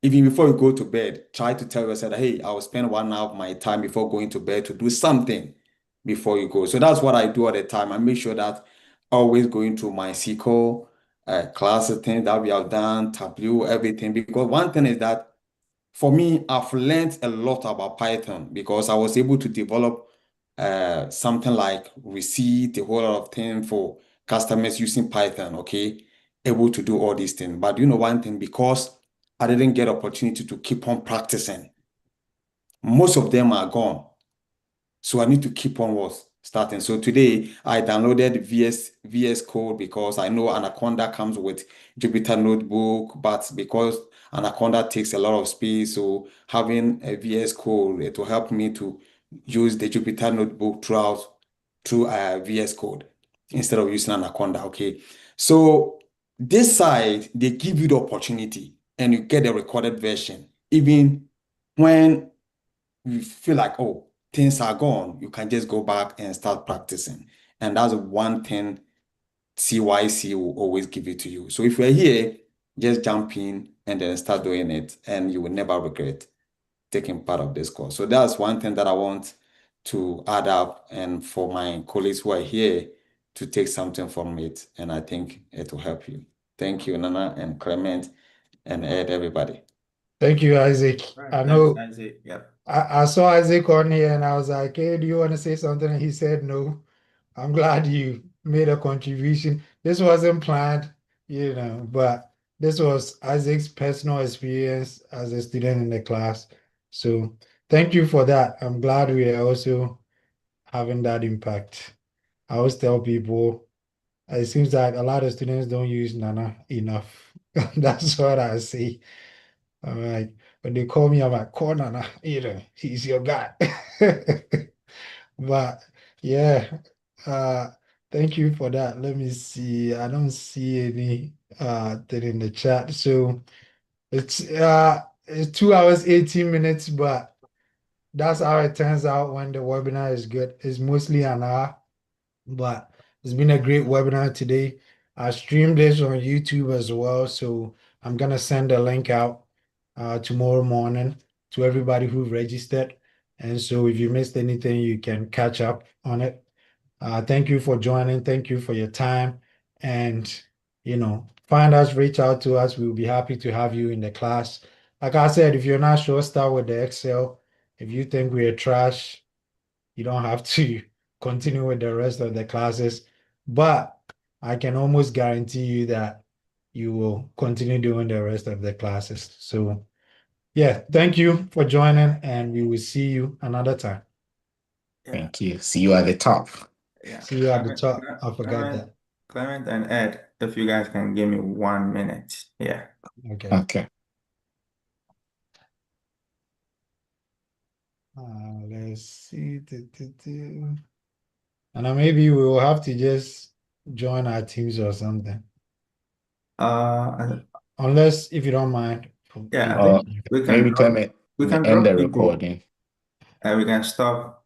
even before you go to bed, try to tell yourself, hey, I will spend 1 hour of my time before going to bed to do something before you go. So that's what I do all the time. I make sure that always going through my SQL classes, things that we have done, Tableau, everything. Because one thing is that for me, I've learned a lot about Python because I was able to develop something like receipt, a whole lot of things for customers using Python, okay? Able to do all these things. But you know one thing, because I didn't get opportunity to keep on practicing, most of them are gone. So I need to keep on starting. So today I downloaded VS Code because I know Anaconda comes with Jupyter Notebook, but because Anaconda takes a lot of space, so having a VS Code, it will help me to use the Jupyter Notebook through VS Code instead of using Anaconda. Okay. So this side, they give you the opportunity and you get the recorded version. Even when you feel like, oh, things are gone, you can just go back and start practicing. And that's one thing CYC will always give it to you. So if you're here, just jump in and then start doing it, and you will never regret taking part of this course. So that's one thing that I want to add up, and for my colleagues who are here to take something from it, and I think it will help you. Thank you, Nana and Clement and Ed, everybody. Thank you, Isaac. Right, I thanks, know Isaac. Yep. I saw Isaac on here and I was like, hey, do you want to say something? And he said no. I'm glad you made a contribution. This wasn't planned, but this was Isaac's personal experience as a student in the class. So thank you for that. I'm glad we are also having that impact. I always tell people it seems like a lot of students don't use Nana enough. That's what I say. I'm like, when they call me, I'm like, call Nana, he's your guy. But yeah, thank you for that. Let me see. I don't see any thing in the chat. So it's 2 hours, 18 minutes, but that's how it turns out when the webinar is good. It's mostly an hour, but it's been a great webinar today. I streamed this on YouTube as well, so I'm gonna send a link out tomorrow morning to everybody who registered. And so if you missed anything, you can catch up on it. Thank you for joining. Thank you for your time. And, find us, reach out to us. We'll be happy to have you in the class. Like I said, if you're not sure, start with the Excel. If you think we're trash, you don't have to continue with the rest of the classes. But I can almost guarantee you that you will continue doing the rest of the classes. So, yeah, thank you for joining, and we will see you another time. Yeah. Thank you. See you at the top. Yeah. See you at the top. I forgot that. Clement and Ed, if you guys can give me 1 minute. Yeah. Okay. Okay. Let's see. And maybe we will have to just join our teams or something. Unless, if you don't mind. Yeah, I think we can maybe drop, Clement we can end drop the people, recording. and we can stop